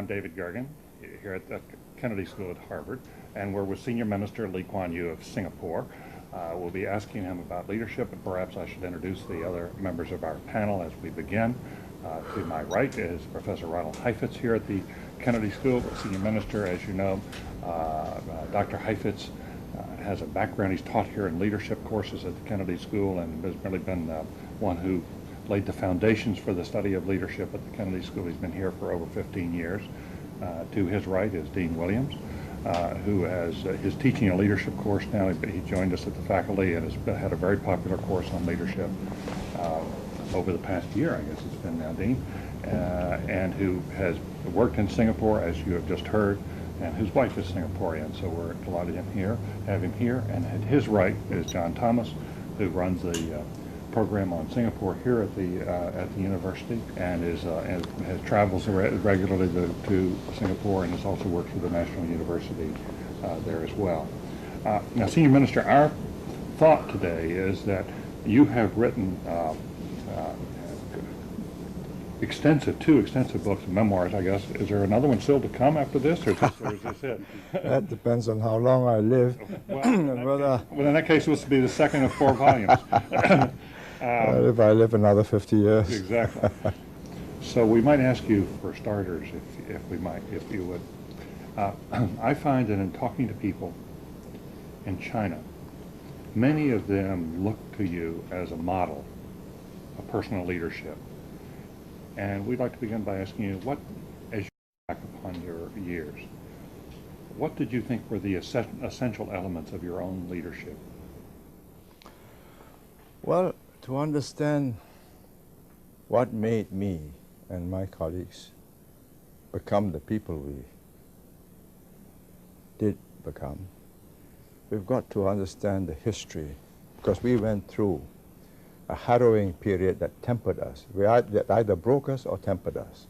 I'm David Gergen here at the Kennedy School at Harvard, and we're with Senior Minister Kuan Yew of Singapore. We'll be asking him about leadership, and perhaps I should introduce the other members of our panel as we begin. To my right is Professor Ronald Heifetz here at the Kennedy School, Senior Minister. As you know, Dr. Heifetz has a background. He's taught here in leadership courses at the Kennedy School and has really been one who laid the foundations for the study of leadership at the Kennedy School. He's been here for over 15 years. To his right is Dean Williams, who is teaching a leadership course now. He joined us at the faculty and has had a very popular course on leadership over the past year, I guess it's been now, Dean, and who has worked in Singapore, as you have just heard, and whose wife is Singaporean, so we're delighted to have him here. And at his right is John Thomas, who runs the program on Singapore here at the university, and has travels regularly to Singapore, and has also worked for the National University there as well. Now, Senior Minister, our thought today is that you have written two extensive books, memoirs, I guess. Is there another one still to come after this, or is this it? That depends on how long I live. Well, in that case, this will be the second of 4 volumes. If I live another 50 years. Exactly. So we might ask you for starters, if you would. I find that in talking to people in China, many of them look to you as a model of personal leadership. And we'd like to begin by asking you, as you look back upon your years, what did you think were the essential elements of your own leadership? Well, to understand what made me and my colleagues become the people we did become, we've got to understand the history, because we went through a harrowing period that tempered us. That either broke us or tempered us.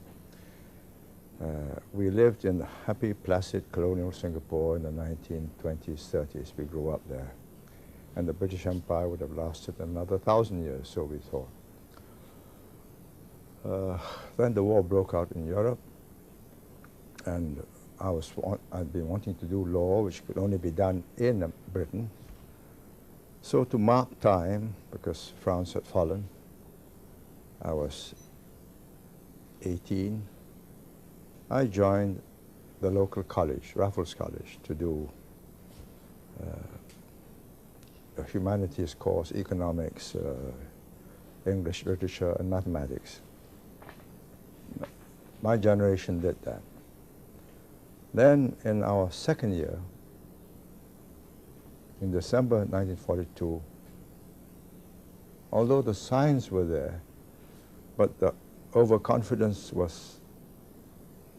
We lived in happy, placid colonial Singapore in the 1920s, 30s. We grew up there. And the British Empire would have lasted another 1,000 years, so we thought. Then the war broke out in Europe, and I'd been wanting to do law, which could only be done in Britain. So to mark time, because France had fallen, I was 18, I joined the local college, Raffles College, to do a humanities course, economics, English, literature, and mathematics. My generation did that. Then in our second year, in December 1942, although the signs were there, but the overconfidence was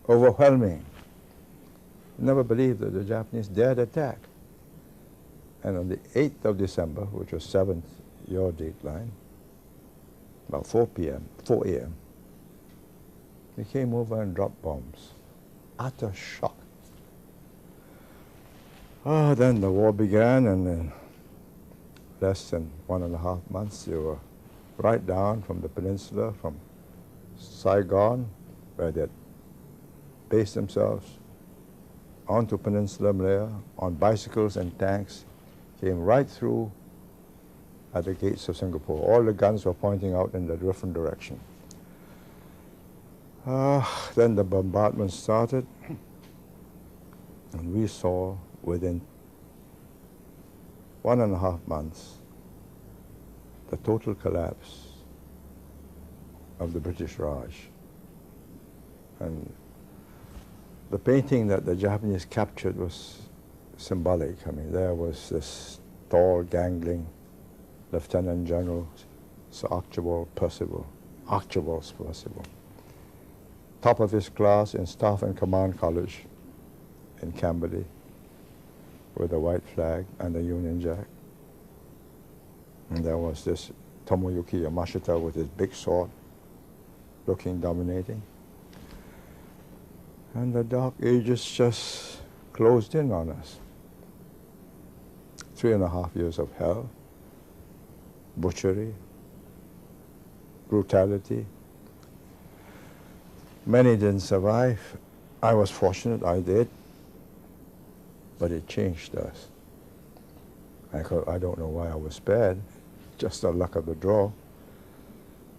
overwhelming. Never believed that the Japanese dared attack. And on the 8th of December, which was 7th, your deadline, about 4 a.m., they came over and dropped bombs. Utter shock. Then the war began, and in less than 1.5 months, they were right down from the peninsula, from Saigon, where they had based themselves, onto Peninsula Malaya, on bicycles and tanks, came right through at the gates of Singapore. All the guns were pointing out in a different direction. Then the bombardment started, and we saw within 1.5 months the total collapse of the British Raj. And the painting that the Japanese captured was symbolic. I mean, there was this tall, gangling Lieutenant General Sir Archibald Percival, top of his class in Staff and Command College in Camberley, with a white flag and a Union Jack. And there was this Tomoyuki Yamashita with his big sword, looking dominating. And the Dark Ages just closed in on us. 3.5 years of hell, butchery, brutality. Many didn't survive. I was fortunate, I did, but it changed us. I don't know why I was spared, just the luck of the draw,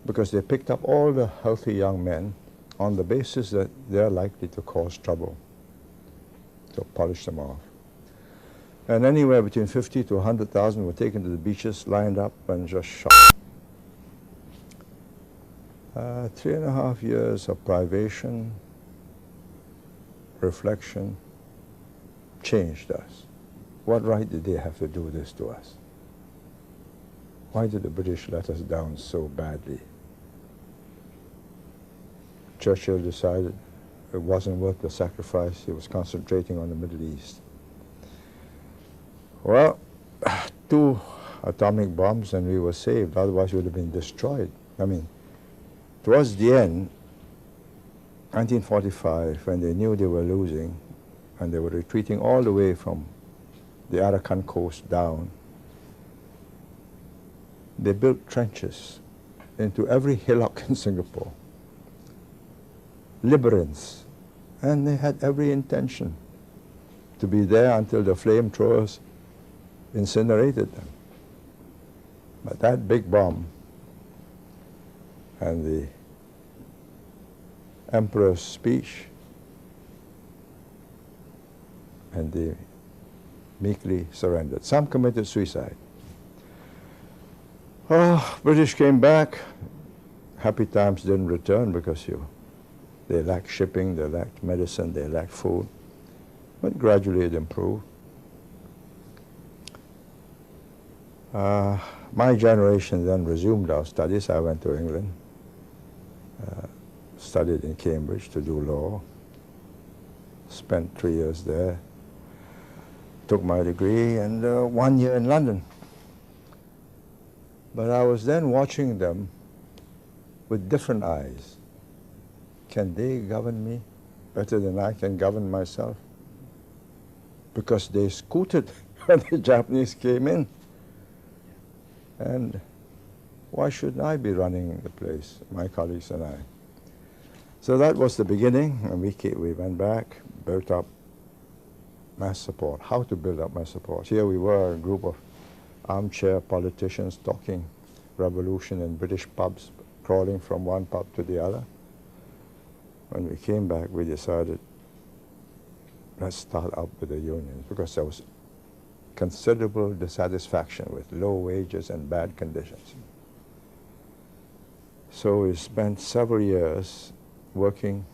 because they picked up all the healthy young men on the basis that they're likely to cause trouble, to polish them off. And anywhere between 50 to 100,000 were taken to the beaches, lined up, and just shot. 3.5 years of privation, reflection, changed us. What right did they have to do this to us? Why did the British let us down so badly? Churchill decided it wasn't worth the sacrifice. He was concentrating on the Middle East. Well, 2 atomic bombs and we were saved, otherwise we would have been destroyed. I mean, towards the end, 1945, when they knew they were losing and they were retreating all the way from the Arakan coast down, they built trenches into every hillock in Singapore, labyrinths, and they had every intention to be there until the flamethrowers incinerated them. But that big bomb and the Emperor's speech, and they meekly surrendered. Some committed suicide. Oh, British came back. Happy times didn't return because they lacked shipping, they lacked medicine, they lacked food. But gradually it improved. My generation then resumed our studies. I went to England, studied in Cambridge to do law, spent 3 years there, took my degree, and 1 year in London. But I was then watching them with different eyes. Can they govern me better than I can govern myself? Because they scooted when the Japanese came in. And why shouldn't I be running the place, my colleagues and I? So that was the beginning, and we went back, built up mass support. How to build up mass support? Here we were, a group of armchair politicians talking revolution in British pubs, crawling from one pub to the other. When we came back, we decided, let's start up with the unions, because there was considerable dissatisfaction with low wages and bad conditions. So we spent several years working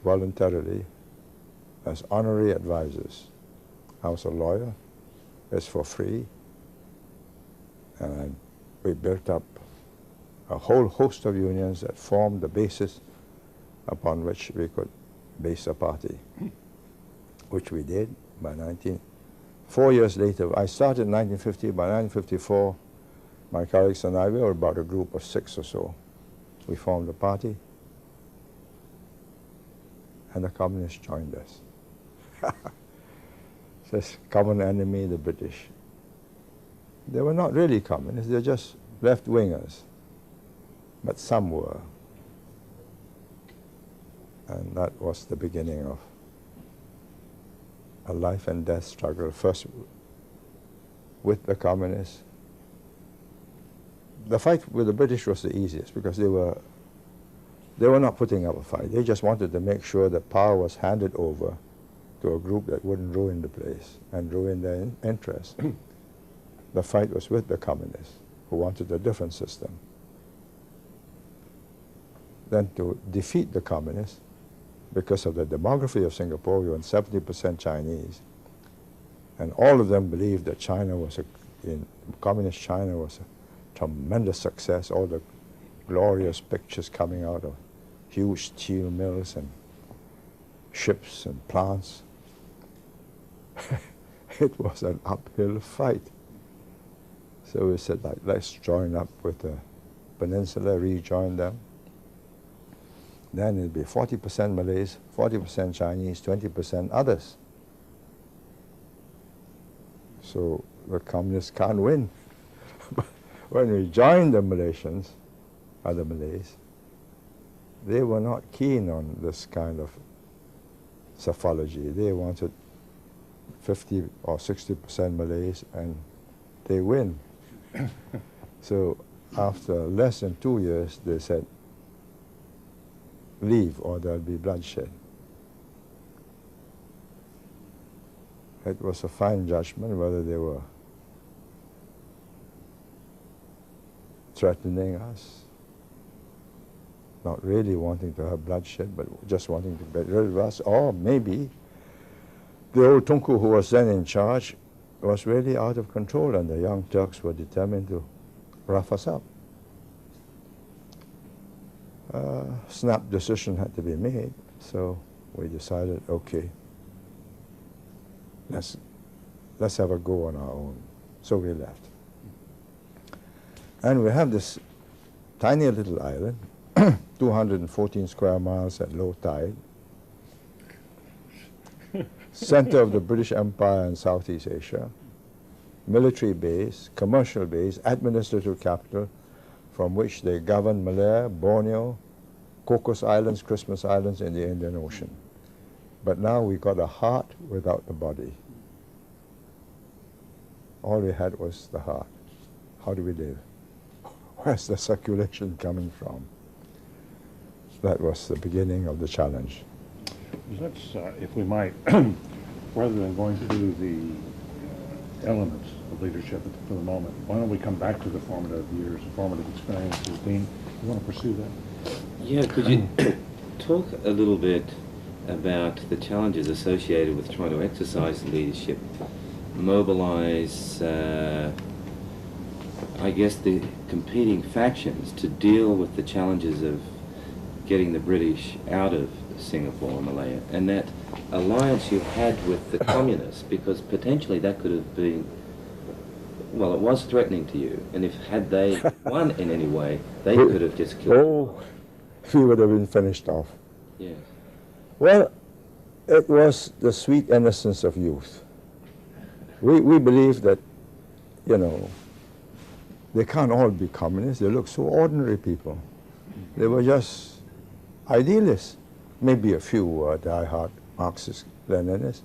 voluntarily as honorary advisors. I was a lawyer, it's for free, and we built up a whole host of unions that formed the basis upon which we could base a party, which we did by 4 years later. I started in 1950. By 1954, my colleagues and I, we were about a group of 6 or so. We formed a party, and the communists joined us. This common enemy, the British. They were not really communists, they're just left-wingers, but some were. And that was the beginning of a life and death struggle, first with the communists. The fight with the British was the easiest because they were not putting up a fight. They just wanted to make sure that power was handed over to a group that wouldn't ruin the place and ruin their interests. The fight was with the communists, who wanted a different system. Then to defeat the communists, because of the demography of Singapore, we were 70% Chinese, and all of them believed that China was communist China was a tremendous success. All the glorious pictures coming out of huge steel mills and ships and plants. It was an uphill fight. So we said, like, let's join up with the Peninsula, rejoin them. Then it'll be 40% Malays, 40% Chinese, 20% others. So the communists can't win. But when we joined the Malaysians, other Malays, they were not keen on this kind of psephology. They wanted 50 or 60% Malays, and they win. So after less than 2 years, they said, leave or there'll be bloodshed. It was a fine judgment whether they were threatening us, not really wanting to have bloodshed, but just wanting to get rid of us, or maybe the old Tunku who was then in charge was really out of control, and the young Turks were determined to rough us up. Snap decision had to be made, so we decided, okay, let's have a go on our own. So we left. And we have this tiny little island, 214 square miles at low tide, center of the British Empire in Southeast Asia, military base, commercial base, administrative capital, from which they govern Malaya, Borneo, Cocos Islands, Christmas Islands in the Indian Ocean. But now we got a heart without the body. All we had was the heart. How do we live? Where's the circulation coming from? That was the beginning of the challenge. Let's, if we might, rather than going through the elements of leadership for the moment, why don't we come back to the formative years, the formative experiences? Dean, you want to pursue that? Yeah, could you talk a little bit about the challenges associated with trying to exercise leadership, mobilize, I guess, the competing factions to deal with the challenges of getting the British out of Singapore and Malaya, and that alliance you had with the communists, because potentially that could have been, well, it was threatening to you, and if had they won in any way, they could have just killed you. Oh, we would have been finished off. Yes. Well, it was the sweet innocence of youth. We believe that, you know, they can't all be communists. They look so ordinary people. They were just idealists. Maybe a few were die-hard Marxist Leninists.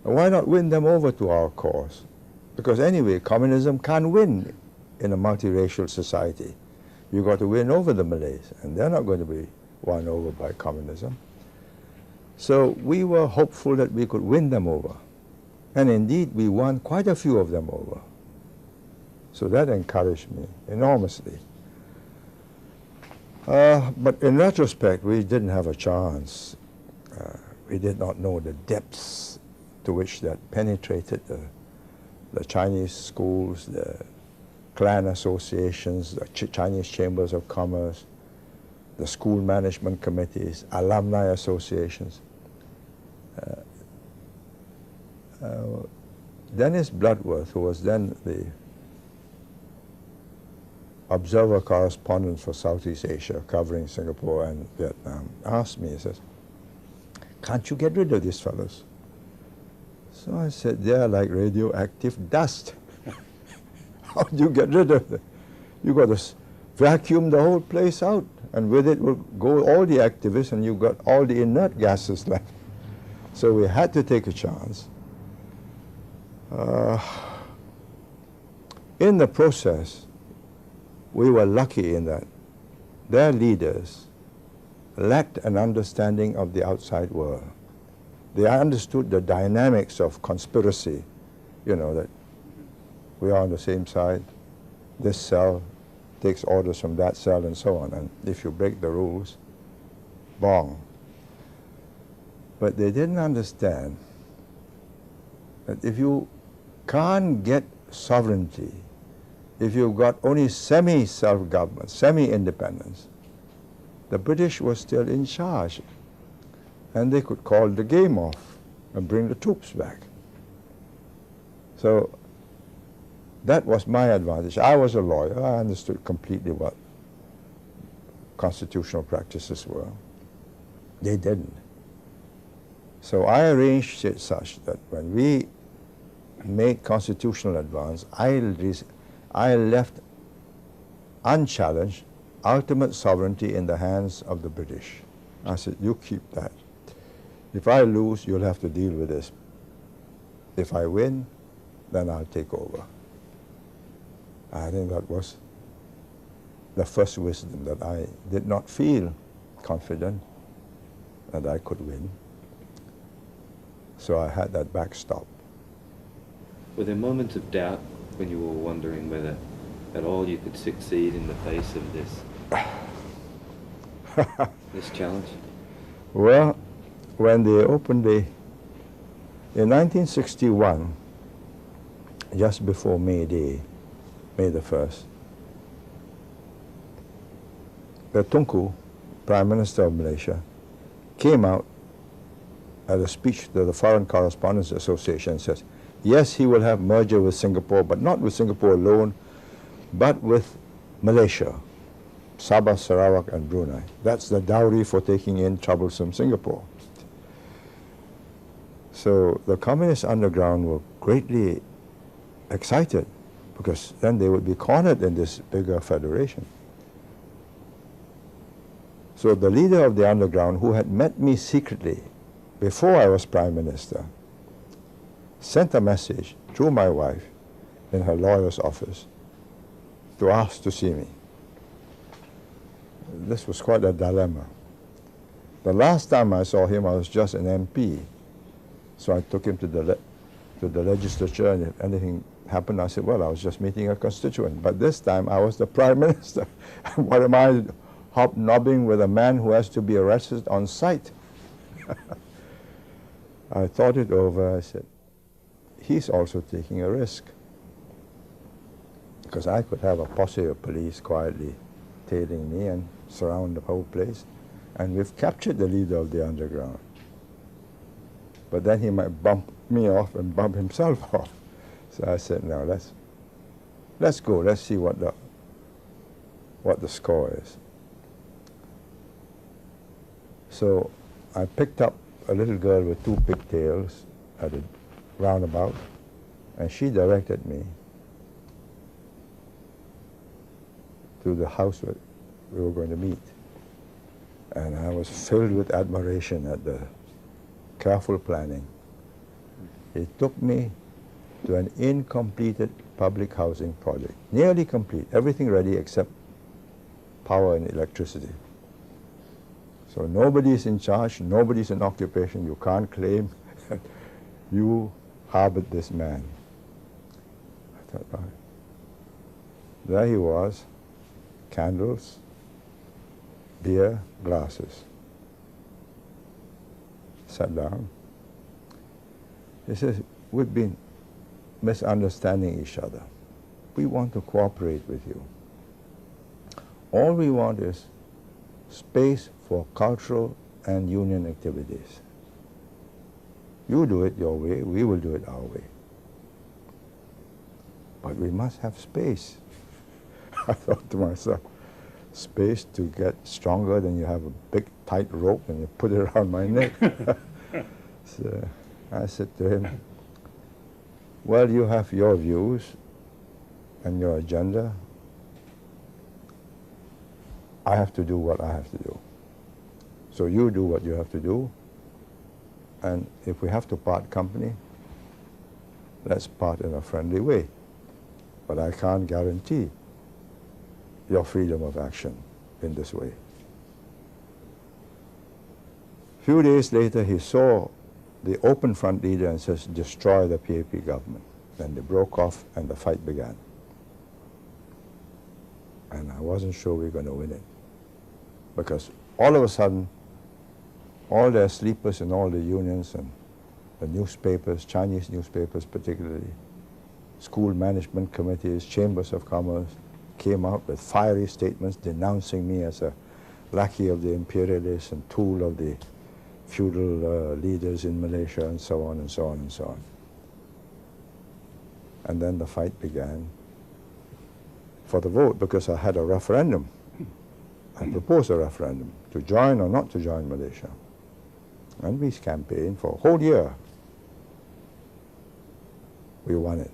And why not win them over to our cause? Because anyway, communism can't win in a multiracial society. You've got to win over the Malays, and they're not going to be won over by communism. So we were hopeful that we could win them over. And indeed, we won quite a few of them over. So that encouraged me enormously. But in retrospect, we didn't have a chance. We did not know the depths to which that penetrated the Chinese schools, the clan associations, the Chinese chambers of commerce, the school management committees, alumni associations. Dennis Bloodworth, who was then the observer correspondent for Southeast Asia, covering Singapore and Vietnam, asked me, he says, can't you get rid of these fellows? So I said, they're like radioactive dust. How do you get rid of them? You got to vacuum the whole place out, and with it will go all the activists, and you've got all the inert gases left. So we had to take a chance. In the process, we were lucky in that their leaders lacked an understanding of the outside world. They understood the dynamics of conspiracy, you know, that we are on the same side, this cell takes orders from that cell and so on, and if you break the rules, bong. But they didn't understand that if you can't get sovereignty, if you've got only semi-self-government, semi-independence, the British were still in charge, and they could call the game off and bring the troops back. So that was my advantage. I was a lawyer. I understood completely what constitutional practices were. They didn't. So I arranged it such that when we made constitutional advance, I left unchallenged ultimate sovereignty in the hands of the British. I said, you keep that. If I lose, you'll have to deal with this. If I win, then I'll take over. I think that was the first wisdom, that I did not feel confident that I could win. So I had that backstop. Were there moments of doubt when you were wondering whether at all you could succeed in the face of this challenge? Well, when they opened in 1961, just before May Day, May the 1st, the Tunku, Prime Minister of Malaysia, came out at a speech to the Foreign Correspondents Association and says, yes, he will have merger with Singapore, but not with Singapore alone, but with Malaysia, Sabah, Sarawak, and Brunei. That's the dowry for taking in troublesome Singapore. So the communist underground were greatly excited, because then they would be cornered in this bigger federation. So the leader of the underground, who had met me secretly before I was Prime Minister, sent a message through my wife in her lawyer's office to ask to see me. This was quite a dilemma. The last time I saw him, I was just an MP. So I took him to the legislature, and if anything happened, I said, well, I was just meeting a constituent. But this time, I was the Prime Minister. What am I hobnobbing with a man who has to be arrested on sight? I thought it over. I said, he's also taking a risk. Because I could have a posse of police quietly tailing me and surround the whole place. And we've captured the leader of the underground. But then he might bump me off and bump himself off. So I said, no, let's go. Let's see what the score is. So I picked up a little girl with 2 pigtails at a roundabout, and she directed me to the house where we were going to meet. And I was filled with admiration at the careful planning. It took me to an incompleted public housing project, nearly complete, everything ready except power and electricity. So nobody's in charge, nobody's in occupation. You can't claim that you harbored this man. I thought, oh. There he was, candles, beer, glasses. Sat down. He says, we've been misunderstanding each other. We want to cooperate with you. All we want is space for cultural and union activities. You do it your way, we will do it our way. But we must have space. I thought to myself, space to get stronger, than you have a big tight rope and you put it around my neck. So I said to him, well, you have your views and your agenda. I have to do what I have to do. So you do what you have to do, and if we have to part company, let's part in a friendly way. But I can't guarantee your freedom of action in this way. A few days later, he saw the Open Front leader and says, destroy the PAP government. Then they broke off and the fight began. And I wasn't sure we were going to win it. Because all of a sudden, all their sleepers in all the unions and the newspapers, Chinese newspapers particularly, school management committees, chambers of commerce, came out with fiery statements denouncing me as a lackey of the imperialists and tool of the feudal leaders in Malaysia, and so on and so on and so on. And then the fight began for the vote, because I had a referendum. I proposed a referendum to join or not to join Malaysia. And we campaigned for a whole year. We won it.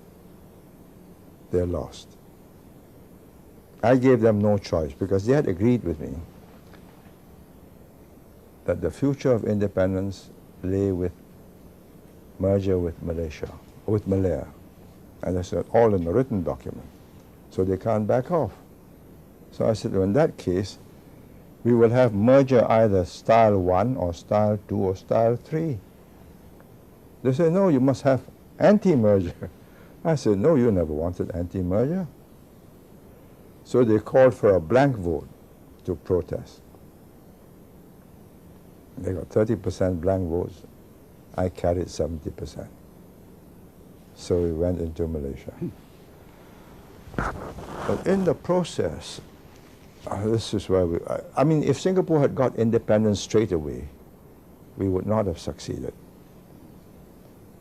They lost. I gave them no choice, because they had agreed with me that the future of independence lay with merger with Malaysia, with Malaya. And I said, all in the written document. So they can't back off. So I said, well, in that case, we will have merger either style 1 or style 2 or style 3. They said, no, you must have anti-merger. I said, no, you never wanted anti-merger. So they called for a blank vote to protest. They got 30% blank votes. I carried 70%. So we went into Malaysia. But in the process, this is where I mean, if Singapore had got independence straight away, we would not have succeeded.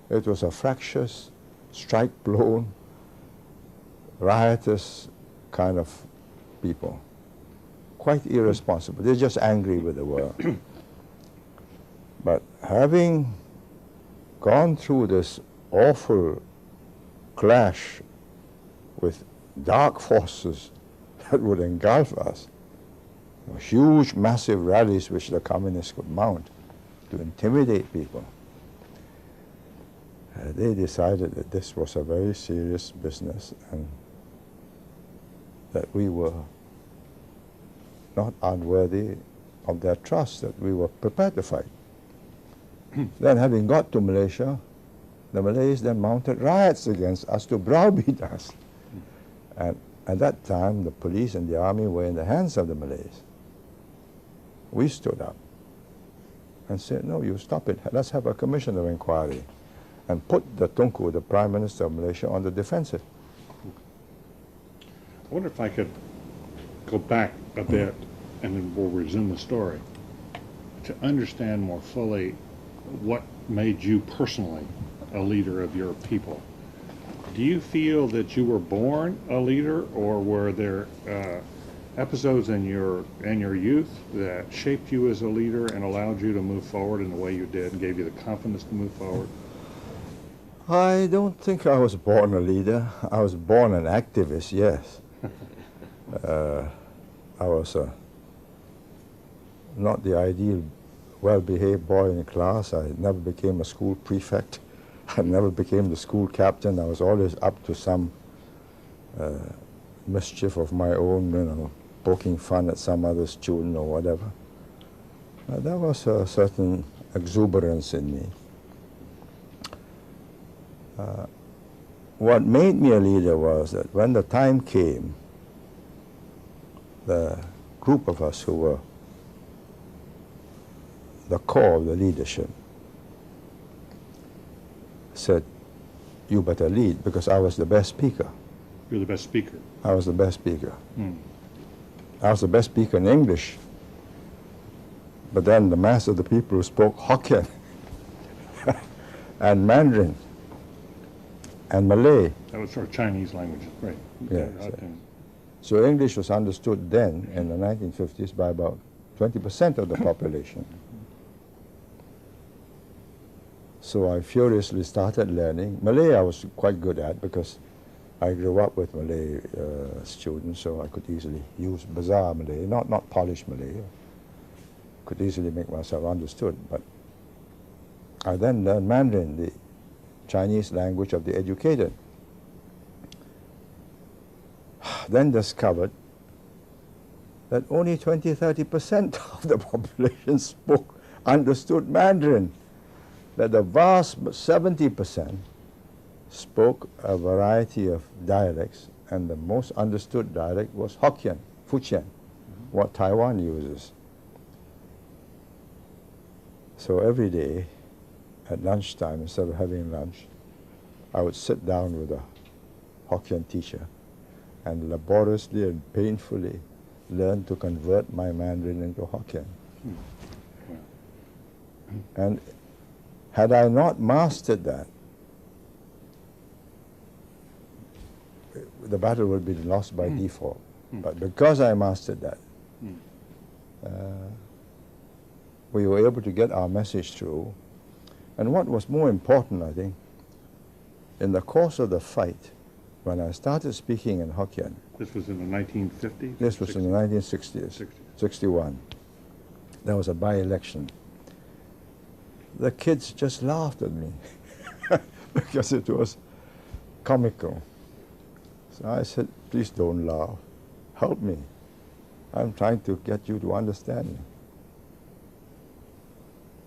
It was a fractious, strike-blown, riotous kind of people. Quite irresponsible. They're just angry with the world. But having gone through this awful clash with dark forces that would engulf us, huge, massive rallies which the communists could mount to intimidate people, they decided that this was a very serious business and that we were not unworthy of their trust, that we were prepared to fight. Then having got to Malaysia, the Malays then mounted riots against us to browbeat us. And at that time, the police and the army were in the hands of the Malays. We stood up and said, no, you stop it. Let's have a commission of inquiry and put the Tunku, the Prime Minister of Malaysia, on the defensive. I wonder if I could go back a bit and then we'll resume the story to understand more fully what made you personally a leader of your people. Do you feel that you were born a leader, or were there episodes in your youth that shaped you as a leader and allowed you to move forward in the way you did and gave you the confidence to move forward? I don't think I was born a leader. I was born an activist, yes. I was not the ideal well-behaved boy in class. I never became a school prefect. I never became the school captain. I was always up to some mischief of my own, poking fun at some other student or whatever. There was a certain exuberance in me. What made me a leader was that when the time came, the group of us who were the core of the leadership said, you better lead, because I was the best speaker. You're the best speaker. I was the best speaker. I was the best speaker in English. But then the mass of the people who spoke Hokkien and Mandarin and Malay. That was sort of Chinese language, right? Yeah, so English was understood then, in the 1950s, by about 20% of the population. So I furiously started learning. Malay I was quite good at, because I grew up with Malay students, so I could easily use bazaar Malay, not polished Malay. Could easily make myself understood. But I then learned Mandarin, the Chinese language of the educated. Then discovered that only 20–30% of the population understood Mandarin. That the vast 70% spoke a variety of dialects, and the most understood dialect was Hokkien, Fujian, what Taiwan uses. So every day at lunchtime, instead of having lunch, I would sit down with a Hokkien teacher and laboriously and painfully learn to convert my Mandarin into Hokkien. And had I not mastered that, the battle would be lost by default. But because I mastered that, we were able to get our message through. And what was more important, I think, in the course of the fight, when I started speaking in Hokkien. This was in the 1950s? This was in the 1960s, 61. There was a by-election. the kids just laughed at me because it was comical. So I said, please don't laugh. Help me. I'm trying to get you to understand me.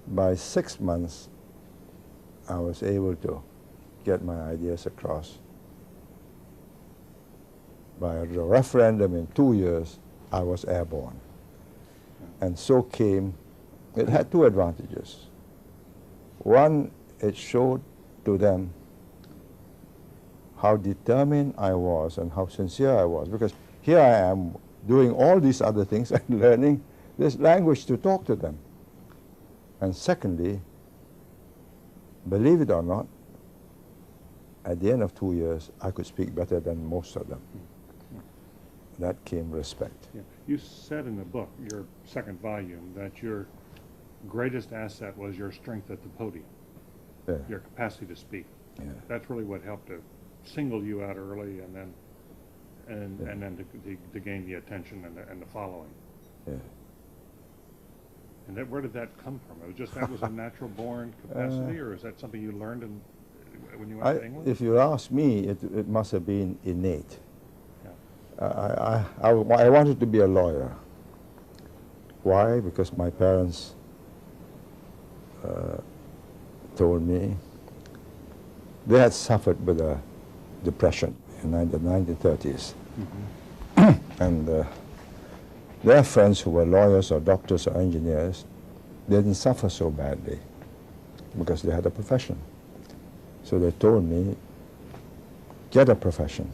By 6 months, I was able to get my ideas across. By the referendum in 2 years, I was airborne. And so came, it had two advantages. One, it showed to them how determined I was and how sincere I was, because here I am doing all these other things and learning this language to talk to them. And secondly, believe it or not, at the end of 2 years, I could speak better than most of them. That came respect. Yeah. You said in the book, your second volume, that your greatest asset was your strength at the podium, Yeah. your capacity to speak. Yeah. That's really what helped to single you out early, and then and then to gain the attention and the following. Yeah. And where did that come from? It was just that was a natural born capacity, or is that something you learned when you went to England? If you ask me, it must have been innate. Yeah. I wanted to be a lawyer. Why? Because my parents told me they had suffered with a depression in the 1930s. Mm-hmm. And their friends who were lawyers or doctors or engineers didn't suffer so badly because they had a profession. So they told me, get a profession.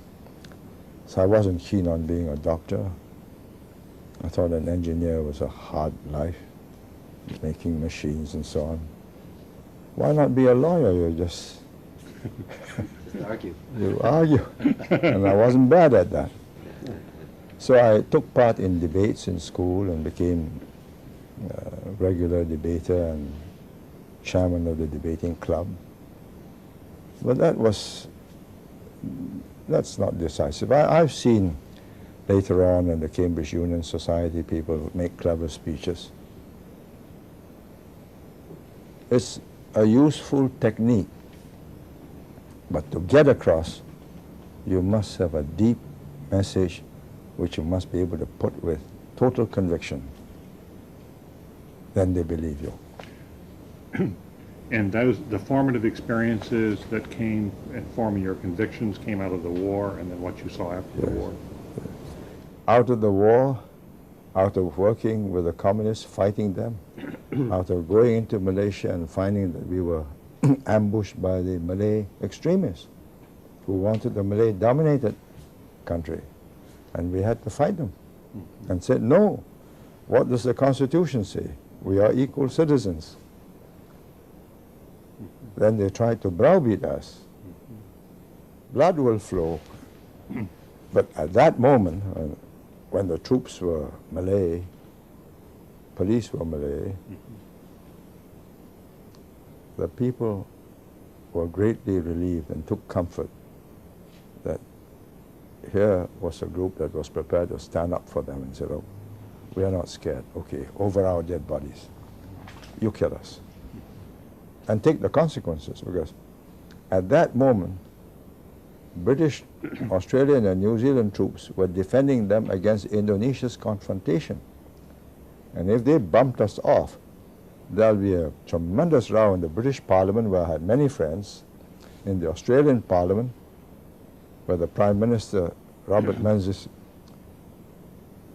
So I wasn't keen on being a doctor. I thought an engineer was a hard life, making machines and so on. Why not be a lawyer? You just argue. You argue. And I wasn't bad at that. So I took part in debates in school and became a regular debater and chairman of the debating club. But that's not decisive. I've seen later on in the Cambridge Union Society people make clever speeches. It's a useful technique, but to get across, you must have a deep message which you must be able to put with total conviction. Then they believe you. And the formative experiences that came in forming your convictions came out of the war, and then what you saw after the war. Out of the war, out of working with the communists, fighting them, out of going into Malaysia and finding that we were ambushed by the Malay extremists who wanted the Malay-dominated country. And we had to fight them and said, no, what does the Constitution say? We are equal citizens. Then they tried to browbeat us. Blood will flow. But at that moment, when the troops were Malay, police were Malay, the people were greatly relieved and took comfort that here was a group that was prepared to stand up for them and said, oh, we are not scared. Okay, over our dead bodies. You kill us. And take the consequences, because at that moment, British, Australian and New Zealand troops were defending them against Indonesia's confrontation. And if they bumped us off, there'll be a tremendous row in the British Parliament, where I had many friends, in the Australian Parliament, where the Prime Minister, Robert Menzies,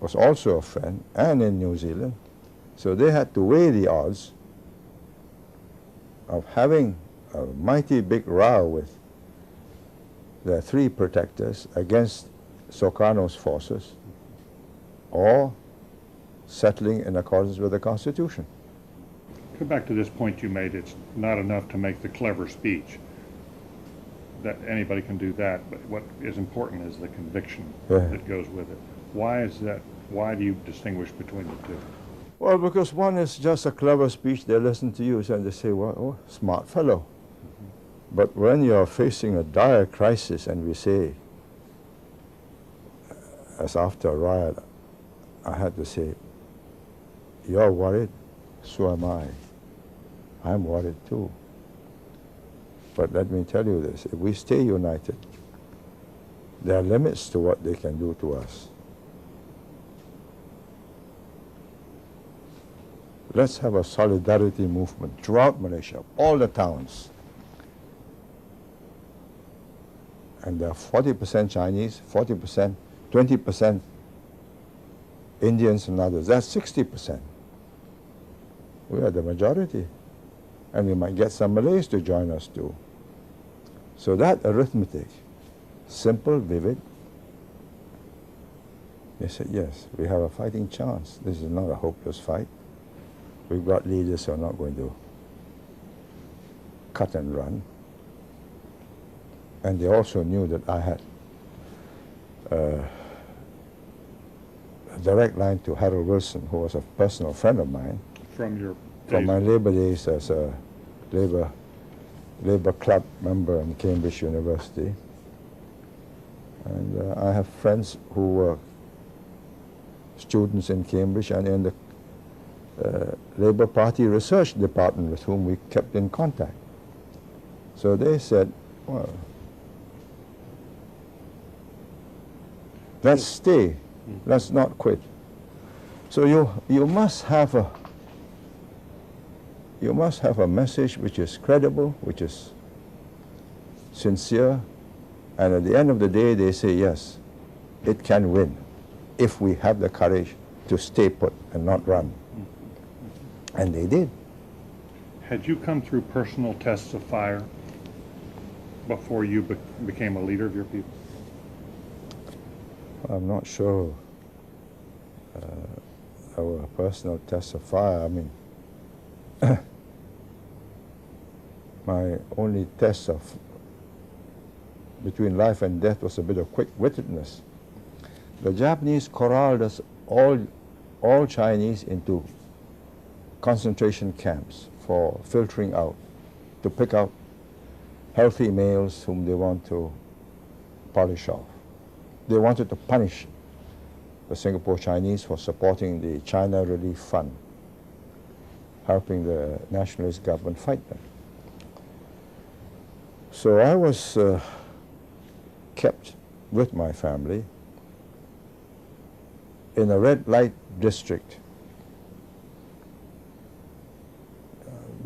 was also a friend, and in New Zealand. So they had to weigh the odds of having a mighty big row with their three protectors against Sukarno's forces, or settling in accordance with the Constitution. Come back to this point you made. It's not enough to make the clever speech. That anybody can do that, but what is important is the conviction that goes with it. Why is that? Why do you distinguish between the two? Well, because one is just a clever speech. They listen to you and they say, well, oh, smart fellow. But when you're facing a dire crisis and we say, as after a riot, I had to say, you're worried, so am I. I'm worried too. But let me tell you this, if we stay united, there are limits to what they can do to us. Let's have a solidarity movement throughout Malaysia, all the towns. And there are 40% Chinese, 40%, 20% Indians and others. That's 60%. We are the majority. And we might get some Malays to join us too. So that arithmetic, simple, vivid, they said, yes, we have a fighting chance. This is not a hopeless fight. We've got leaders who are not going to cut and run. And they also knew that I had a direct line to Harold Wilson, who was a personal friend of mine. From my labor days as a labor club member in Cambridge University. And I have friends who were students in Cambridge and in the Labour Party research department with whom we kept in contact. So they said, well, let's stay, let's not quit. So you must have a message which is credible, which is sincere, and at the end of the day they say, yes, it can win if we have the courage to stay put and not run. And they did. Had you come through personal tests of fire before you became a leader of your people? I'm not sure our personal tests of fire. I mean, my only test of between life and death was a bit of quick-wittedness. The Japanese corralled us all Chinese into concentration camps for filtering out, to pick out healthy males whom they want to polish off. They wanted to punish the Singapore Chinese for supporting the China Relief Fund, helping the nationalist government fight them. So I was kept with my family in a red light district.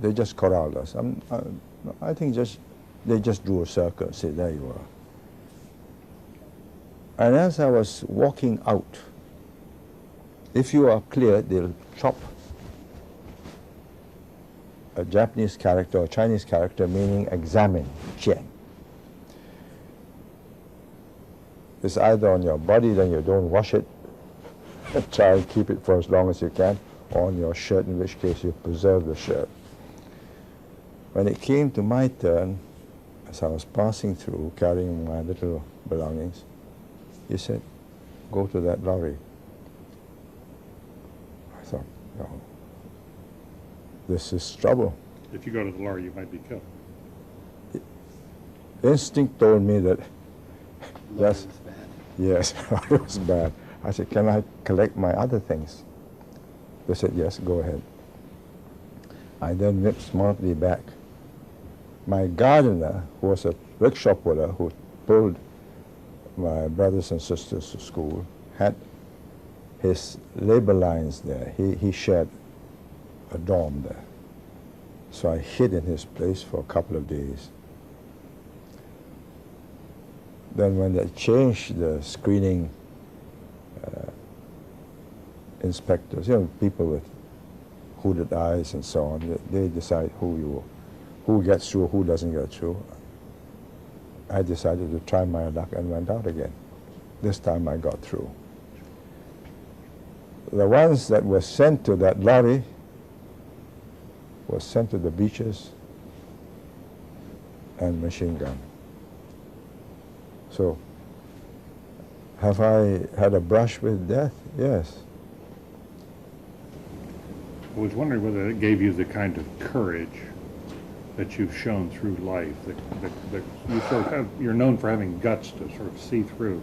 They just corralled us. I think they just drew a circle and said, there you are. And as I was walking out, if you are cleared, they'll chop a Japanese character or Chinese character, meaning examine, qian. It's either on your body, then you don't wash it, try and keep it for as long as you can, or on your shirt, in which case you preserve the shirt. When it came to my turn, as I was passing through, carrying my little belongings, he said, go to that lorry. I thought, no, this is trouble. If you go to the lorry, you might be killed. Instinct told me that, yes, yes, it was bad. I said, can I collect my other things? They said, yes, go ahead. I then went smartly back. My gardener, who was a rickshaw puller who pulled my brothers and sisters to school, had his labor lines there. He shared a dorm there. So I hid in his place for a couple of days. Then when they changed the screening inspectors, you know, people with hooded eyes and so on, they decide who gets through, who doesn't get through. I decided to try my luck and went out again. This time I got through. The ones that were sent to that lorry were sent to the beaches and machine gun. So, have I had a brush with death? Yes. I was wondering whether it gave you the kind of courage that you've shown through life. That you sort of have, you're known for having guts to sort of see through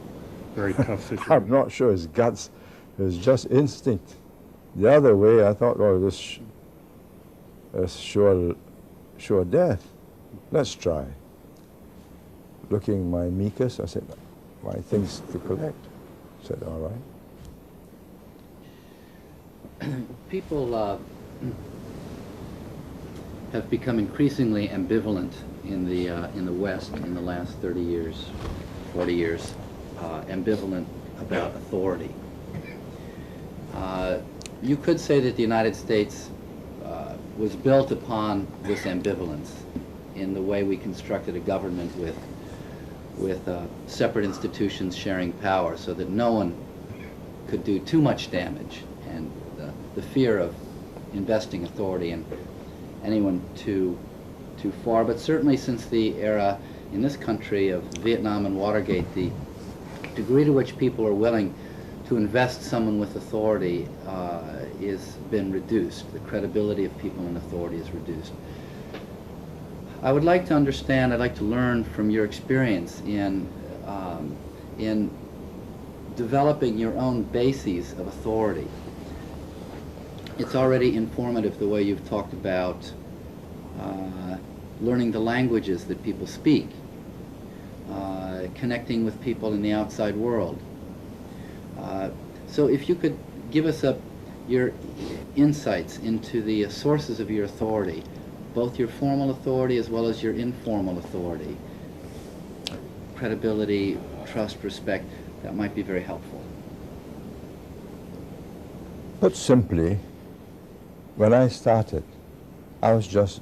very tough situations. I'm not sure it's guts. It's just instinct. The other way, I thought, oh, this sure sure death. Let's try. Looking my meekest, I said, my things to collect. I said, all right. People have become increasingly ambivalent in the West in the last 30 years, 40 years, ambivalent about authority. You could say that the United States was built upon this ambivalence in the way we constructed a government with separate institutions sharing power so that no one could do too much damage, and the fear of investing authority in anyone too far. But certainly since the era in this country of Vietnam and Watergate, the degree to which people are willing to invest someone with authority is been reduced. The credibility of people in authority is reduced. I would like to understand, I'd like to learn from your experience in developing your own bases of authority. It's already informative the way you've talked about learning the languages that people speak, connecting with people in the outside world. So if you could give us your insights into the sources of your authority, both your formal authority as well as your informal authority, credibility, trust, respect, that might be very helpful. Put simply, when I started, I was just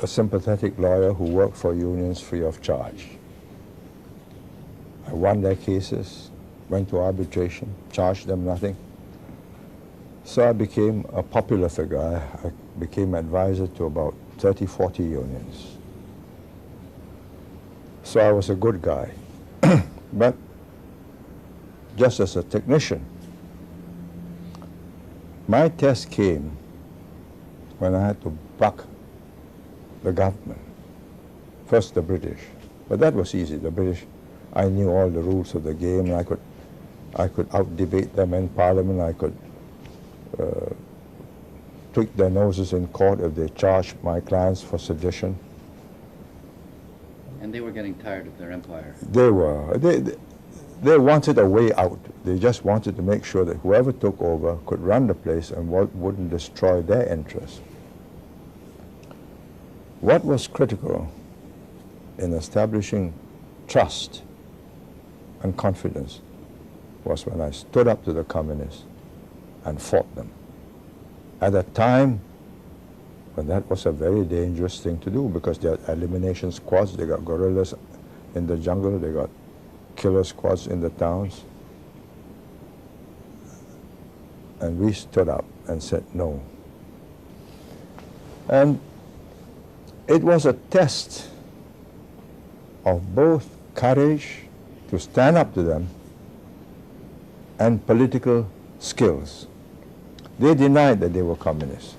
a sympathetic lawyer who worked for unions free of charge. I won their cases, went to arbitration, charged them nothing. So I became a popular figure. I became advisor to about 30, 40 unions. So I was a good guy. But just as a technician, my test came when I had to buck the government. First the British, but that was easy. The British, I knew all the rules of the game, and I could out-debate them in Parliament. I could tweak their noses in court if they charged my clients for sedition. And they were getting tired of their empire. They were. They wanted a way out. They just wanted to make sure that whoever took over could run the place and wouldn't destroy their interests. What was critical in establishing trust and confidence was when I stood up to the communists and fought them. At a time when that was a very dangerous thing to do, because they had elimination squads, they got guerrillas in the jungle, they got killer squads in the towns. And we stood up and said no. And it was a test of both courage to stand up to them and political skills. They denied that they were communists.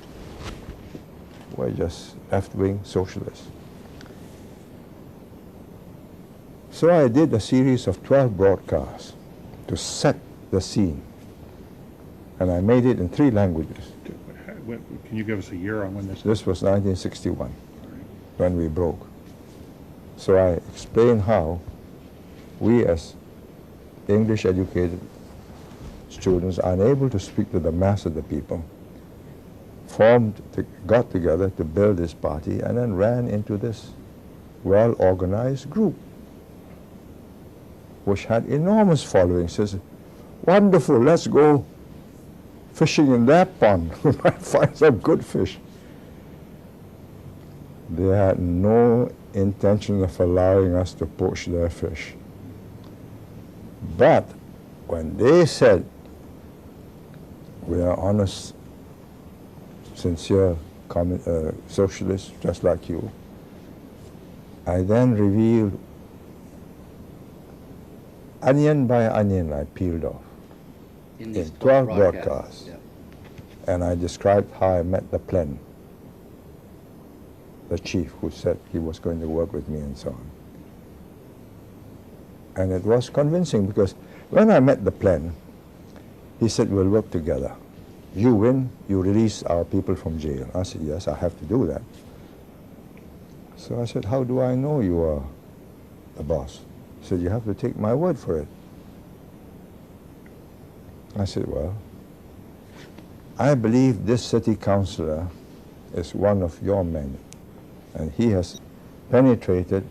We're just left-wing socialists. So I did a series of 12 broadcasts to set the scene. And I made it in 3 languages. Can you give us a year on when this? This was 1961, when we broke. So I explained how we as English-educated students, unable to speak to the mass of the people, got together to build this party and then ran into this well-organized group, which had enormous followings. Says, wonderful, let's go fishing in that pond. We might find some good fish. They had no intention of allowing us to poach their fish. But when they said, we are honest, sincere socialists, just like you, I then revealed, onion by onion, I peeled off in 12 broadcasts. Yeah. And I described how I met the Plen, the chief who said he was going to work with me and so on. And it was convincing, because when I met the Plen, he said, we'll work together. you win, you release our people from jail. I said, yes, I have to do that. So I said, how do I know you are the boss? He said, you have to take my word for it. I said, well, I believe this city councillor is one of your men, and he has penetrated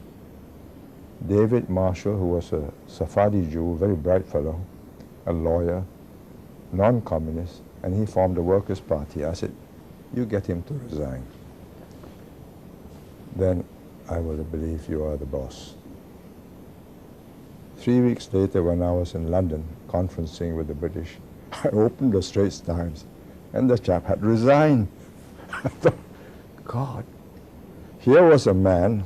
David Marshall, who was a Sephardi Jew, very bright fellow, a lawyer, non-communist, and he formed the Workers' Party. I said, you get him to resign. Then I will believe you are the boss. 3 weeks later, when I was in London conferencing with the British, I opened the Straits Times, and the chap had resigned. I thought, God, here was a man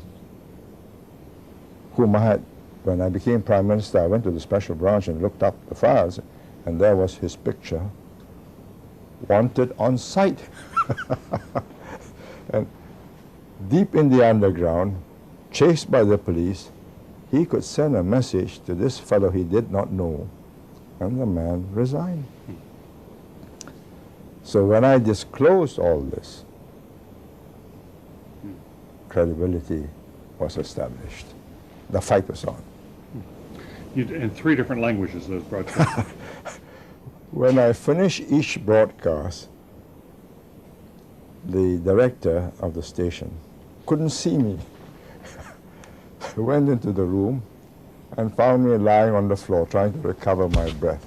whom I had, when I became Prime Minister, I went to the special branch and looked up the files, and there was his picture, wanted on sight. And deep in the underground, chased by the police, he could send a message to this fellow he did not know, and the man resigned. So when I disclosed all this, credibility was established. The fight was on. In 3 different languages, those broadcasts. When I finished each broadcast, the director of the station couldn't see me. He went into the room and found me lying on the floor trying to recover my breath.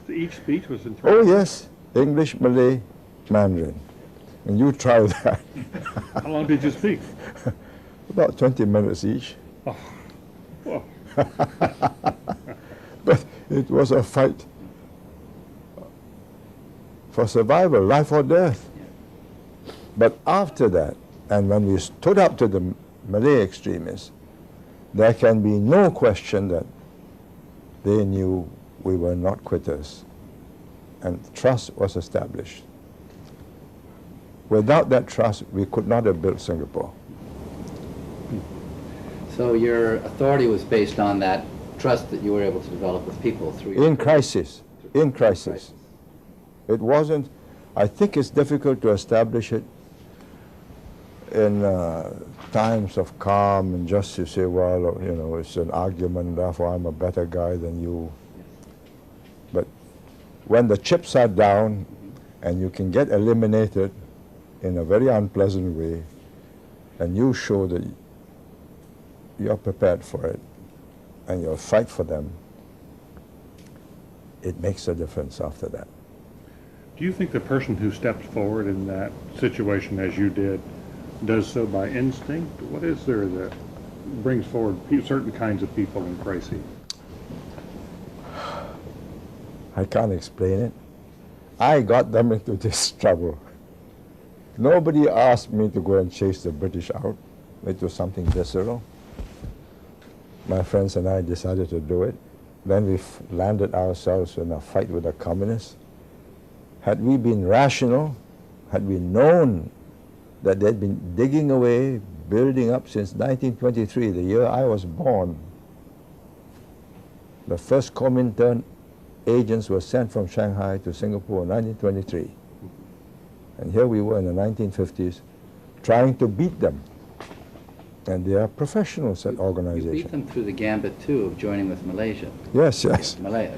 Each speech was in 3. Oh yes, English, Malay, Mandarin. And you try that. How long did you speak? About 20 minutes each. Oh. Whoa. But it was a fight for survival, life or death. But after that, and when we stood up to the Malay extremists, there can be no question that they knew we were not quitters, and trust was established. Without that trust, we could not have built Singapore. So your authority was based on that trust that you were able to develop with people through your... In crisis. It wasn't, I think it's difficult to establish it in times of calm and just to say, well, you know, it's an argument, therefore I'm a better guy than you. But when the chips are down and you can get eliminated in a very unpleasant way, and you show that you're prepared for it and you'll fight for them, it makes a difference after that. Do you think the person who steps forward in that situation as you did does so by instinct? What is there that brings forward certain kinds of people in crises? I can't explain it. I got them into this trouble. Nobody asked me to go and chase the British out. It was something visceral. My friends and I decided to do it. Then we landed ourselves in a fight with the communists. Had we been rational, had we known that they'd been digging away, building up since 1923, the year I was born, the first Comintern agents were sent from Shanghai to Singapore in 1923. And here we were in the 1950s trying to beat them. And they are professionals at organization. You beat them through the gambit, too, of joining with Malaysia. Yes, yes. Malaya,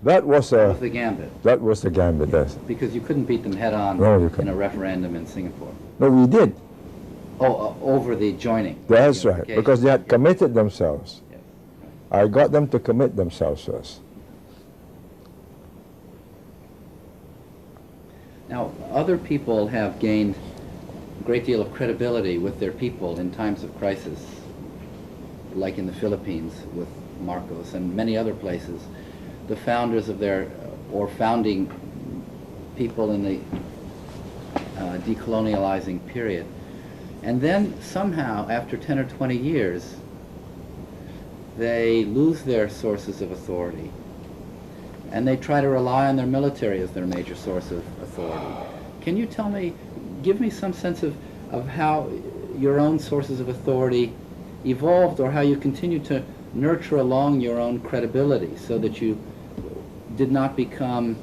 That was the gambit. That was the gambit, yes. Because you couldn't beat them head-on in a referendum in Singapore. No, we did. Oh, over the joining. That's right, because they had committed themselves. Yes. I got them to commit themselves first. Now, other people have gained a great deal of credibility with their people in times of crisis, like in the Philippines with Marcos and many other places. The founders of their, or founding people in the decolonializing period. And then somehow, after 10 or 20 years, they lose their sources of authority. And they try to rely on their military as their major source of authority. Can you tell me, give me some sense of how your own sources of authority evolved, or how you continue to nurture along your own credibility so that you did not become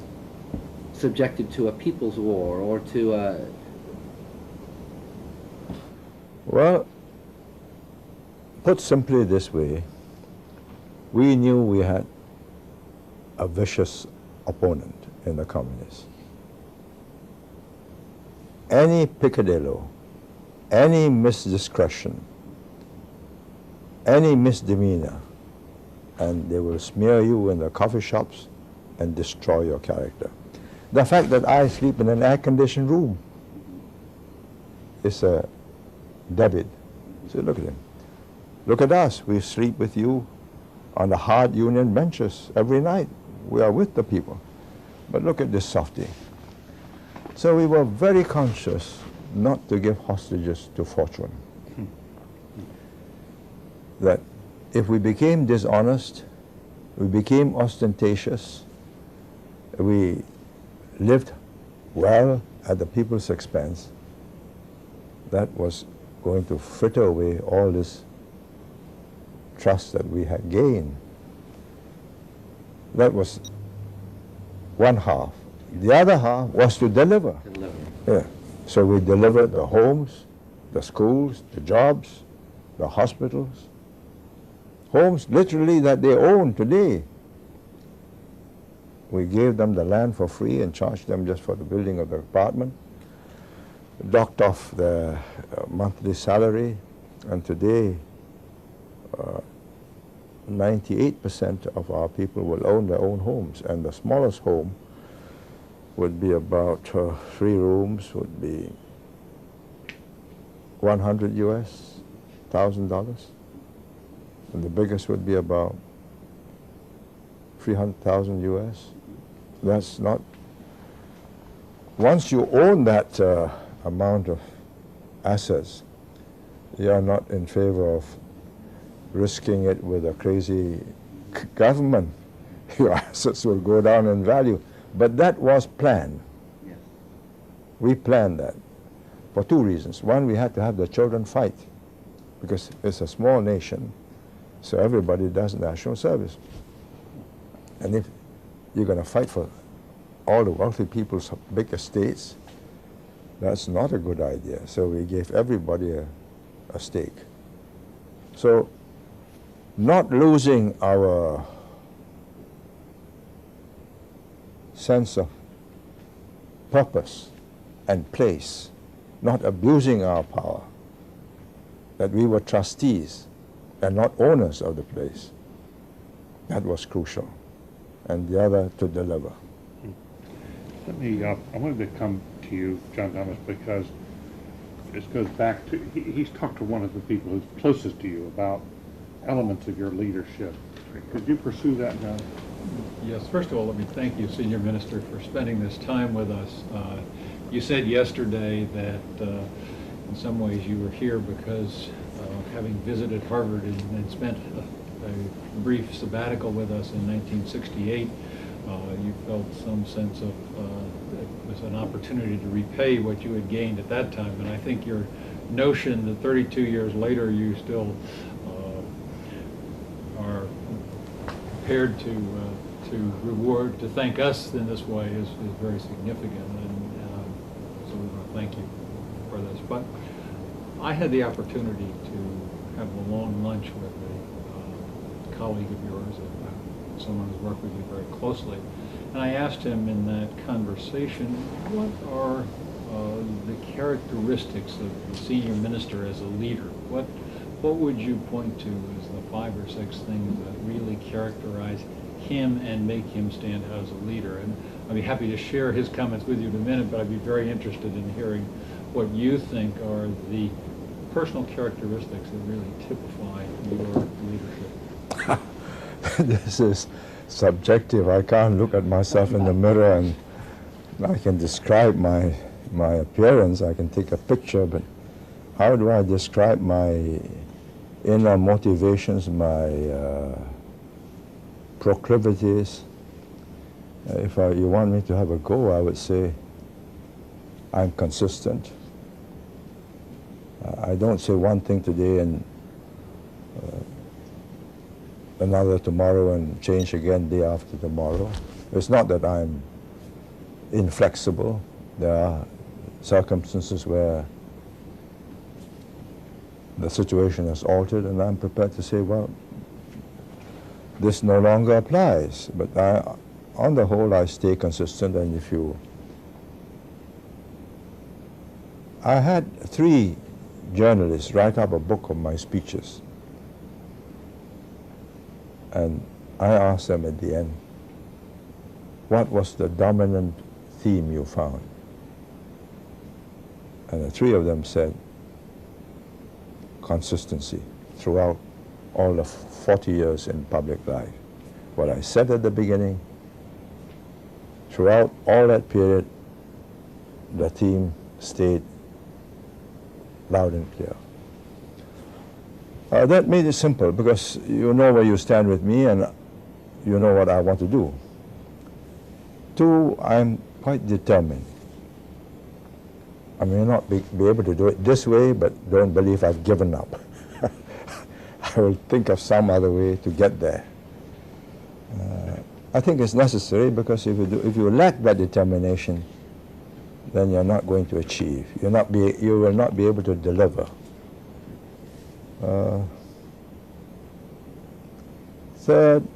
subjected to a people's war or to a... Well, put simply this way, we knew we had a vicious opponent in the communists. Any peccadillo, any misdiscretion, any misdemeanor, and they will smear you in the coffee shops and destroy your character. The fact that I sleep in an air-conditioned room is a debit. So look at him. Look at us. We sleep with you on the hard union benches every night. We are with the people. But look at this softy. So we were very conscious not to give hostages to fortune. That if we became dishonest, we became ostentatious, we lived well at the people's expense, that was going to fritter away all this trust that we had gained. That was one half. The other half was to deliver. Yeah. So we delivered the homes, the schools, the jobs, the hospitals, homes literally that they own today. We gave them the land for free and charged them just for the building of the apartment, docked off the monthly salary, and today 98% of our people will own their own homes, and the smallest home would be about 3 rooms, would be $100,000, and the biggest would be about 300,000 US. That's not, once you own that amount of assets, you are not in favor of risking it with a crazy government. Your assets will go down in value. But that was planned. Yes. We planned that for 2 reasons. One, we had to have the children fight because it's a small nation, so everybody does national service. And if you're going to fight for all the wealthy people's big estates, that's not a good idea. So we gave everybody a stake. So not losing our sense of purpose and place, not abusing our power, that we were trustees and not owners of the place. That was crucial. And the other, to deliver. Let me, I wanted to come to you, John Thomas, because this goes back to, he's talked to one of the people who's closest to you about elements of your leadership. Could you pursue that, John? Yes, first of all, let me thank you, Senior Minister, for spending this time with us. You said yesterday that in some ways you were here because having visited Harvard and spent a brief sabbatical with us in 1968, you felt some sense of it was an opportunity to repay what you had gained at that time. And I think your notion that 32 years later you still are prepared to thank us in this way is very significant, and so we want to thank you for this. But I had the opportunity to have a long lunch with a colleague of yours, someone who's worked with you very closely, and I asked him in that conversation, what are the characteristics of the senior minister as a leader? What would you point to as the 5 or 6 things that really characterize him and make him stand out as a leader? And I'd be happy to share his comments with you in a minute, but I'd be very interested in hearing what you think are the personal characteristics that really typify your leadership. This is subjective. I can't look at myself in the mirror and I can describe my appearance. I can take a picture, but how do I describe my inner motivations, my proclivities? If you want me to have a go, I would say I'm consistent. I don't say one thing today and another tomorrow and change again day after tomorrow. It's not that I'm inflexible. There are circumstances where the situation has altered, and I'm prepared to say, well, this no longer applies. But on the whole, I stay consistent, and I had 3 journalists write up a book of my speeches, and I asked them at the end, what was the dominant theme you found? And the 3 of them said, consistency throughout all the 40 years in public life. What I said at the beginning, throughout all that period, the theme stayed loud and clear. That made it simple, because you know where you stand with me and you know what I want to do. 2, I'm quite determined. I may not be able to do it this way, but don't believe I've given up. I will think of some other way to get there. I think it's necessary, because if you lack that determination, then you're not going to achieve. You will not be able to deliver. Third,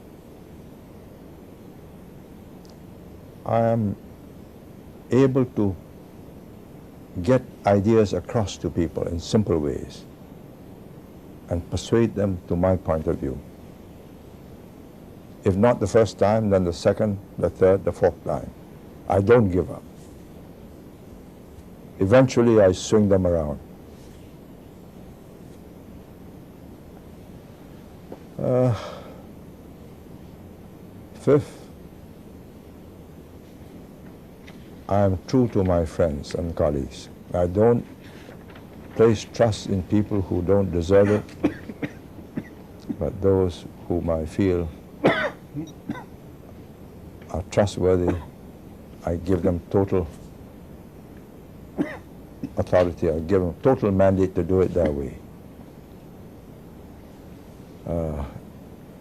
I am able to get ideas across to people in simple ways and persuade them to my point of view. If not the first time, then the second, the third, the 4th time. I don't give up. Eventually, I swing them around. 5th, I am true to my friends and colleagues. I don't place trust in people who don't deserve it, but those whom I feel are trustworthy, I give them total authority. I give them total mandate to do it their way.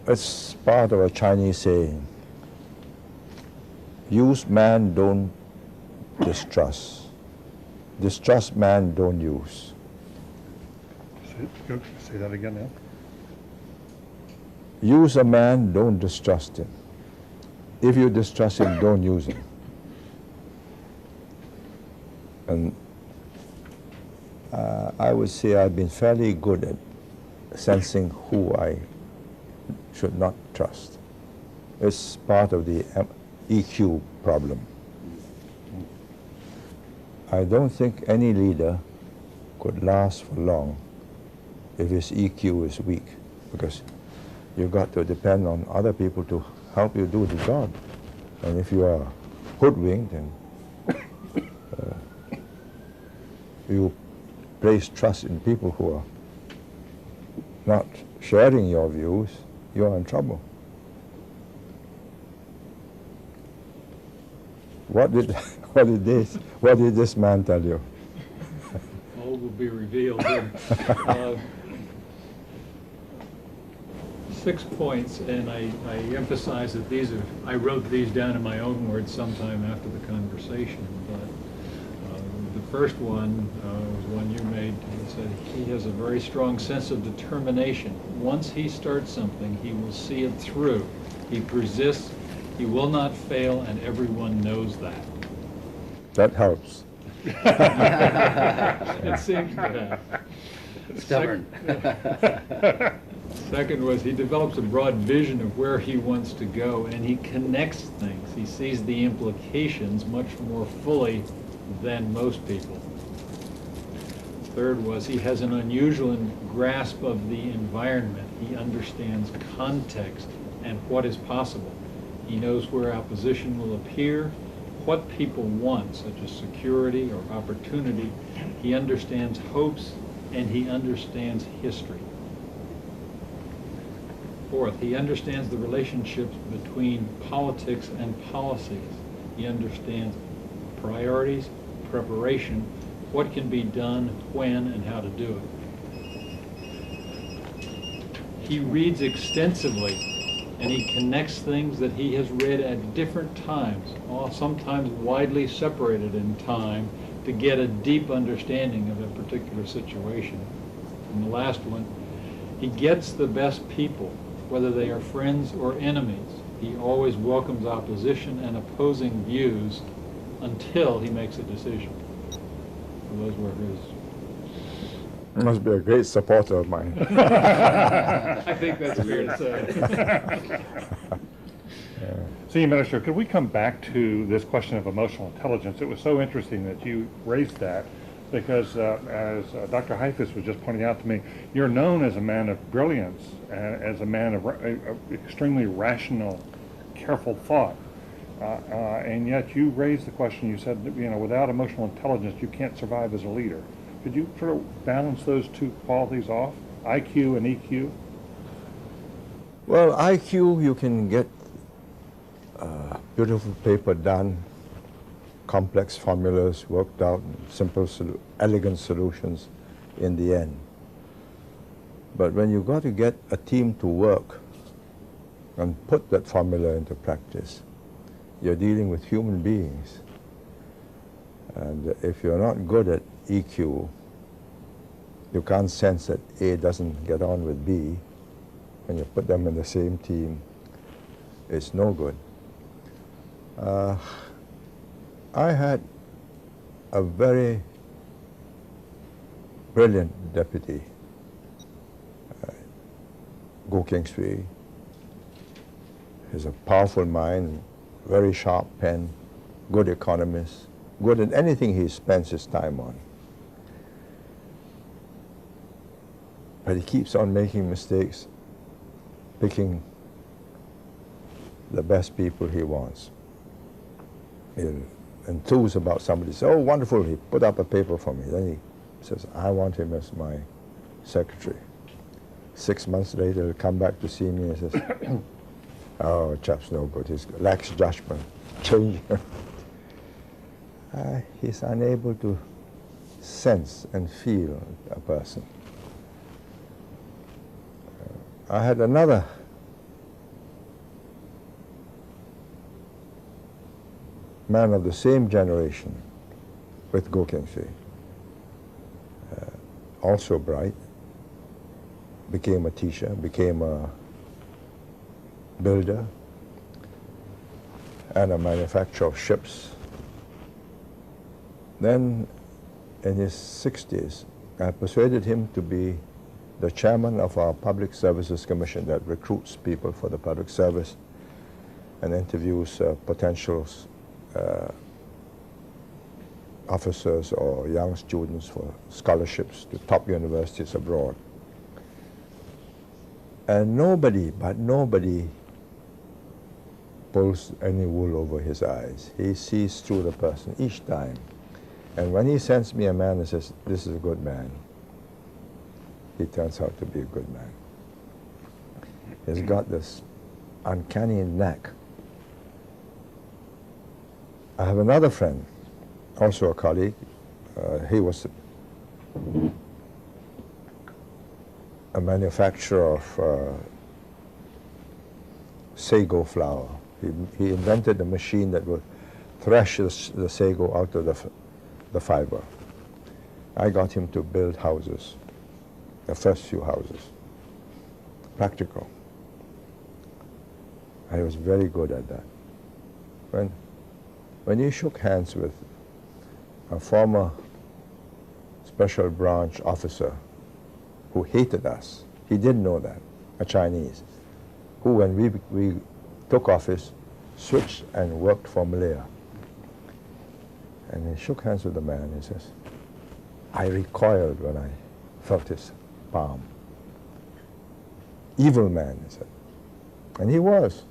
It's part of a Chinese saying, use man, don't distrust. Distrust man, don't use. Say that again now. Use a man, don't distrust him. If you distrust him, don't use him. And I would say I've been fairly good at sensing who I should not trust. It's part of the EQ problem. I don't think any leader could last for long if his EQ is weak, because you've got to depend on other people to help you do the job. And if you are hoodwinked and you place trust in people who are not sharing your views, you're in trouble. What did this man tell you? All will be revealed. 6 points, and I emphasize that I wrote these down in my own words sometime after the conversation, but the first one was one you made. He said he has a very strong sense of determination. Once he starts something, he will see it through. He persists, he will not fail, and everyone knows that. That helps. It seems to have. Stubborn. Second was he develops a broad vision of where he wants to go, and he connects things. He sees the implications much more fully than most people. Third was he has an unusual grasp of the environment. He understands context and what is possible. He knows where opposition will appear, what people want, such as security or opportunity. He understands hopes, and he understands history. Fourth, he understands the relationships between politics and policies. He understands priorities, preparation, what can be done, when, and how to do it. He reads extensively and he connects things that he has read at different times, sometimes widely separated in time, to get a deep understanding of a particular situation. And the last one, he gets the best people, whether they are friends or enemies. He always welcomes opposition and opposing views until he makes a decision. So those were his. Must be a great supporter of mine. I think that's fair to say. Senior Minister, could we come back to this question of emotional intelligence? It was so interesting that you raised that because, as Dr. Heifetz was just pointing out to me, you're known as a man of brilliance, as a man of extremely rational, careful thought. And yet you raised the question, you said, you know, without emotional intelligence, you can't survive as a leader. Could you sort of balance those two qualities off, IQ and EQ? Well, IQ, you can get beautiful paper done, complex formulas worked out, simple, elegant solutions in the end. But when you've got to get a team to work and put that formula into practice, you're dealing with human beings. And if you're not good at EQ, you can't sense that A doesn't get on with B. When you put them in the same team, it's no good. I had a very brilliant deputy, Go King Sui. He's a powerful mind, very sharp pen, good economist, good at anything he spends his time on. But he keeps on making mistakes, picking the best people he wants. He'll enthuse about somebody, say, oh, wonderful, he put up a paper for me. Then he says, I want him as my secretary. 6 months later, he'll come back to see me and says, oh, chap's no good, he lacks judgment, change him. He's unable to sense and feel a person. I had another man of the same generation with Go King Sui, also bright, became a teacher, became a builder and a manufacturer of ships. Then in his 60s, I persuaded him to be the chairman of our Public Services Commission that recruits people for the public service and interviews potential officers or young students for scholarships to top universities abroad. And nobody pulls any wool over his eyes. He sees through the person each time. And when he sends me a man and says, this is a good man, he turns out to be a good man. He's got this uncanny knack. I have another friend, also a colleague. He was a manufacturer of sago flour. He invented a machine that would thresh the sago out of the fiber. I got him to build houses, the first few houses, practical. I was very good at that. When he shook hands with a former special branch officer who hated us, he didn't know that, a Chinese, who when we took office, switched and worked for Malaya. And he shook hands with the man and he says, I recoiled when I felt his palm. Evil man, he said. And he was.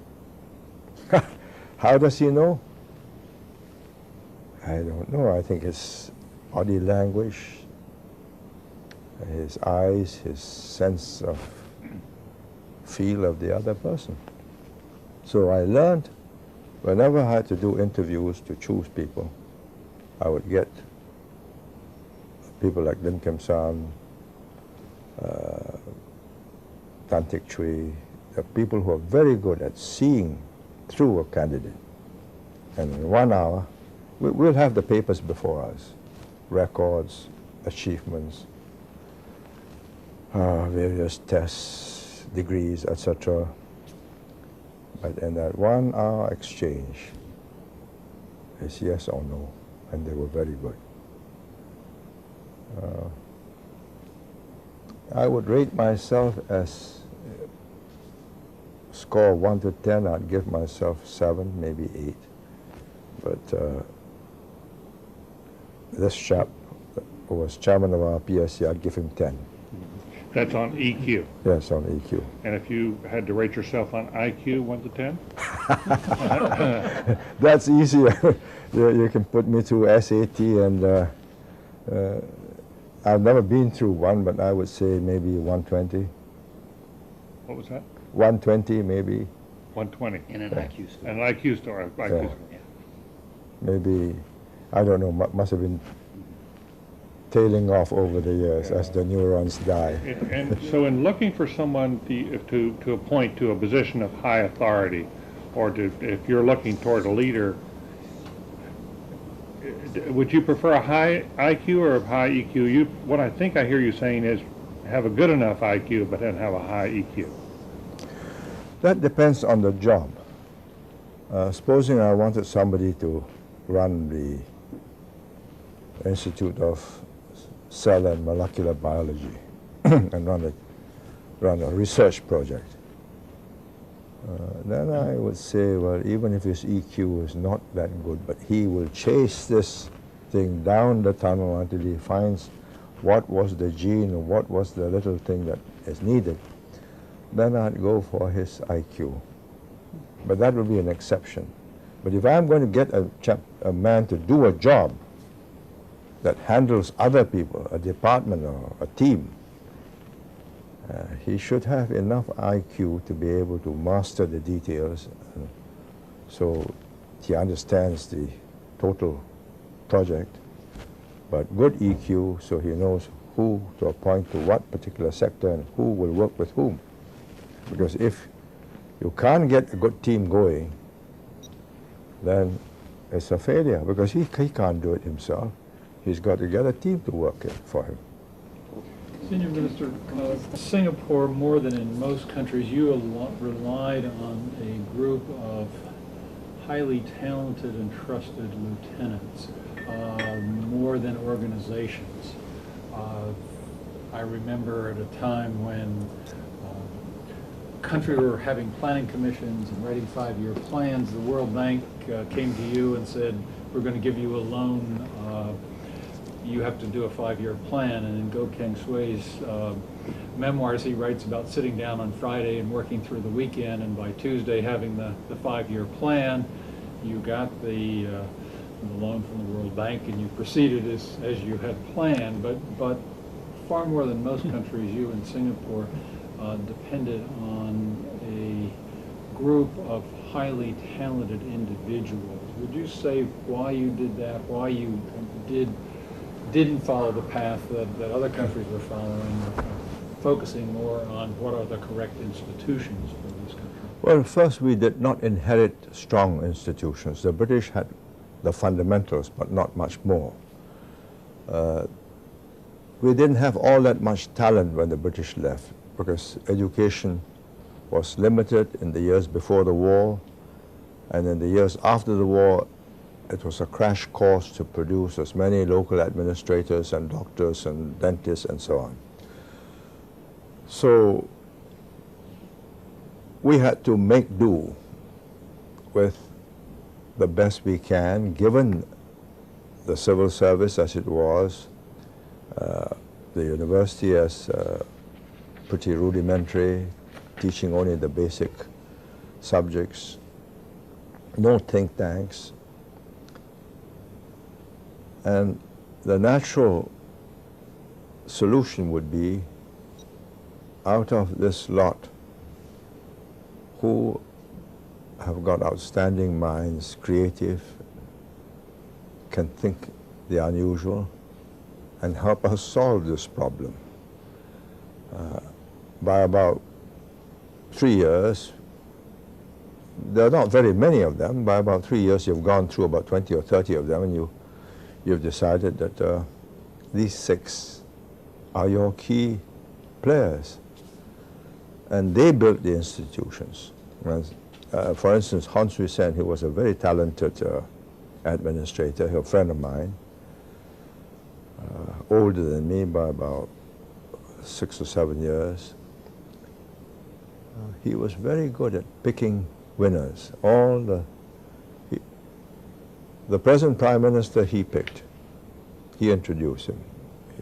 How does he know? I don't know. I think his body language, his eyes, his sense of feel of the other person. So I learned, whenever I had to do interviews to choose people, I would get people like Lim Kim San, Tan Tik Chui, the people who are very good at seeing through a candidate. And in 1 hour, we'll have the papers before us, records, achievements, various tests, degrees, etc. But in that 1 hour exchange, it's yes or no, and they were very good. I would rate myself as score 1 to 10, I'd give myself 7, maybe 8. But this chap who was chairman of our PSC, I'd give him 10. That's on EQ. Yes, on EQ. And if you had to rate yourself on IQ, 1 to 10? That's easier. You can put me through SAT, and I've never been through one, but I would say maybe 120. What was that? 120, maybe. 120. In an IQ score. An IQ score. IQ Yeah. score. Maybe, I don't know, must have been tailing off over the years as the neurons die. And so in looking for someone to appoint to a position of high authority, or if you're looking toward a leader, would you prefer a high IQ or a high EQ? What I think I hear you saying is have a good enough IQ, but then have a high EQ. That depends on the job. Supposing I wanted somebody to run the Institute of Cell and Molecular Biology and run a research project, then I would say, well, even if his EQ is not that good, but he will chase this thing down the tunnel until he finds what was the gene or what was the little thing that is needed, then I'd go for his IQ. But that would be an exception. But if I'm going to get a man to do a job that handles other people, a department or a team, he should have enough IQ to be able to master the details, so he understands the total project, but good EQ so he knows who to appoint to what particular sector and who will work with whom. Because if you can't get a good team going, then it's a failure, because he can't do it himself. He's got to get a team to work it for him. Senior Minister, Singapore, more than in most countries, you relied on a group of highly talented and trusted lieutenants, more than organizations. I remember at a time when country were having planning commissions and writing 5-year plans, the World Bank came to you and said, we're going to give you a loan, you have to do a 5-year plan. And in Goh Keng Sui's memoirs, he writes about sitting down on Friday and working through the weekend, and by Tuesday having the 5-year plan. You got the loan from the World Bank and you proceeded as you had planned, but far more than most countries, you in Singapore depended on a group of highly talented individuals. Would you say why you did that, why you didn't follow the path that other countries were following, focusing more on what are the correct institutions for this country? Well, first, we did not inherit strong institutions. The British had the fundamentals, but not much more. We didn't have all that much talent when the British left, because education was limited in the years before the war, and in the years after the war, it was a crash course to produce as many local administrators and doctors and dentists and so on. So we had to make do with the best we can, given the civil service as it was, the university as pretty rudimentary, teaching only the basic subjects, no think tanks. And the natural solution would be, out of this lot, who have got outstanding minds, creative, can think the unusual, and help us solve this problem. By about 3 years, there are not very many of them. By about 3 years, you've gone through about 20 or 30 of them, and you've decided that these 6 are your key players. And they built the institutions. For instance, Hans Huyssen, who was a very talented administrator, a friend of mine, older than me by about 6 or 7 years. He was very good at picking winners. The present Prime Minister he picked. He introduced him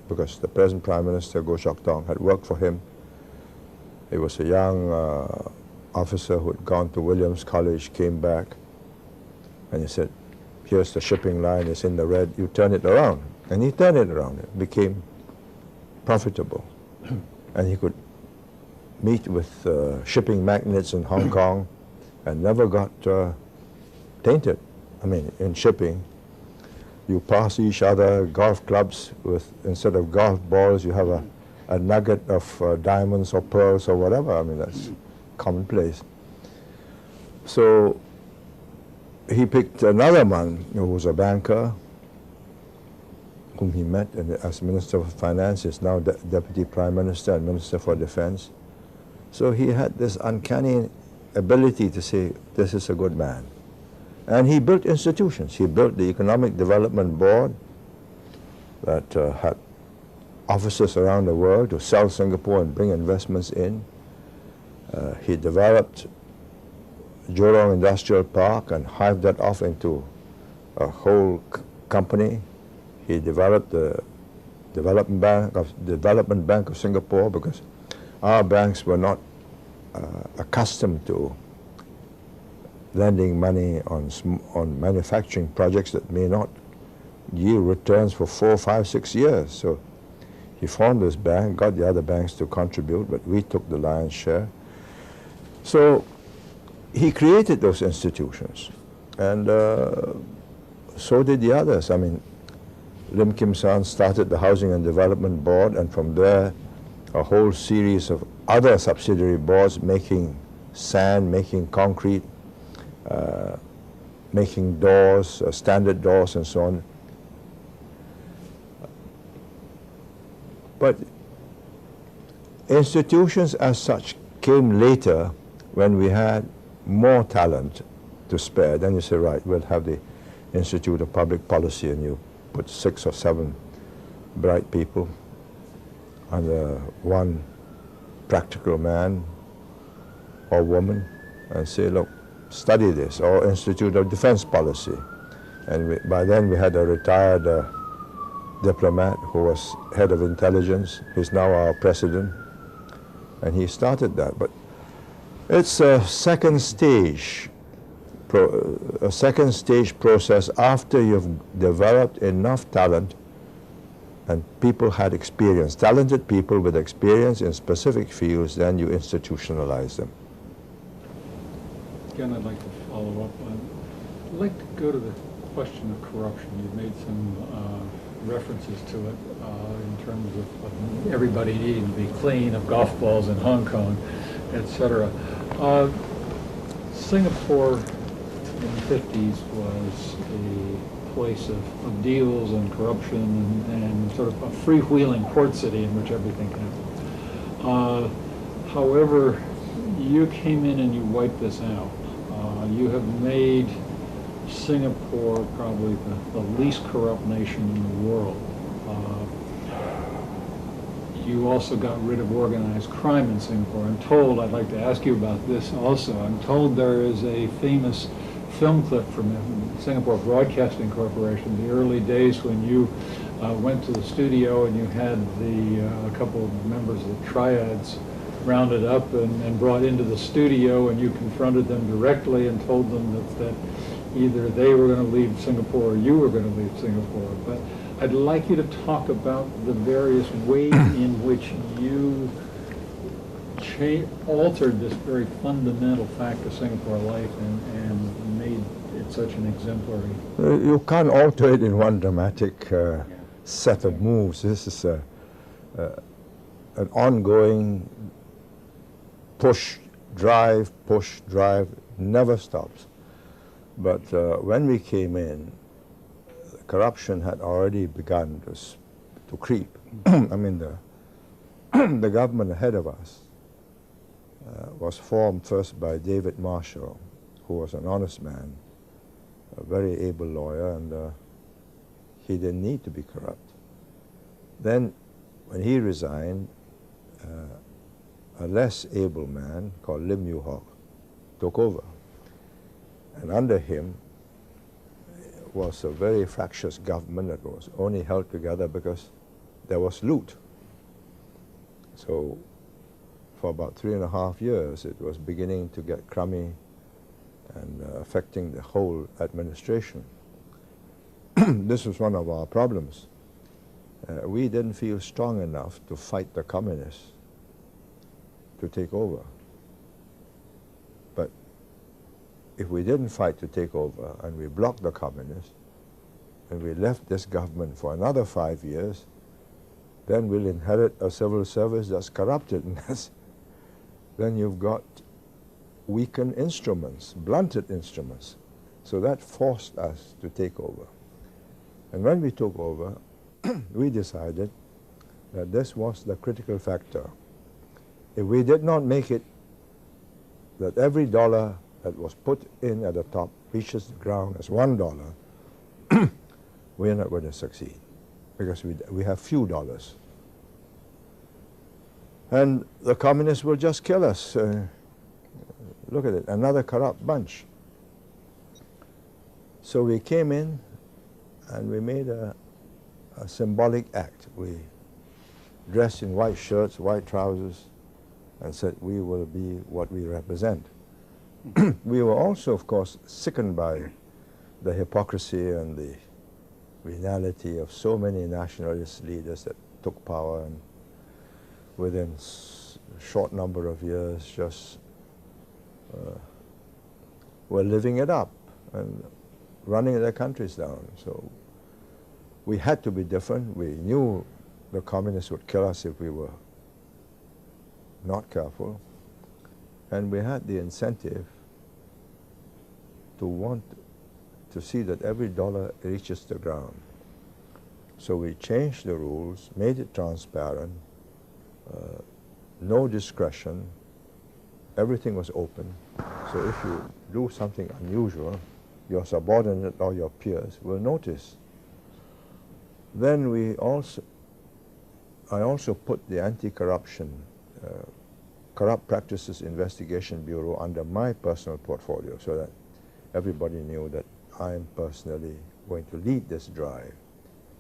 because the present Prime Minister, Goh Chok Tong, had worked for him. He was a young officer who had gone to Williams College, came back, and he said, here's the shipping line, it's in the red, you turn it around. And he turned it around. It became profitable. And he could meet with shipping magnates in Hong Kong and never got tainted. I mean, in shipping, you pass each other golf clubs with, instead of golf balls, you have a nugget of diamonds or pearls or whatever. I mean, that's commonplace. So he picked another man who was a banker, whom he met as Minister of Finance. Is now Deputy Prime Minister and Minister for Defense. So he had this uncanny ability to say, this is a good man. And he built institutions. He built the Economic Development Board that had offices around the world to sell Singapore and bring investments in. He developed Jurong Industrial Park and hived that off into a whole company. He developed the Development Bank of Singapore, because our banks were not accustomed to lending money on manufacturing projects that may not yield returns for 4, 5, 6 years. So he formed this bank, got the other banks to contribute, but we took the lion's share. So he created those institutions, and so did the others. I mean, Lim Kim San started the Housing and Development Board, and from there a whole series of other subsidiary boards making sand, making concrete, making doors, standard doors and so on. But institutions as such came later when we had more talent to spare. Then you say, right, we'll have the Institute of Public Policy, and you put 6 or 7 bright people under one practical man or woman and say, look, study this, or Institute of Defense Policy. And by then we had a retired diplomat who was head of intelligence. He's now our president, and he started that. But it's a second stage process after you've developed enough talent and people had experience, talented people with experience in specific fields, then you institutionalize them. Again, I'd like to follow up on, I'd like to go to the question of corruption. You've made some references to it in terms of everybody needing to be clean of golf balls in Hong Kong, etc. Singapore in the 50s was a place of deals and corruption and sort of a freewheeling port city in which everything happened. However, you came in and you wiped this out. You have made Singapore probably the least corrupt nation in the world. You also got rid of organized crime in Singapore. I'm told, I'd like to ask you about this also, I'm told there is a famous film clip from Singapore Broadcasting Corporation, the early days when you went to the studio and you had a couple of members of the triads rounded up and brought into the studio, and you confronted them directly and told them that either they were going to leave Singapore or you were going to leave Singapore. But I'd like you to talk about the various ways in which you altered this very fundamental fact of Singapore life and made it such an exemplary. You can't alter it in one dramatic set of moves. This is an ongoing push drive, push, drive, never stops. But when we came in, corruption had already begun to creep. I mean, the government ahead of us was formed first by David Marshall, who was an honest man, a very able lawyer, and he didn't need to be corrupt. Then, when he resigned, a less able man called Lim Yew Hock took over. And under him was a very fractious government that was only held together because there was loot. So for about 3.5 years, it was beginning to get crummy and affecting the whole administration. This was one of our problems. We didn't feel strong enough to fight the communists to take over. But if we didn't fight to take over and we blocked the communists and we left this government for another 5 years, then we'll inherit a civil service that's corrupted. And then you've got weakened instruments, blunted instruments. So that forced us to take over. And when we took over, we decided that this was the critical factor. If we did not make it that every dollar that was put in at the top reaches the ground as $1, we're not going to succeed because we have few dollars. And the communists will just kill us. Look at it, another corrupt bunch. So we came in and we made a symbolic act. We dressed in white shirts, white trousers, and said we will be what we represent. We were also, of course, sickened by the hypocrisy and the venality of so many nationalist leaders that took power and within a short number of years just were living it up and running their countries down. So we had to be different. We knew the communists would kill us if we were not careful. And we had the incentive to want to see that every dollar reaches the ground. So we changed the rules, made it transparent, no discretion, everything was open. So if you do something unusual, your subordinate or your peers will notice. Then I also put the Anti-Corruption Corrupt Practices Investigation Bureau under my personal portfolio so that everybody knew that I'm personally going to lead this drive.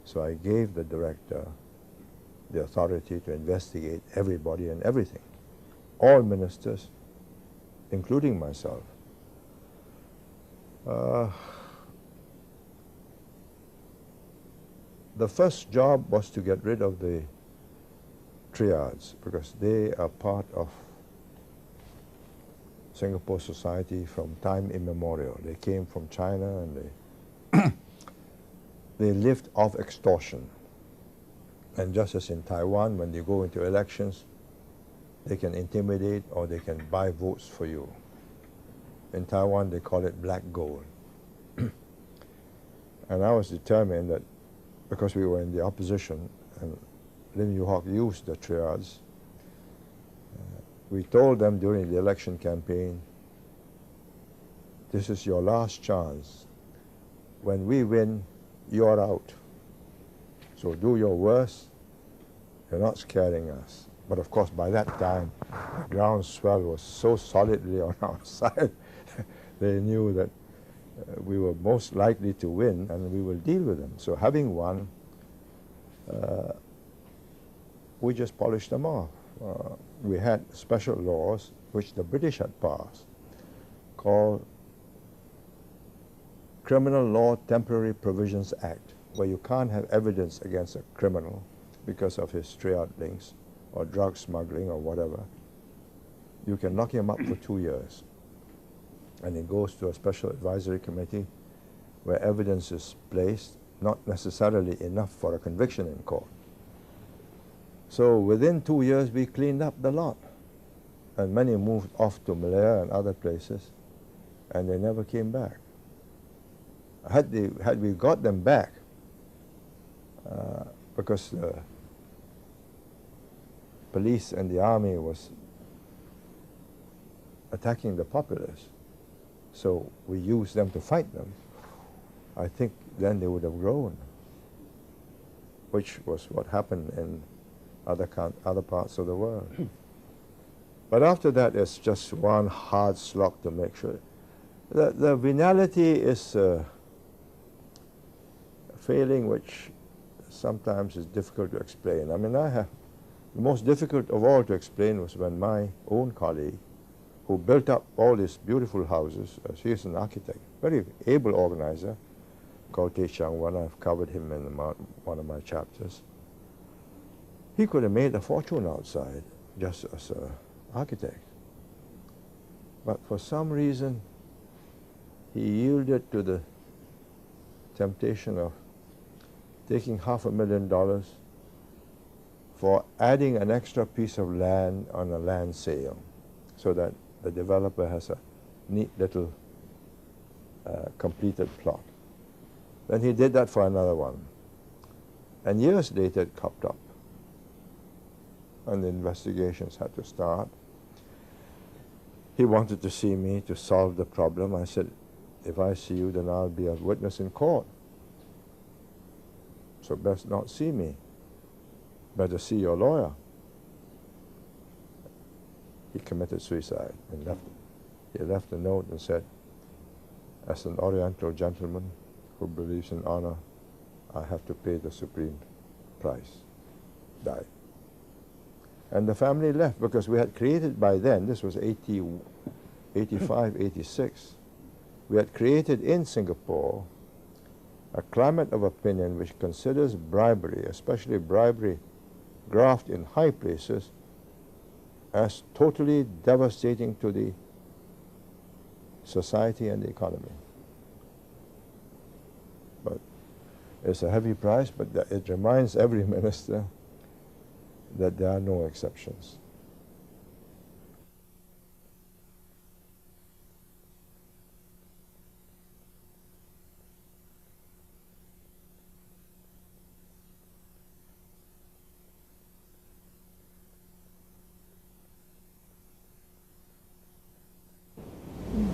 So I gave the director the authority to investigate everybody and everything, all ministers, including myself. The first job was to get rid of the triads because they are part of Singapore society from time immemorial. They came from China and they lived off extortion. And just as in Taiwan, when they go into elections, they can intimidate or they can buy votes for you. In Taiwan, they call it black gold. And I was determined that because we were in the opposition and Lim Yew Hock used the triads, we told them during the election campaign, this is your last chance. When we win, you're out. So do your worst. You're not scaring us. But of course, by that time, the groundswell was so solidly on our side, they knew that we were most likely to win and we will deal with them. So having won, we just polished them off. We had special laws which the British had passed called Criminal Law Temporary Provisions Act, where you can't have evidence against a criminal because of his triad links or drug smuggling or whatever. You can lock him up for 2 years. And it goes to a special advisory committee where evidence is placed, not necessarily enough for a conviction in court. So within 2 years, we cleaned up the lot. and many moved off to Malaya and other places, and they never came back. Had we got them back, because the police and the army was attacking the populace, so we used them to fight them, I think then they would have grown, which was what happened in other parts of the world. But after that, it's just one hard slog to make sure. The venality is a failing which sometimes is difficult to explain. I mean, the most difficult of all to explain was when my own colleague, who built up all these beautiful houses, he is an architect, very able organizer, called Teh Chang Wan. I've covered him in one of my chapters. He could have made a fortune outside just as an architect. But for some reason, he yielded to the temptation of taking $500,000 for adding an extra piece of land on a land sale, so that the developer has a neat little completed plot. Then he did that for another one. And years later it popped up. And the investigations had to start. He wanted to see me to solve the problem. I said, if I see you, then I'll be a witness in court. So best not see me. Better see your lawyer. He committed suicide and left. He left a note and said, as an Oriental gentleman who believes in honor, I have to pay the supreme price. Died. And the family left because we had created by then, this was 85, 86, we had created in Singapore a climate of opinion which considers bribery, especially bribery graft in high places, as totally devastating to the society and the economy. But it's a heavy price, but it reminds every minister that there are no exceptions.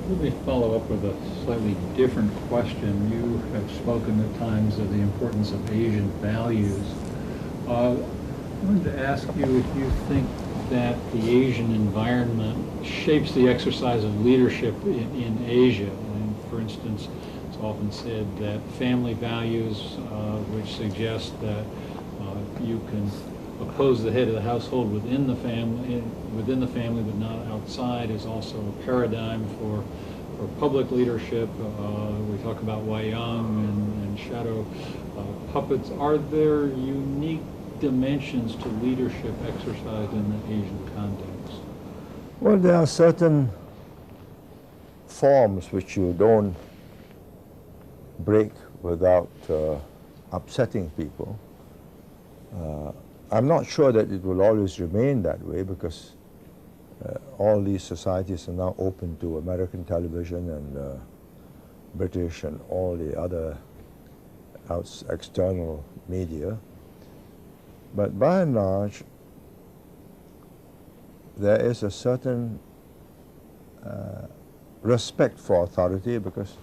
Let me follow up with a slightly different question. You have spoken at times of the importance of Asian values. I wanted to ask you if you think that the Asian environment shapes the exercise of leadership in Asia. And for instance, it's often said that family values, which suggest that you can oppose the head of the household within the family, but not outside, is also a paradigm for public leadership. We talk about Wayang and shadow puppets. Are there unique dimensions to leadership exercised in the Asian context? Well, there are certain forms which you don't break without upsetting people. I'm not sure that it will always remain that way, because all these societies are now open to American television and British and all the other external media. But by and large, there is a certain respect for authority, because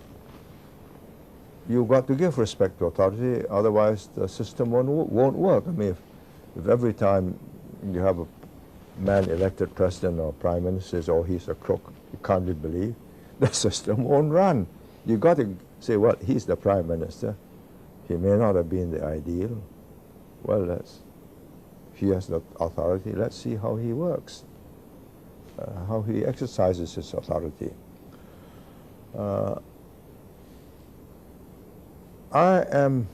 you've got to give respect to authority, otherwise the system won't work. I mean, if every time you have a man elected president or prime minister says, oh, he's a crook, you can't believe, the system won't run. You've got to say, well, he's the prime minister. He may not have been the ideal. Well, he has the authority. Let's see how he works, how he exercises his authority. I am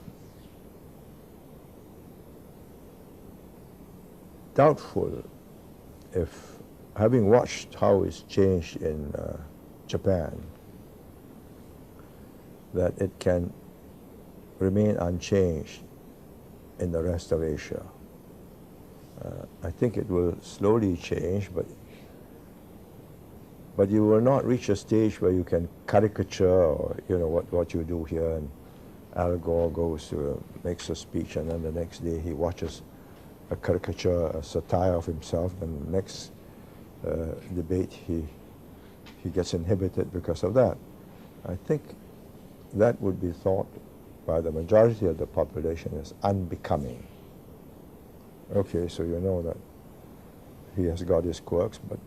doubtful if, having watched how it's changed in Japan, that it can remain unchanged in the rest of Asia. I think it will slowly change, but But you will not reach a stage where you can caricature, or what you do here. And Al Gore goes to makes a speech, and then the next day he watches a caricature, a satire of himself, and the next debate he gets inhibited because of that. I think that would be thought by the majority of the population as unbecoming. Okay, so you know that he has got his quirks, but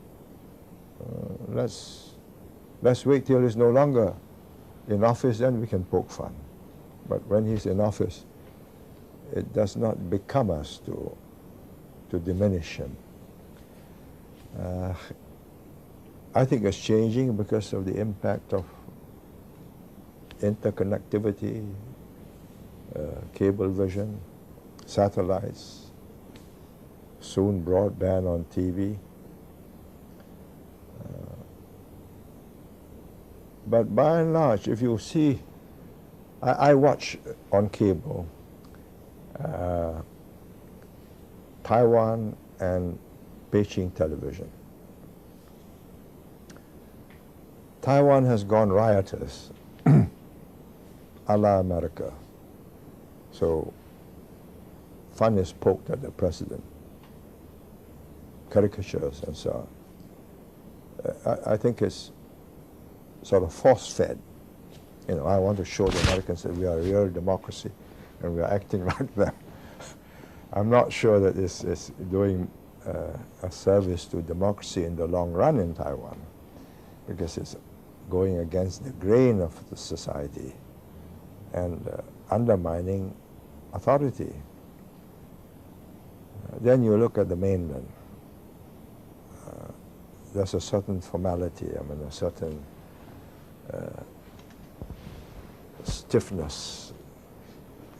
let's wait till he's no longer in office, then we can poke fun. But when he's in office, it does not become us to diminish him. I think it's changing because of the impact of interconnectivity, cable vision, satellites, soon broadband on TV. But by and large, if you see, I watch on cable Taiwan and Beijing television. Taiwan has gone riotous, a la America. So fun is poked at the president, caricatures and so on. I think it's sort of force-fed. I want to show the Americans that we are a real democracy and we are acting like them. I'm not sure that this is doing a service to democracy in the long run in Taiwan, because it's going against the grain of the society and undermining authority. Then you look at the mainland. There's a certain formality, a certain stiffness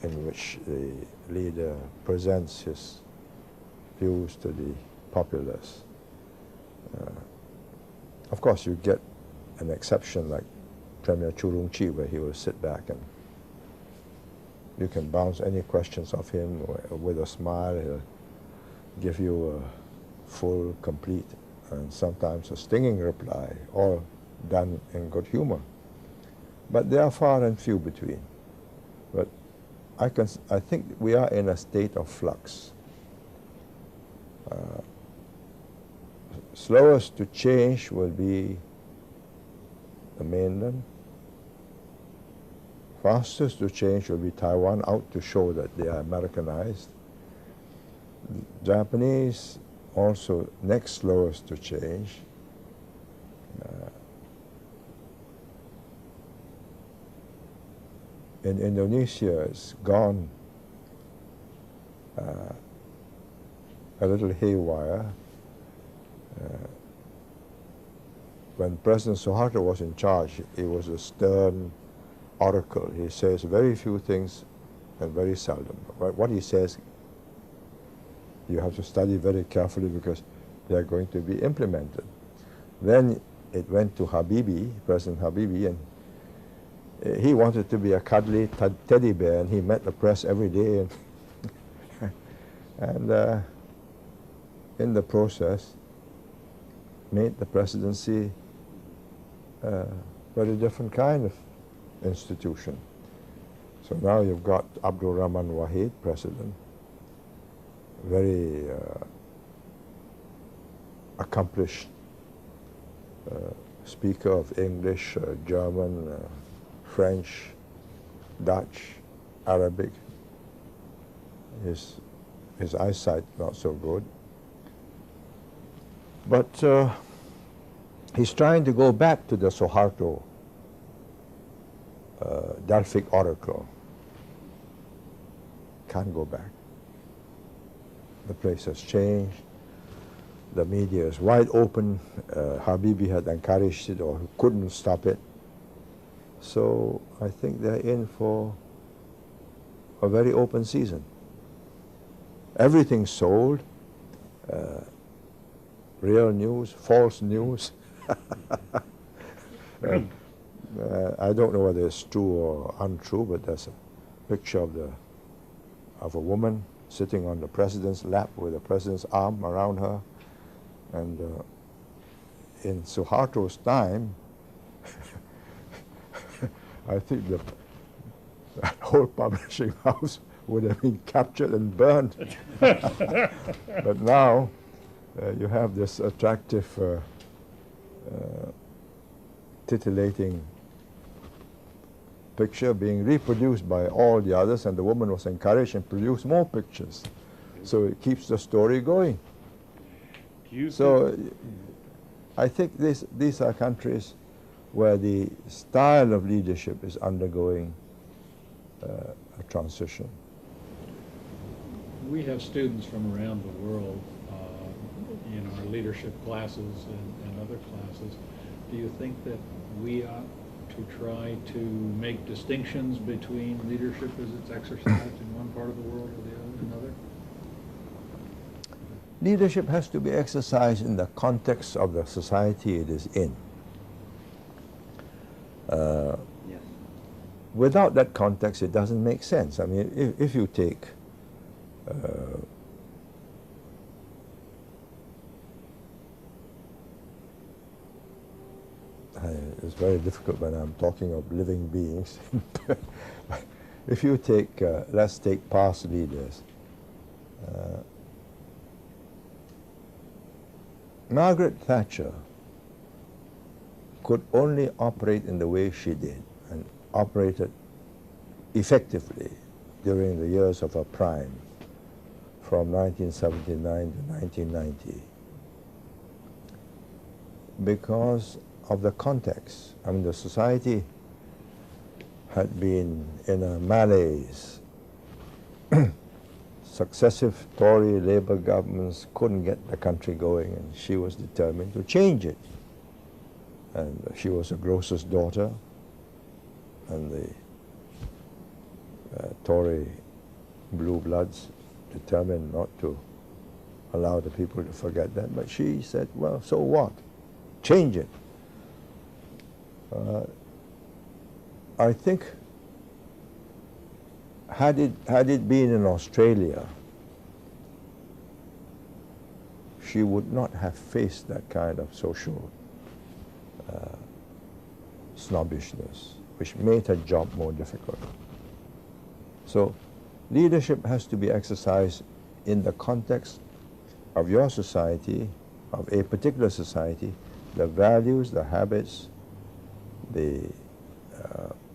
in which the leader presents his views to the populace. Of course, you get an exception like Premier Churumchi, where he will sit back and you can bounce any questions off him with a smile. He'll give you a full, complete, and sometimes a stinging reply, all done in good humor. But they are far and few between. But I think we are in a state of flux. Slowest to change will be the mainland. Fastest to change will be Taiwan, out to show that they are Americanized. Japanese also next slowest to change. In Indonesia, it's gone a little haywire. When President Suharto was in charge, he was a stern oracle. He says very few things and very seldom. But what he says, you have to study very carefully because they are going to be implemented. Then it went to Habibie, President Habibie, and he wanted to be a cuddly teddy bear, and he met the press every day. And in the process, made the presidency a very different kind of institution. So now you've got Abdul Rahman Wahid, president, very accomplished speaker of English, German, French, Dutch, Arabic. His eyesight not so good. But he's trying to go back to the Suharto Delphic oracle. Can't go back. The place has changed. The media is wide open. Habibie had encouraged it or couldn't stop it. So I think they're in for a very open season. Everything's sold. Real news, false news. I don't know whether it's true or untrue, but there's a picture of a woman sitting on the president's lap with the president's arm around her, and in Suharto's time, I think that whole publishing house would have been captured and burned. But now you have this attractive, titillating picture being reproduced by all the others, and the woman was encouraged and produced more pictures. So it keeps the story going. So I think these are countries where the style of leadership is undergoing a transition. We have students from around the world in our leadership classes and other classes. Do you think that we ought to try to make distinctions between leadership as it's exercised in one part of the world or another? Leadership has to be exercised in the context of the society it is in. Yes. Without that context, it doesn't make sense. I mean, if you take it's very difficult when I'm talking of living beings. If you take, let's take past leaders. Margaret Thatcher could only operate in the way she did, and operated effectively during the years of her prime, from 1979 to 1990, because of the context. I mean, the society had been in a malaise. Successive Tory Labour governments couldn't get the country going, and she was determined to change it. And she was a grocer's daughter, and the Tory blue bloods determined not to allow the people to forget that. But she said, well, so what? Change it. I think had it been in Australia, she would not have faced that kind of social snobbishness, which made her job more difficult. So leadership has to be exercised in the context of your society, of a particular society, the values, the habits, the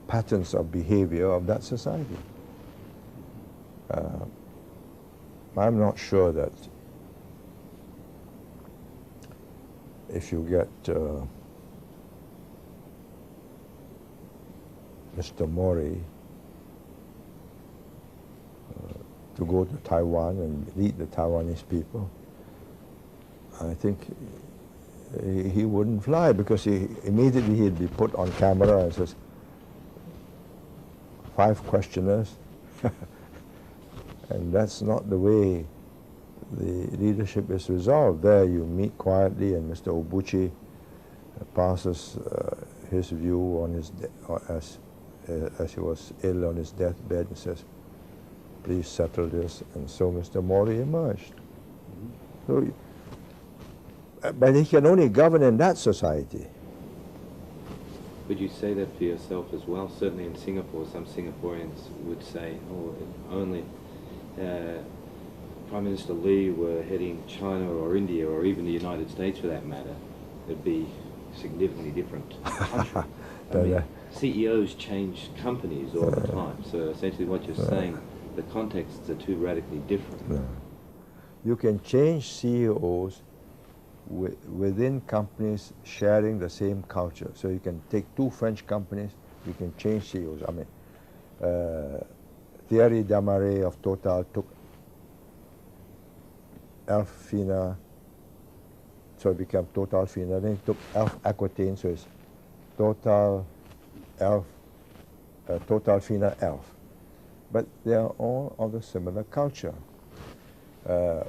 patterns of behavior of that society. I'm not sure that if you get Mr. Mori to go to Taiwan and lead the Taiwanese people, I think he wouldn't fly, because immediately he'd be put on camera and says, 5 questioners. And that's not the way the leadership is resolved. There you meet quietly, and Mr. Obuchi passes his view on his as he was ill on his deathbed, and says, please settle this. And so Mr. Mori emerged. So, but he can only govern in that society. Would you say that for yourself as well? Certainly in Singapore, some Singaporeans would say, oh, if only Prime Minister Lee were heading China or India or even the United States for that matter, it'd be significantly different country. I mean, CEOs change companies all the time, so essentially what you're saying, the contexts are too radically different. You can change CEOs within companies sharing the same culture. So you can take 2 French companies, you can change CEOs. I mean, Thierry Desmarais of Total took Elf Fina, so it became Total Fina. Then he took Elf Aquitaine, so it's Total Elf, Total Fina Elf. But they are all of a similar culture.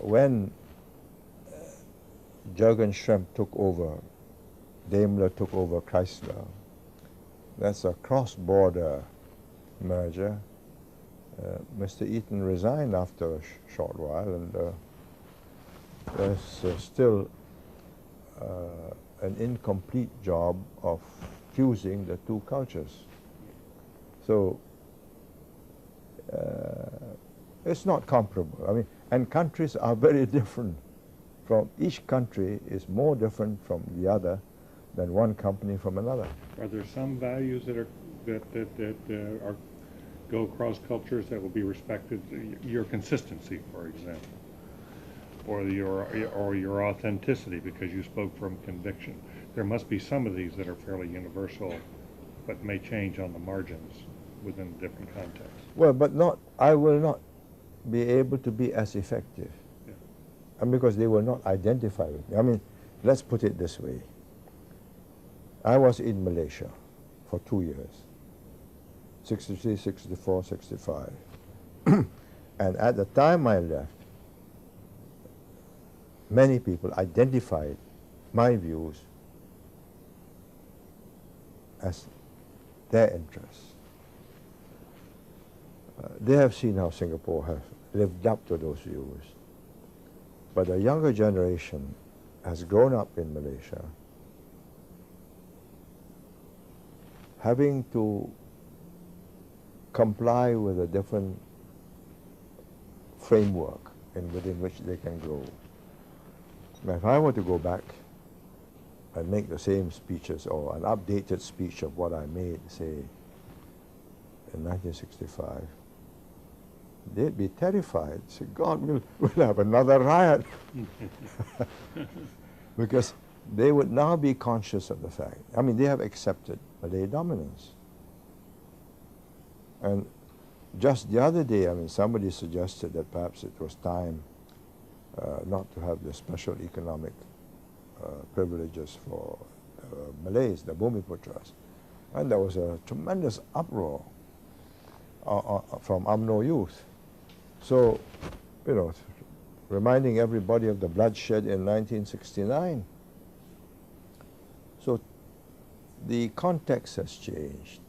When Gergen took over, Daimler took over Chrysler, that's a cross-border merger. Mr. Eaton resigned after a short while, and there's still an incomplete job of fusing the two cultures. So it's not comparable. I mean, and countries are very different. From each country is more different from the other than one company from another. Are there some values that are go across cultures that will be respected? Your consistency, for example, or your authenticity, because you spoke from conviction. There must be some of these that are fairly universal, but may change on the margins within different contexts. Well, but not. I will not be able to be as effective, Yeah. and because they will not identify with me. I mean, let's put it this way. I was in Malaysia for 2 years, 63, 64, 65. And at the time I left, many people identified my views as their interests. They have seen how Singapore has lived up to those views. But the younger generation has grown up in Malaysia, having to comply with a different framework within which they can grow. Now, if I were to go back and make the same speeches or an updated speech of what I made, say, in 1965, they'd be terrified. Say, God, we'll have another riot. Because they would now be conscious of the fact. I mean, they have accepted Malay dominance. And just the other day, I mean, somebody suggested that perhaps it was time not to have the special economic privileges for Malays, the Bumiputras. And there was a tremendous uproar from UMNO youth. So, you know, reminding everybody of the bloodshed in 1969. So the context has changed.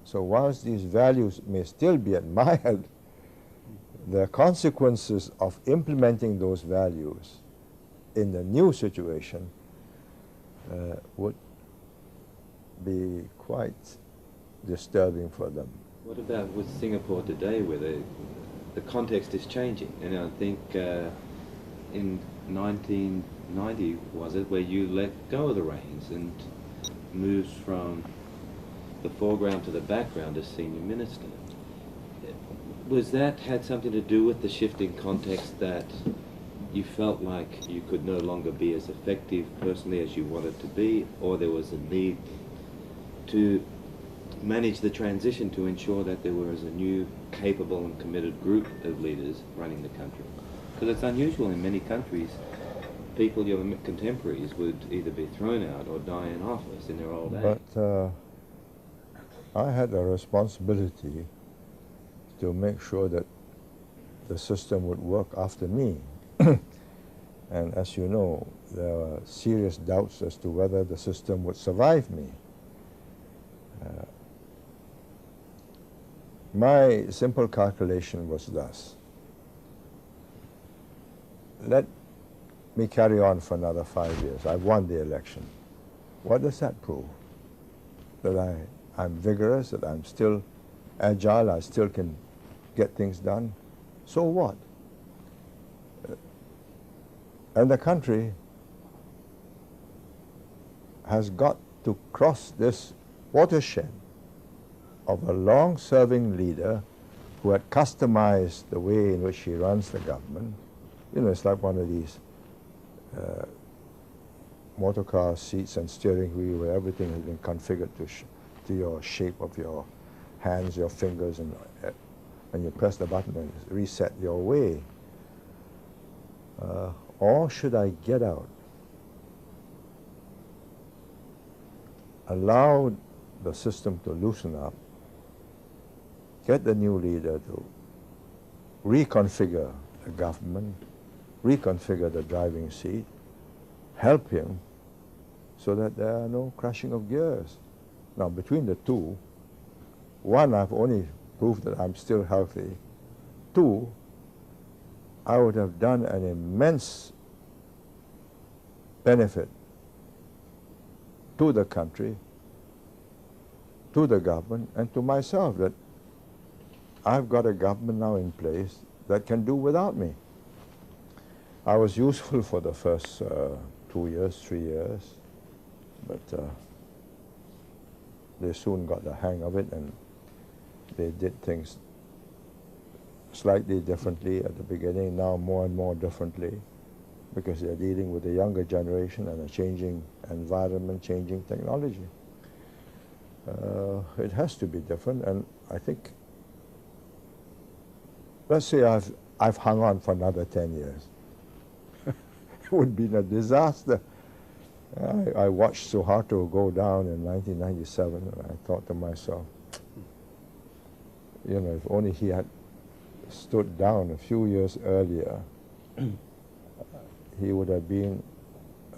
So whilst these values may still be admired, the consequences of implementing those values in the new situation would be quite disturbing for them. What about with Singapore today, where the context is changing? And I think in 1990, was it, where you let go of the reins and moved from the foreground to the background as senior minister? Was that had something to do with the shifting context, that you felt like you could no longer be as effective personally as you wanted to be, or there was a need to manage the transition to ensure that there was a new capable and committed group of leaders running the country? Because it's unusual in many countries, people, your contemporaries, would either be thrown out or die in office in their old age. But I had a responsibility to make sure that the system would work after me. And as you know, there were serious doubts as to whether the system would survive me. My simple calculation was thus: let me carry on for another 5 years. I won the election. What does that prove? That I'm vigorous, that I'm still agile, I still can get things done. So what? And the country has got to cross this watershed of a long-serving leader who had customized the way in which he runs the government. You know, it's like one of these motor car seats and steering wheel where everything has been configured to your shape of your hands, your fingers, and you press the button and reset your way. Or should I get out, allow the system to loosen up, get the new leader to reconfigure the government, reconfigure the driving seat, help him so that there are no crashing of gears? Now, between the two, one, I've only proved that I'm still healthy. Two, I would have done an immense benefit to the country, to the government, and to myself that I've got a government now in place that can do without me. I was useful for the first 2 years, 3 years, but they soon got the hang of it, and they did things slightly differently at the beginning, now more and more differently, because they're dealing with the younger generation and a changing environment, changing technology. It has to be different, and I think, let's say I've hung on for another 10 years. It would be a disaster. I watched Suharto go down in 1997, and I thought to myself, you know, if only he had stood down a few years earlier, he would have been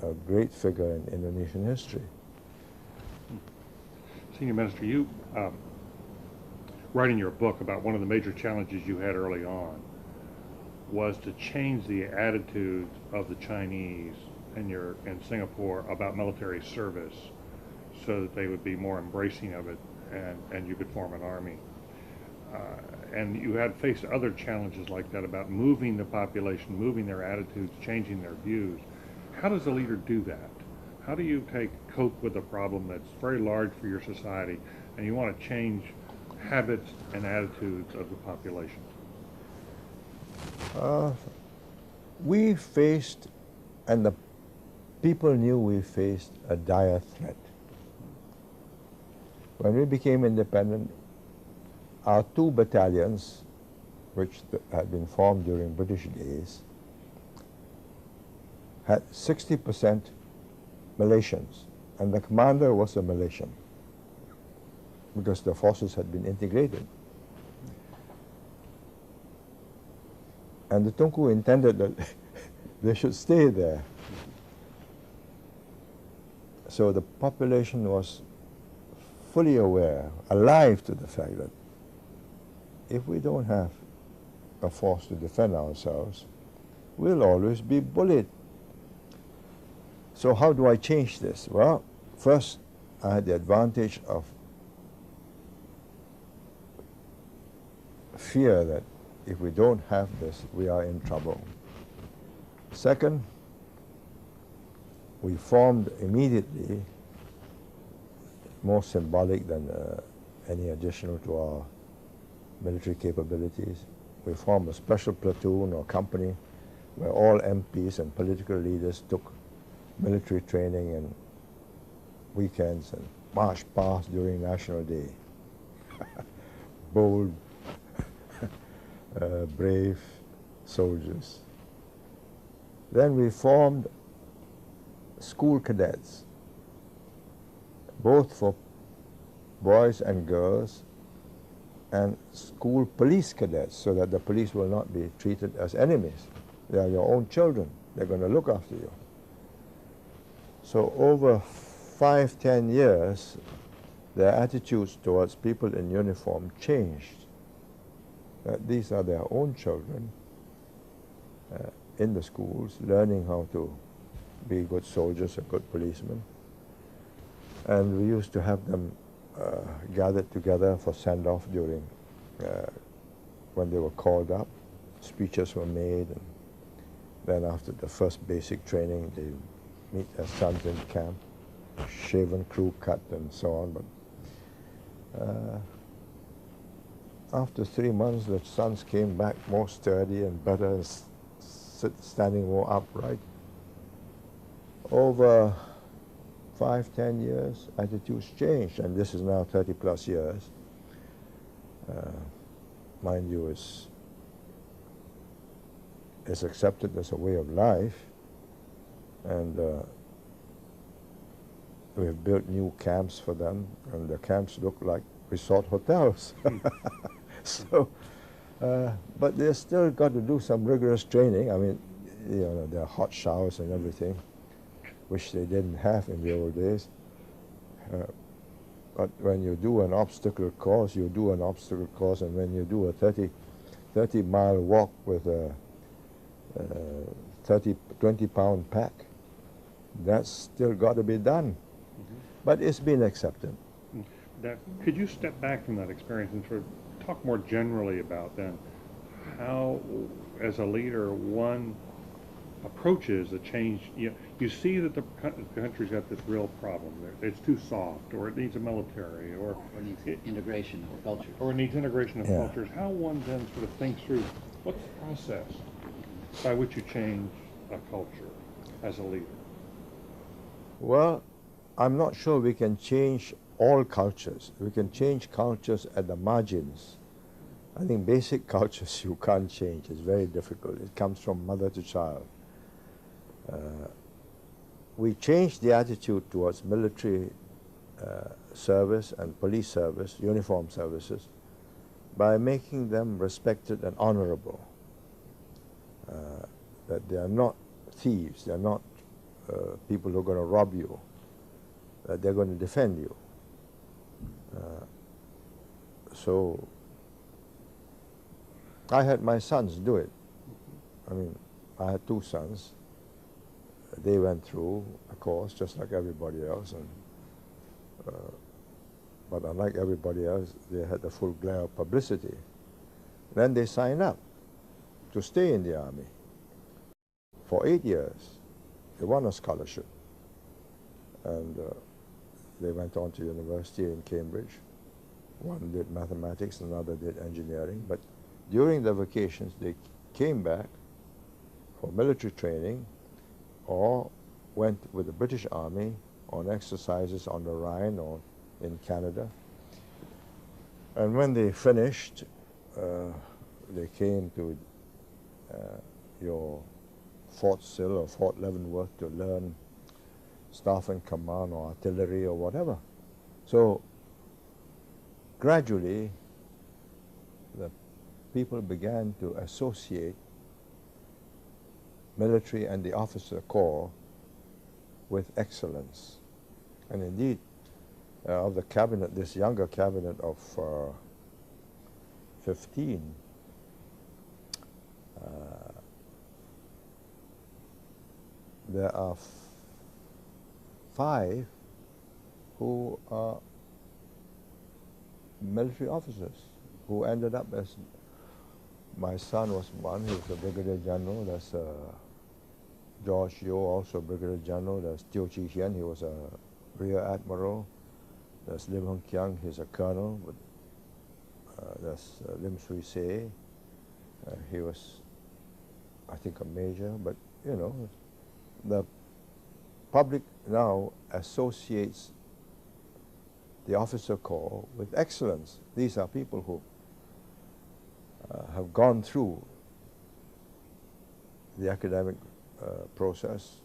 a great figure in Indonesian history. Senior Minister, you write in your book about one of the major challenges you had early on was to change the attitudes of the Chinese in Singapore about military service so that they would be more embracing of it, and you could form an army. And you had faced other challenges like that about moving the population, moving their attitudes, changing their views. How does a leader do that? How do you cope with a problem that's very large for your society and you want to change habits and attitudes of the population? We faced, and the people knew we faced, a dire threat. When we became independent, our 2 battalions, which had been formed during British days, had 60% Malaysians, and the commander was a Malaysian, because the forces had been integrated. And the Tunku intended that they should stay there. So the population was fully aware, alive to the fact that if we don't have a force to defend ourselves, we'll always be bullied. So how do I change this? Well, first, I had the advantage of fear that if we don't have this, we are in trouble. Second, we formed immediately, more symbolic than any additional to our military capabilities, we formed a special platoon or company where all MPs and political leaders took military training and weekends and marched past during National Day. Bold, brave soldiers. Then we formed school cadets, both for boys and girls, and school police cadets, so that the police will not be treated as enemies. They are your own children. They're going to look after you. So over 5-10 years, their attitudes towards people in uniform changed. These are their own children in the schools, learning how to be good soldiers and good policemen. And we used to have them gathered together for send-off during, when they were called up. Speeches were made, and then after the first basic training, they meet their sons in camp, shaven, crew cut, and so on. But after 3 months, the sons came back more sturdy and better, and standing more upright. Over 5-10 years, attitudes changed, and this is now 30+ years. Mind you, it's accepted as a way of life, and we've built new camps for them, and the camps look like resort hotels. So, but they've still got to do some rigorous training. I mean, you know, there are hot showers and everything, which they didn't have in the old days. But when you do an obstacle course, you do an obstacle course, and when you do a 30-mile walk with a 20-pound pack, that's still got to be done. but it's been accepted. Could you step back from that experience and sort of talk more generally about then how, as a leader, one approaches a change? You see that the country's got this real problem. It's too soft, or it needs a military, or needs integration of cultures. Or it needs integration of Yeah. cultures. How one then sort of thinks through what's the process by which you change a culture as a leader? Well, I'm not sure we can change all cultures. We can change cultures at the margins. I think basic cultures you can't change. It's very difficult. It comes from mother to child. We changed the attitude towards military service and police service, uniform services, by making them respected and honorable. That they are not thieves, they are not people who are going to rob you, that they're going to defend you. So I had my sons do it. I mean, I had two sons. They went through a course just like everybody else, and but unlike everybody else, they had the full glare of publicity. Then they signed up to stay in the army for 8 years. They won a scholarship, and they went on to university in Cambridge. One did mathematics, another did engineering, but during the vacations they came back for military training or went with the British Army on exercises on the Rhine or in Canada. And when they finished, they came to your Fort Sill or Fort Leavenworth to learn staff and command or artillery or whatever. So gradually the people began to associate military and the officer corps with excellence. And indeed, of the cabinet, this younger cabinet of 15, there are 5 who are military officers who ended up as, my son was one, he was a brigadier general. There's George Yew, also brigadier general. There's Teo Chi Hian, he was a rear admiral. There's Lim Hung Kiang, he's a colonel. But, there's Lim Sui Se, he was, I think, a major. But you know, the public now associates the officer corps with excellence. These are people who have gone through the academic process,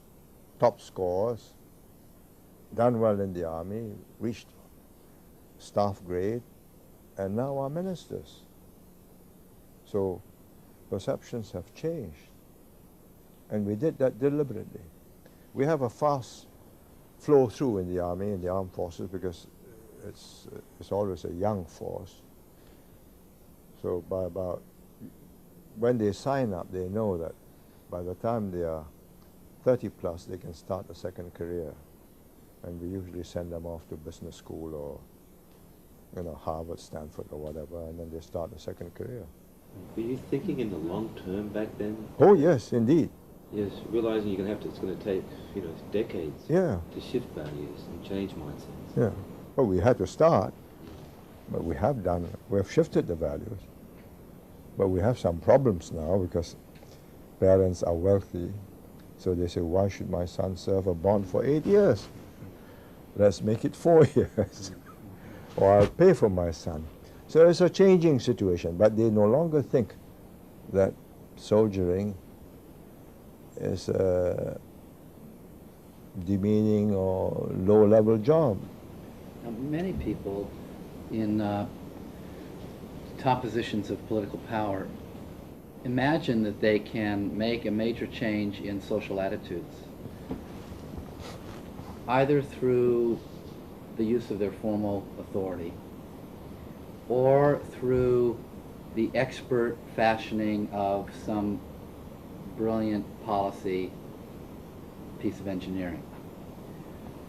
top scores, done well in the army, reached staff grade, and now are ministers. So perceptions have changed, and we did that deliberately. We have a fast flow through in the army, in the armed forces, because it's always a young force. So by about, when they sign up, they know that by the time they are 30 plus, they can start a second career. And we usually send them off to business school or, you know, Harvard, Stanford or whatever, and then they start a second career. Were you thinking in the long term back then? Oh yes, indeed. Yes, realizing you're going to it's going to take, you know, decades Yeah. to shift values and change mindsets. Yeah. Well, we had to start, but we have done, we have shifted the values. But we have some problems now because parents are wealthy, so they say, why should my son serve a bond for 8 years? Let's make it 4 years, or I'll pay for my son. So it's a changing situation, but they no longer think that soldiering is a demeaning or low-level job. Now, many people in top positions of political power imagine that they can make a major change in social attitudes, either through the use of their formal authority or through the expert fashioning of some brilliant policy piece of engineering.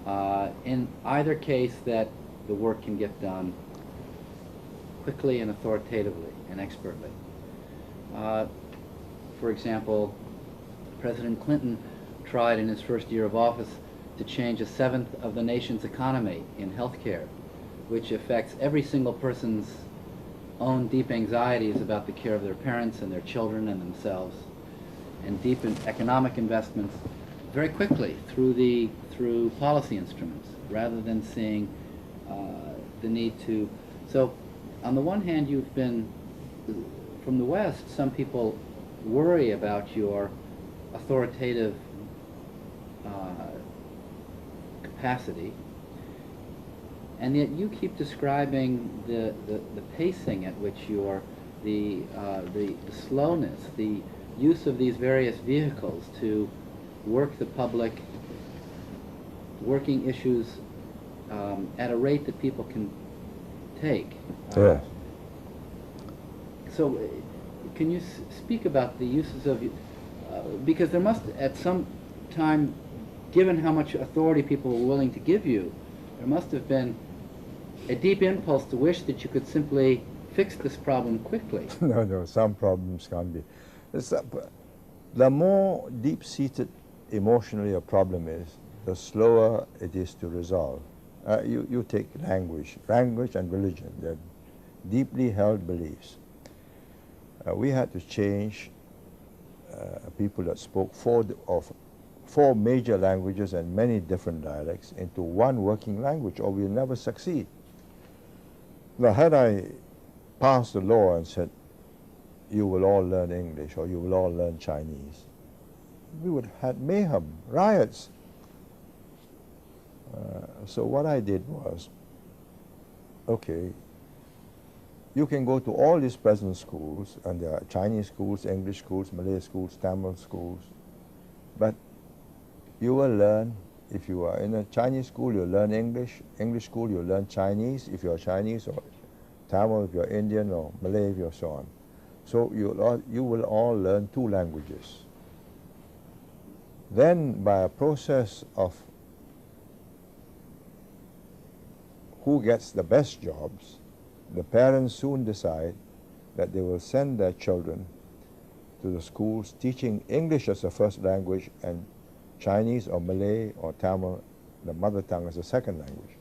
In either case, that the work can get done quickly and authoritatively and expertly. For example, President Clinton tried in his first year of office to change a seventh of the nation's economy in healthcare, which affects every single person's own deep anxieties about the care of their parents and their children and themselves, and deep in economic investments very quickly through policy instruments, rather than seeing the need to. So, on the one hand, you've been, from the West, some people worry about your authoritative capacity, and yet you keep describing the pacing at which you're, the slowness, the use of these various vehicles to work the public, working issues at a rate that people can take. Yeah. So, can you speak about the uses of, because there must, at some time, given how much authority people were willing to give you, there must have been a deep impulse to wish that you could simply fix this problem quickly. No, some problems can't be. The more deep-seated emotionally a problem is, the slower it is to resolve. You take language and religion, they're deeply held beliefs. We had to change people that spoke four major languages and many different dialects into one working language, or we'll never succeed. Now, had I passed a law and said, you will all learn English or you will all learn Chinese, we would have had mayhem, riots. So what I did was, okay, you can go to all these present schools, and there are Chinese schools, English schools, Malay schools, Tamil schools, but you will learn, if you are in a Chinese school, you'll learn English, English school, you'll learn Chinese, if you're Chinese, or Tamil, if you're Indian, or Malay, if you're so on. So you will all learn two languages. Then, by a process of who gets the best jobs, the parents soon decide that they will send their children to the schools teaching English as a first language and Chinese or Malay or Tamil, the mother tongue, as a second language.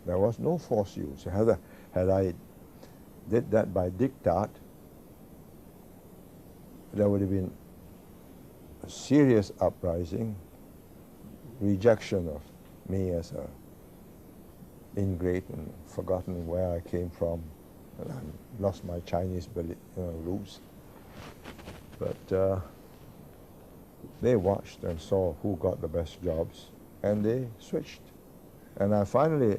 There was no forced use. Had I did that by diktat, there would have been a serious uprising, rejection of me as a ingrate and forgotten where I came from, and I lost my Chinese roots. But they watched and saw who got the best jobs, and they switched. And I finally,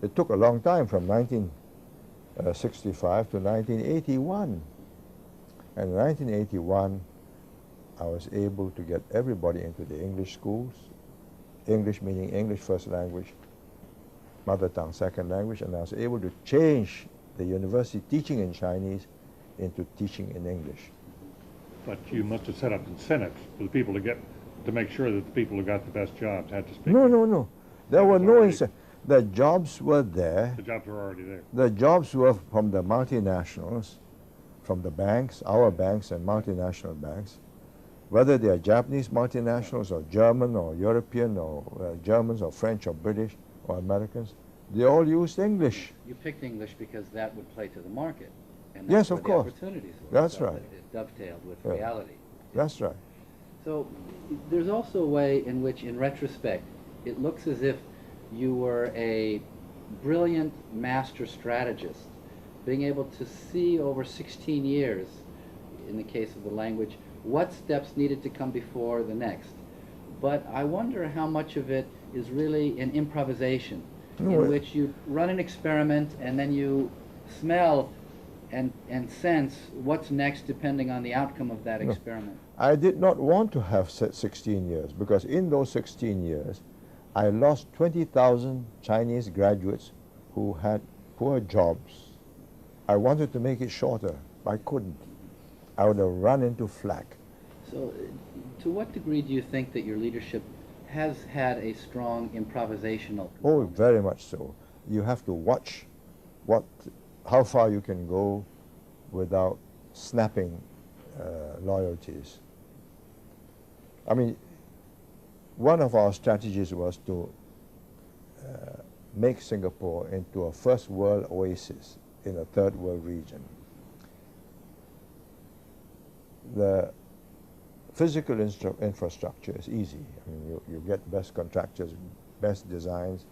it took a long time, from 1965 to 1981. And in 1981, I was able to get everybody into the English schools, English meaning English first language, mother tongue second language, and I was able to change the university teaching in Chinese into teaching in English. But you must have set up incentives for the people to make sure that the people who got the best jobs had to speak. No. There were no incentives. The jobs were there. The jobs were already there. The jobs were from the multinationals, from the banks, our banks and multinational banks, whether they are Japanese multinationals or German or European or Germans or French or British or Americans. They all used English. You picked English because that would play to the market. And Yes, that's of where the course. opportunities were. That's so right. that it dovetailed with Yeah. reality. That's right. So there's also a way in which, in retrospect, it looks as if you were a brilliant master strategist, being able to see over 16 years, in the case of the language, what steps needed to come before the next. But I wonder how much of it is really an improvisation, in which you run an experiment and then you smell and sense what's next depending on the outcome of that experiment. I did not want to have 16 years, because in those 16 years, I lost 20,000 Chinese graduates who had poor jobs. I wanted to make it shorter. I couldn't. I would have run into flack. So to what degree do you think that your leadership has had a strong improvisational Oh, component. very much so. You have to watch how far you can go without snapping loyalties. I mean, one of our strategies was to make Singapore into a first world oasis in a third world region. The physical infrastructure is easy. I mean, you get best contractors, best designs,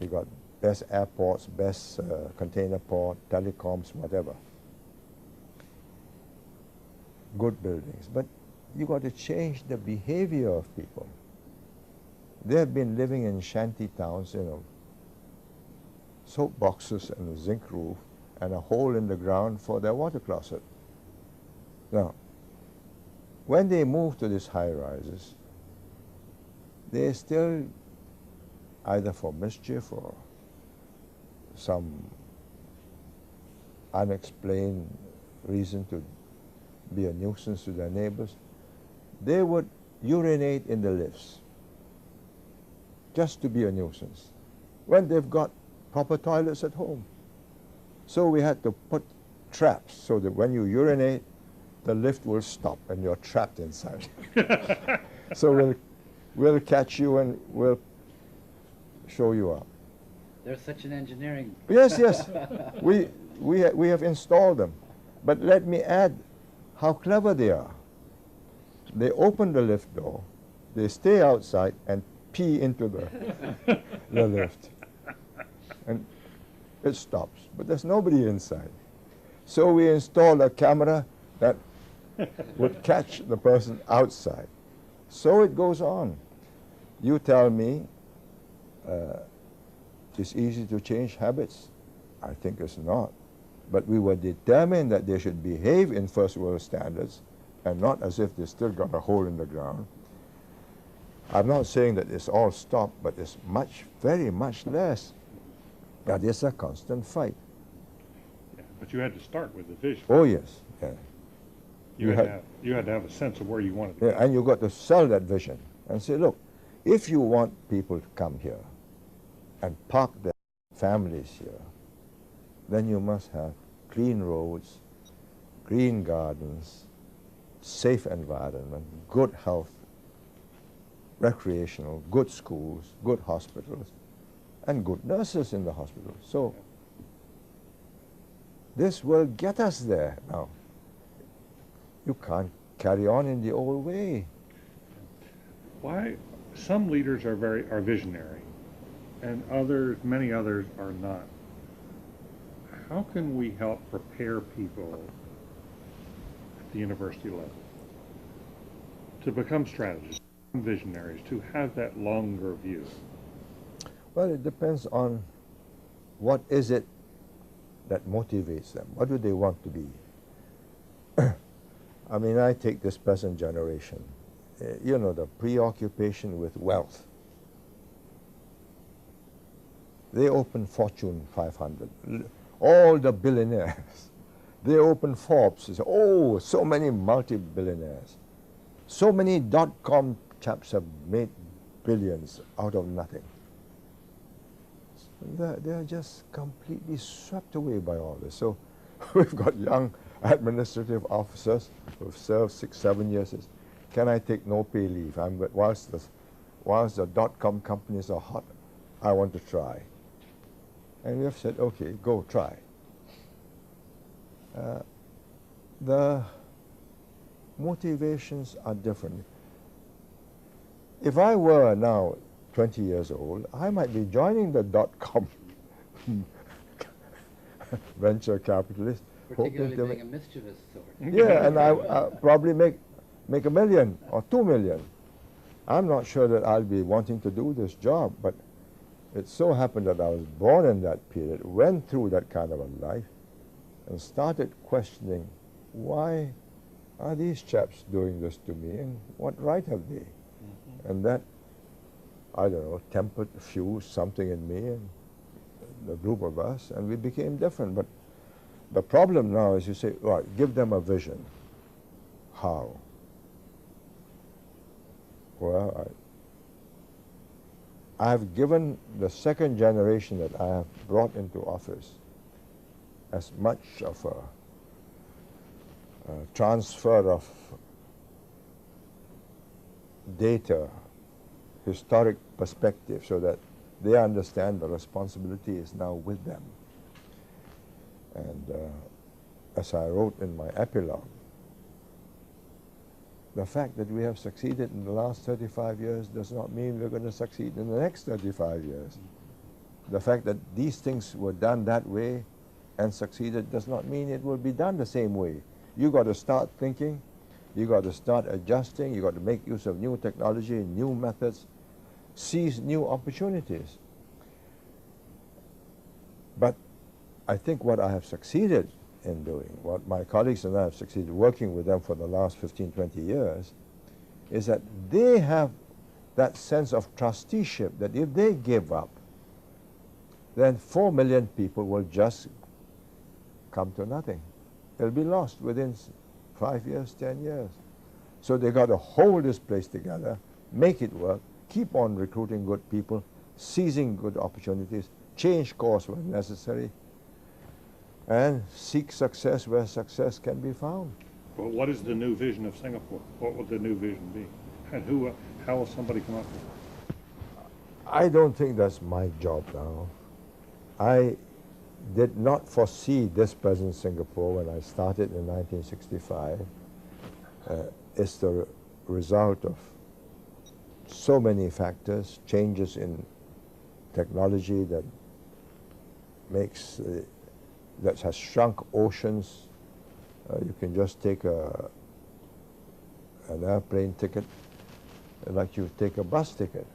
you got best airports, best container port, telecoms, whatever. Good buildings. But you got to change the behavior of people. They have been living in shanty towns, you know, soap boxes and a zinc roof and a hole in the ground for their water closet. Now, when they move to these high rises, they still, either for mischief or some unexplained reason to be a nuisance to their neighbors, they would urinate in the lifts just to be a nuisance when they've got proper toilets at home. So we had to put traps so that when you urinate, the lift will stop and you're trapped inside. So we'll catch you and we'll show you up. There's such an engineering. Yes, yes. We have installed them. But let me add how clever they are. They open the lift door, they stay outside and pee into the lift. And it stops, but there's nobody inside. So we installed a camera that would catch the person outside. So it goes on. You tell me it's easy to change habits. I think it's not. But we were determined that they should behave in first world standards and not as if they still got a hole in the ground. I'm not saying that it's all stopped, but it's much, very much less. That is a constant fight. Yeah, but you had to start with the vision. Oh, yes. Yeah. You had to have a sense of where you wanted to Yeah, go. and you got to sell that vision and say, look, if you want people to come here and park their families here, then you must have clean roads, green gardens, safe environment, good health, recreational, good schools, good hospitals, and good nurses in the hospitals. So this will get us there now. You can't carry on in the old way. Why some leaders are visionary, and many others are not. How can we help prepare people at the university level to become strategists, visionaries, to have that longer view? Well, it depends on what is it that motivates them. What do they want to be? I mean, I take this present generation. You know, the preoccupation with wealth. They open Fortune 500. All the billionaires. They open Forbes. They say, oh, so many multi-billionaires. So many dot-com chaps have made billions out of nothing. They're just completely swept away by all this. So we've got young administrative officers who've served 6, 7 years. Says, can I take no pay leave? Whilst the dot-com companies are hot, I want to try. And we have said, okay, go try. The motivations are different. If I were now 20 years old, I might be joining the dot-com venture capitalist. Particularly being a mischievous sort. Yeah, and I probably make $1 million or $2 million. I'm not sure that I'll be wanting to do this job, but it so happened that I was born in that period, went through that kind of a life, and started questioning, why are these chaps doing this to me, and what right have they? And that, I don't know, tempered, fused something in me and the group of us, and we became different. But the problem now is you say, right, give them a vision. How? Well, I have given the second generation that I have brought into office as much of a transfer of data, historic perspective, so that they understand the responsibility is now with them. And as I wrote in my epilogue, the fact that we have succeeded in the last 35 years does not mean we're going to succeed in the next 35 years. The fact that these things were done that way and succeeded does not mean it will be done the same way. You got to start thinking, you got to start adjusting, you got to make use of new technology, new methods, seize new opportunities. But I think what I have succeeded in doing, what my colleagues and I have succeeded working with them for the last 15, 20 years, is that they have that sense of trusteeship that if they give up, then 4 million people will just come to nothing. They'll be lost within 5 years, 10 years. So they got to hold this place together, make it work, keep on recruiting good people, seizing good opportunities, change course when necessary, and seek success where success can be found. Well, what is the new vision of Singapore? What would the new vision be? And how will somebody come up with it? I don't think that's my job now. I did not foresee this present Singapore when I started in 1965. It's the result of so many factors, changes in technology that makes that has shrunk oceans. You can just take an airplane ticket like you take a bus ticket.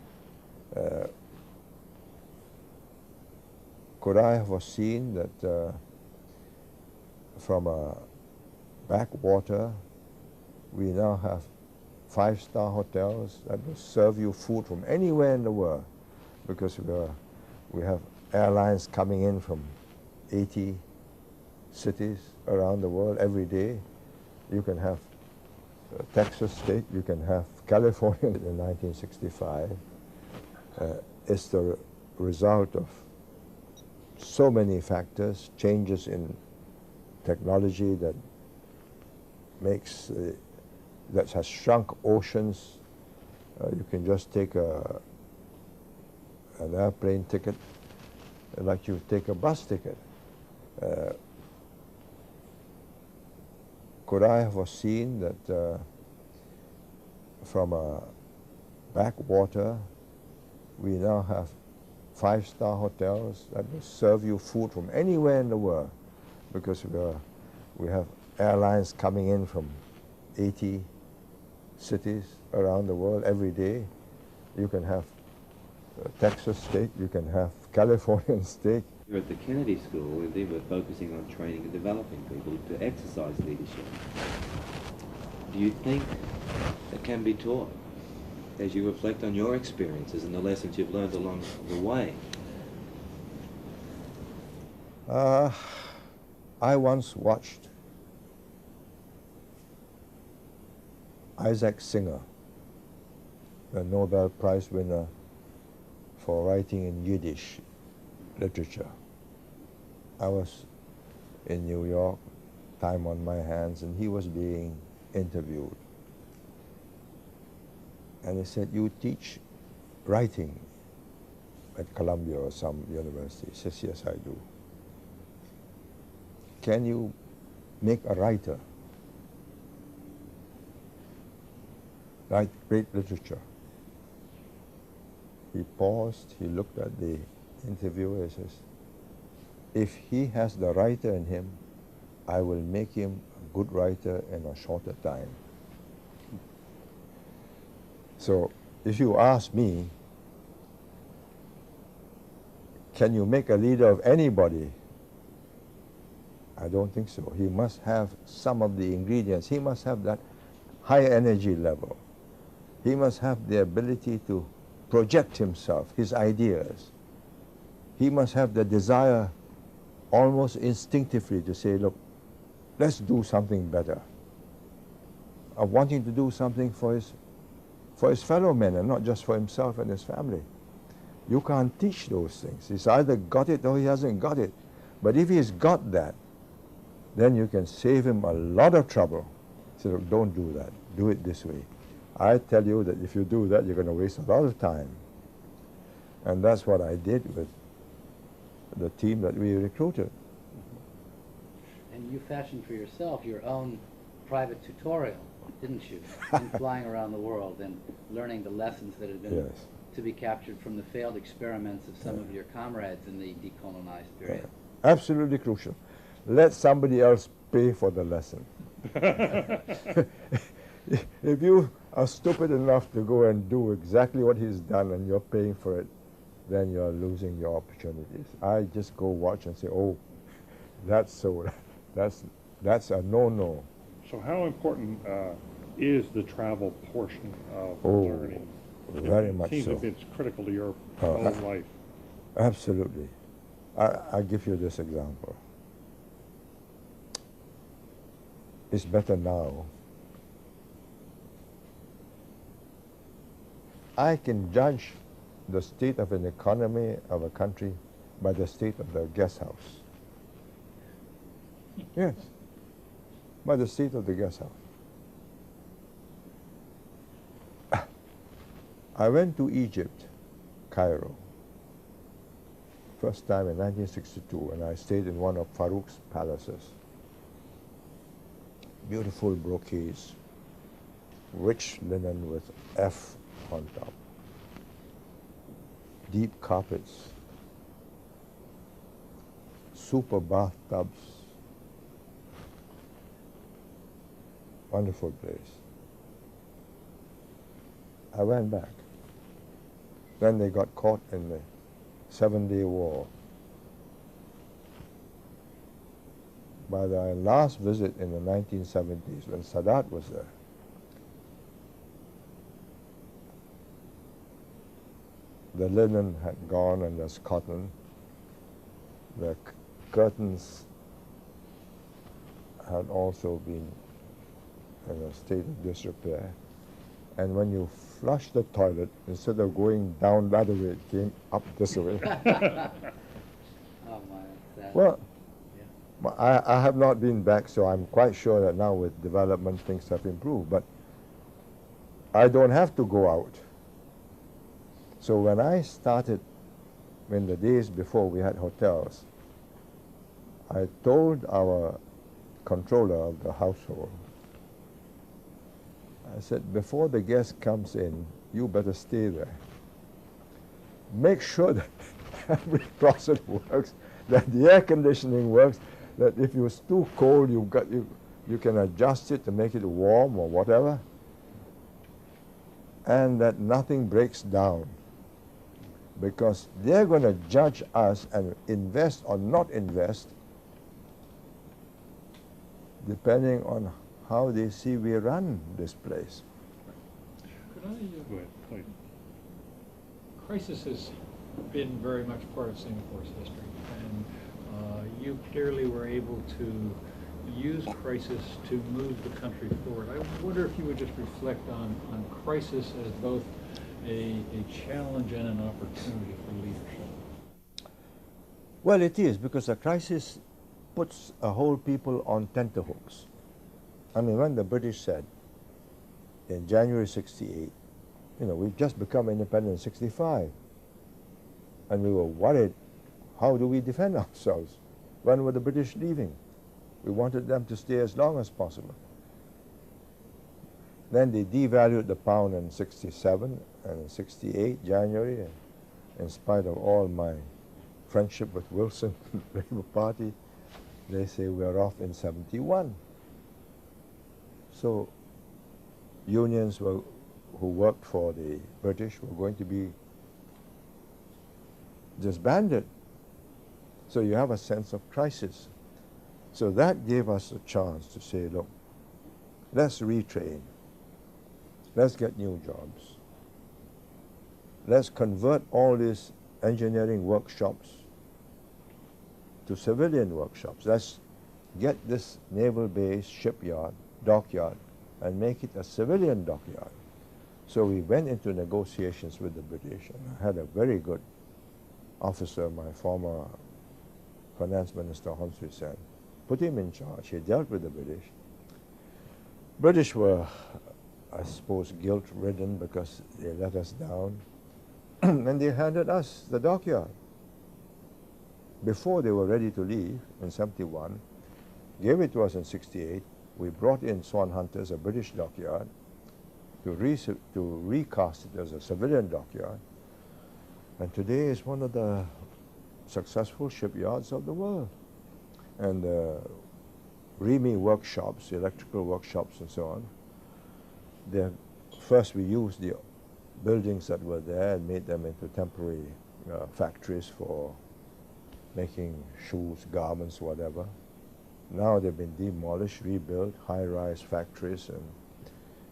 Could I have foreseen that from a backwater we now have 5-star hotels that will serve you food from anywhere in the world, because we have airlines coming in from 80 cities around the world every day. You can have Texas steak, you can have California. In 1965, it's the result of so many factors, changes in technology that makes that has shrunk oceans. You can just take an airplane ticket like you take a bus ticket. Could I have foreseen that from a backwater we now have 5-star hotels that will serve you food from anywhere in the world, because we have airlines coming in from 80 cities around the world every day. You can have Texas steak, you can have Californian steak. Here at the Kennedy School, we're focusing on training and developing people to exercise leadership. Do you think it can be taught as you reflect on your experiences and the lessons you've learned along the way? I once watched Isaac Singer, the Nobel Prize winner for writing in Yiddish literature. I was in New York, time on my hands, and he was being interviewed. And he said, "You teach writing at Columbia or some university?" He says, "Yes, I do." "Can you make a writer write great literature?" He paused, he looked at the interviewer and says, "If he has the writer in him, I will make him a good writer in a shorter time." So if you ask me, can you make a leader of anybody? I don't think so. He must have some of the ingredients. He must have that high energy level. He must have the ability to project himself, his ideas. He must have the desire almost instinctively to say, "Look, let's do something better." Of wanting to do something for his fellow men and not just for himself and his family. You can't teach those things. He's either got it or he hasn't got it. But if he's got that, then you can save him a lot of trouble. So look, don't do that. Do it this way. I tell you that if you do that, you're going to waste a lot of time. And that's what I did with the team that we recruited. And you fashioned for yourself your own private tutorial, didn't you? In flying around the world and learning the lessons that had been Yes. to be captured from the failed experiments of some of your comrades in the decolonized period. Absolutely crucial. Let somebody else pay for the lesson. If you are stupid enough to go and do exactly what he's done and you're paying for it, then you're losing your opportunities. I just go watch and say, oh, that's so, that's a no-no. So how important is the travel portion of Oh, learning? very much Seems so. like it's critical to your whole life. Absolutely. I'll give you this example. It's better now. I can judge the state of an economy of a country by the state of the guest house. Yes, by the state of the guest house. I went to Egypt, Cairo, first time in 1962, and I stayed in one of Farouk's palaces. Beautiful brocades, rich linen with F on top, deep carpets, super bathtubs, wonderful place. I went back. Then they got caught in the 7-Day War. By the last visit in the 1970s, when Sadat was there, the linen had gone and there's cotton. The curtains had also been in a state of disrepair. And when you flush the toilet, instead of going down that way, it came up this way. Oh my, that's Well, yeah. I have not been back, so I'm quite sure that now with development things have improved. But I don't have to go out. So when I started, in the days before we had hotels, I told our controller of the household, I said, before the guest comes in, you better stay there. Make sure that every closet works, that the air conditioning works, that if it's too cold, you can adjust it to make it warm or whatever, and that nothing breaks down. Because they're going to judge us and invest or not invest depending on how they see we run this place. Could I, Go ahead, please. crisis has been very much part of Singapore's history, and you clearly were able to use crisis to move the country forward. I wonder if you would just reflect on crisis as both a challenge and an opportunity for leadership. Well, it is, because a crisis puts a whole people on tenterhooks. I mean, when the British said in January 68, you know, we've just become independent in 65, and we were worried, how do we defend ourselves? When were the British leaving? We wanted them to stay as long as possible. Then they devalued the pound in 67 and in 68, January, and in spite of all my friendship with Wilson, the Labour Party, they say we're off in 71. So unions who worked for the British were going to be disbanded. So you have a sense of crisis. So that gave us a chance to say, look, let's retrain. Let's get new jobs. Let's convert all these engineering workshops to civilian workshops. Let's get this naval base, shipyard, dockyard, and make it a civilian dockyard. So we went into negotiations with the British and had a very good officer, my former finance minister, Humphrey Sen, put him in charge. He dealt with the British. British were, I suppose, guilt-ridden because they let us down. And they handed us the dockyard. Before they were ready to leave in 71, gave it to us in 68. We brought in Swan Hunters, a British dockyard, to recast it as a civilian dockyard. And today it's one of the successful shipyards of the world. And REME workshops, electrical workshops and so on, first we used the buildings that were there and made them into temporary factories for making shoes, garments, whatever. Now they've been demolished, rebuilt, high-rise factories, and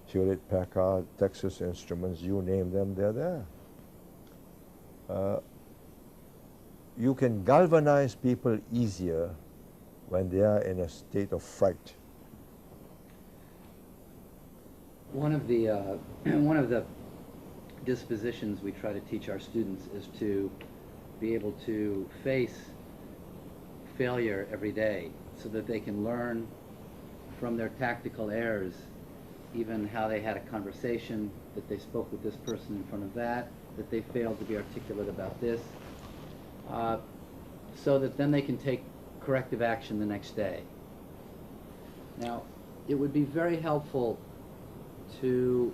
Hewlett-Packard, Texas Instruments, you name them, they're there. You can galvanize people easier when they are in a state of fright. One of the dispositions we try to teach our students is to be able to face failure every day so that they can learn from their tactical errors, even how they had a conversation, that they spoke with this person in front of that they failed to be articulate about this, so that then they can take corrective action the next day. Now, it would be very helpful to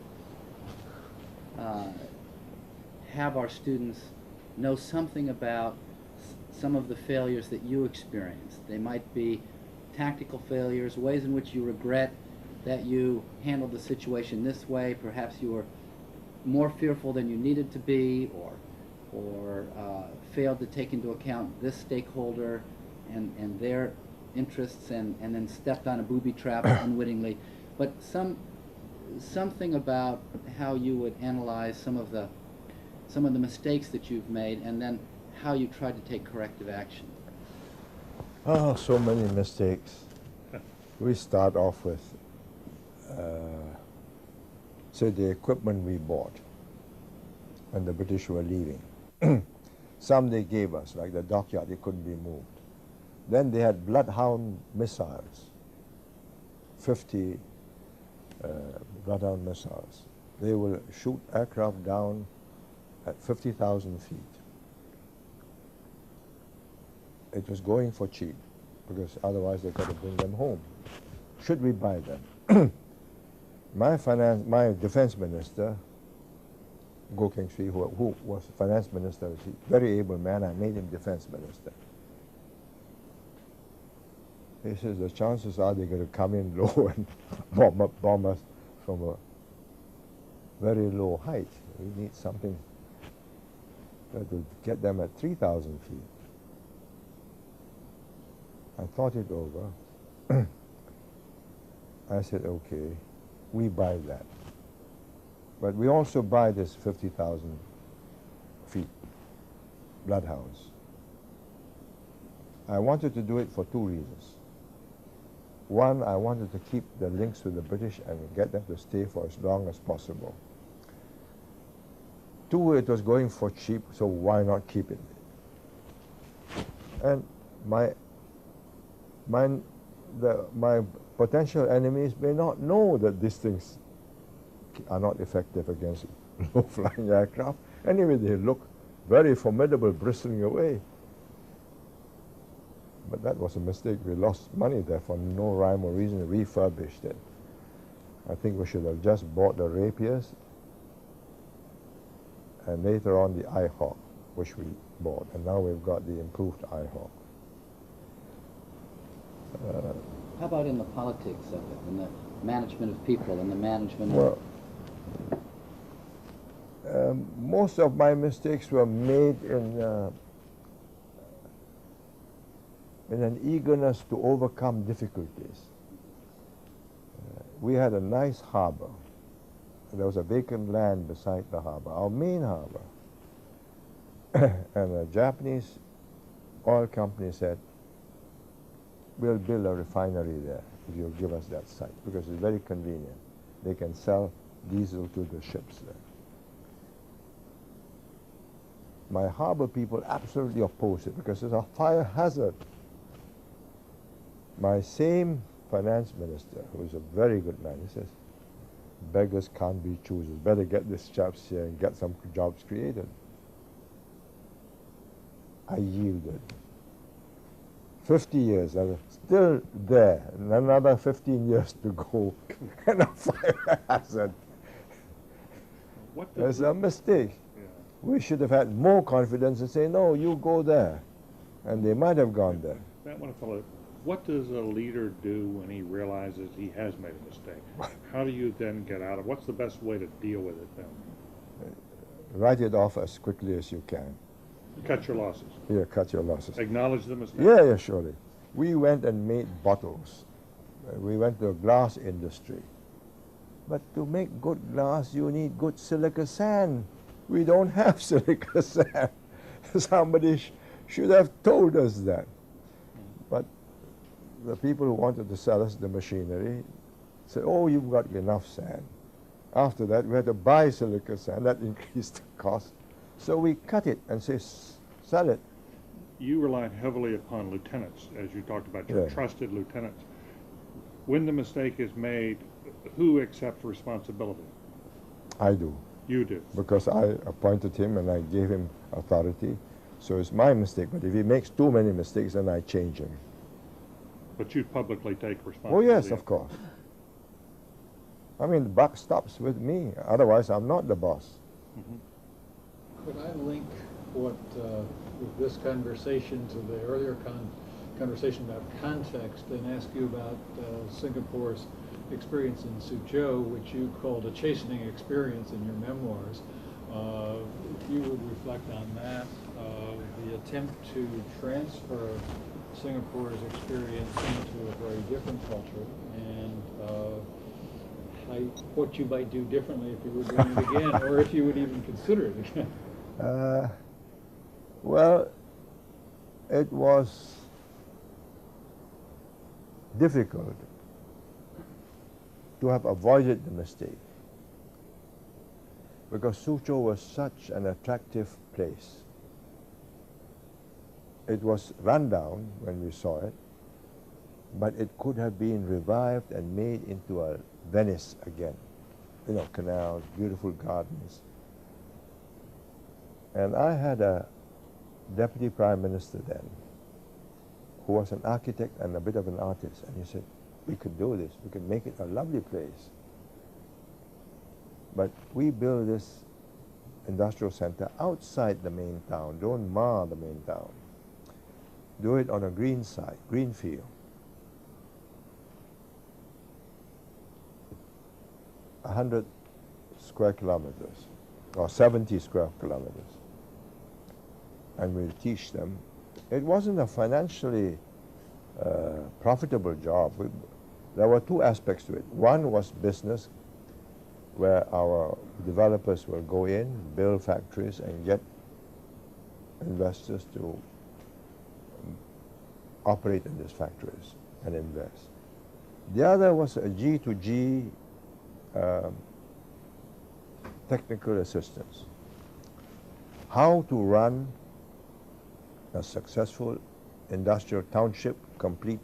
have our students know something about some of the failures that you experienced. They might be tactical failures, ways in which you regret that you handled the situation this way. Perhaps you were more fearful than you needed to be, or failed to take into account this stakeholder and their interests, and then stepped on a booby trap unwittingly. But something about how you would analyze some of the mistakes that you've made, and then how you tried to take corrective action. Oh, so many mistakes. We start off with, say, the equipment we bought when the British were leaving. Some they gave us, like the dockyard, it couldn't be moved. Then they had Bloodhound missiles, 50 Bloodhound missiles. They will shoot aircraft down at 50,000 feet. It was going for cheap, because otherwise they got to bring them home. Should we buy them? My defense minister, Goh Keng Swee, who was finance minister, was a very able man. I made him defense minister. He says the chances are they're going to come in low and bomb us from a very low height. We need something that will get them at 3,000 feet. I thought it over. I said, okay, we buy that. But we also buy this 50,000 feet Bloodhounds. I wanted to do it for two reasons. One, I wanted to keep the links with the British and get them to stay for as long as possible. Two, it was going for cheap, so why not keep it? And my potential enemies may not know that these things are not effective against low-flying aircraft. Anyway, they look very formidable, bristling away. But that was a mistake. We lost money there for no rhyme or reason. We refurbished it. I think we should have just bought the Rapiers and later on the IHawk, which we bought. And now we've got the improved IHawk. How about in the politics of it, in the management of people, and the management of... most of my mistakes were made in an eagerness to overcome difficulties. We had a nice harbor. There was a vacant land beside the harbor, our main harbor. And a Japanese oil company said, we'll build a refinery there if you'll give us that site, because it's very convenient. They can sell diesel to the ships there. my harbor people absolutely oppose it because it's a fire hazard. My same finance minister, who's a very good man, he says, beggars can't be choosers. Better get these chaps here and get some jobs created. I yielded. 50 years, I'm still there, and another 15 years to go, and a fire hazard. It's a mistake. Yeah. We should have had more confidence and say, no, you go there. And they might have gone there. That one fellow, what does a leader do when he realizes he has made a mistake? How do you then get out of it? What's the best way to deal with it then? Write it off as quickly as you can. Cut your losses. Yeah, cut your losses. Acknowledge the mistake. Yeah, surely. We went and made bottles. We went to the glass industry. But to make good glass, you need good silica sand. We don't have silica sand. Somebody should have told us that. But the people who wanted to sell us the machinery said, oh, you've got enough sand. After that, we had to buy silica sand. That increased the cost. So we cut it and say, sell it. You relied heavily upon lieutenants, as you talked about, your Yeah. trusted lieutenants. When the mistake is made, who accepts responsibility? I do, You do. because I appointed him and I gave him authority. So it's my mistake. But if he makes too many mistakes, then I change him. But you publicly take Oh, responsibility. yes, of course. I mean, the buck stops with me. Otherwise, I'm not the boss. Mhm. Could I link what, with this conversation to the earlier conversation about context and ask you about Singapore's experience in Suzhou, which you called a chastening experience in your memoirs. If you would reflect on that, the attempt to transfer Singapore's experience into a very different culture, and what you might do differently if you were doing it again, or if you would even consider it again. Well, it was difficult to have avoided the mistake because Suzhou was such an attractive place. It was run down when we saw it, but it could have been revived and made into a Venice again. You know, canals, beautiful gardens. And I had a deputy prime minister then who was an architect and a bit of an artist, and he said, we could do this, we could make it a lovely place. But we build this industrial center outside the main town, don't mar the main town. Do it on a green side, green field. 100 square kilometers, or 70 square kilometers. And we'll teach them. It wasn't a financially profitable job. There were two aspects to it. One was business, where our developers will go in, build factories, and get investors to operate in these factories and invest. The other was a G2G technical assistance. How to run a successful industrial township complete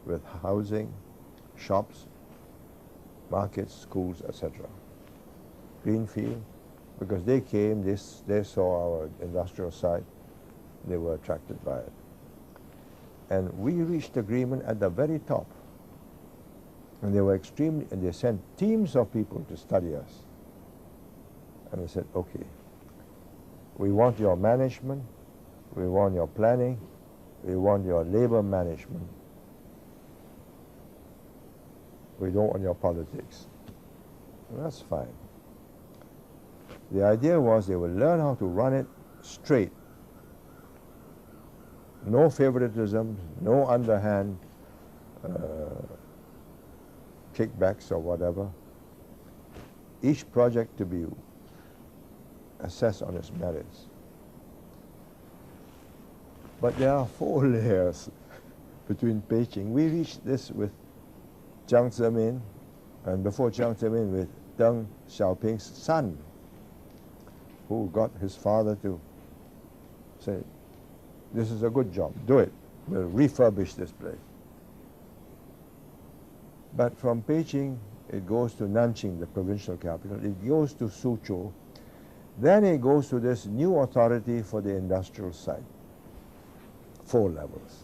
with housing, shops, markets, schools, etc. Greenfield, because they came, they saw our industrial site, they were attracted by it. And we reached agreement at the very top. And they were extremely, and they sent teams of people to study us. And they said, okay, we want your management, we want your planning, we want your labor management. We don't want your politics. And that's fine. The idea was they would learn how to run it straight. No favoritism, no underhand kickbacks or whatever. Each project to be assessed on its merits. But there are 4 layers between Beijing. We reached this with Jiang Zemin, and before Jiang Zemin with Deng Xiaoping's son, who got his father to say, this is a good job, do it. We'll refurbish this place. But from Beijing, it goes to Nanjing, the provincial capital. It goes to Suzhou. Then it goes to this new authority for the industrial site, 4 levels.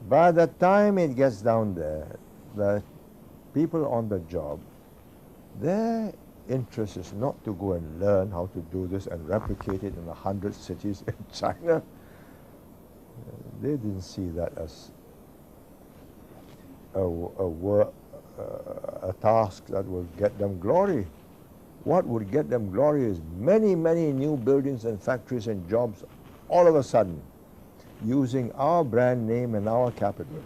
By the time it gets down there, the people on the job, their interest is not to go and learn how to do this and replicate it in 100 cities in China. They didn't see that as a task that will get them glory. What would get them glory is many, many new buildings and factories and jobs all of a sudden using our brand name and our capital.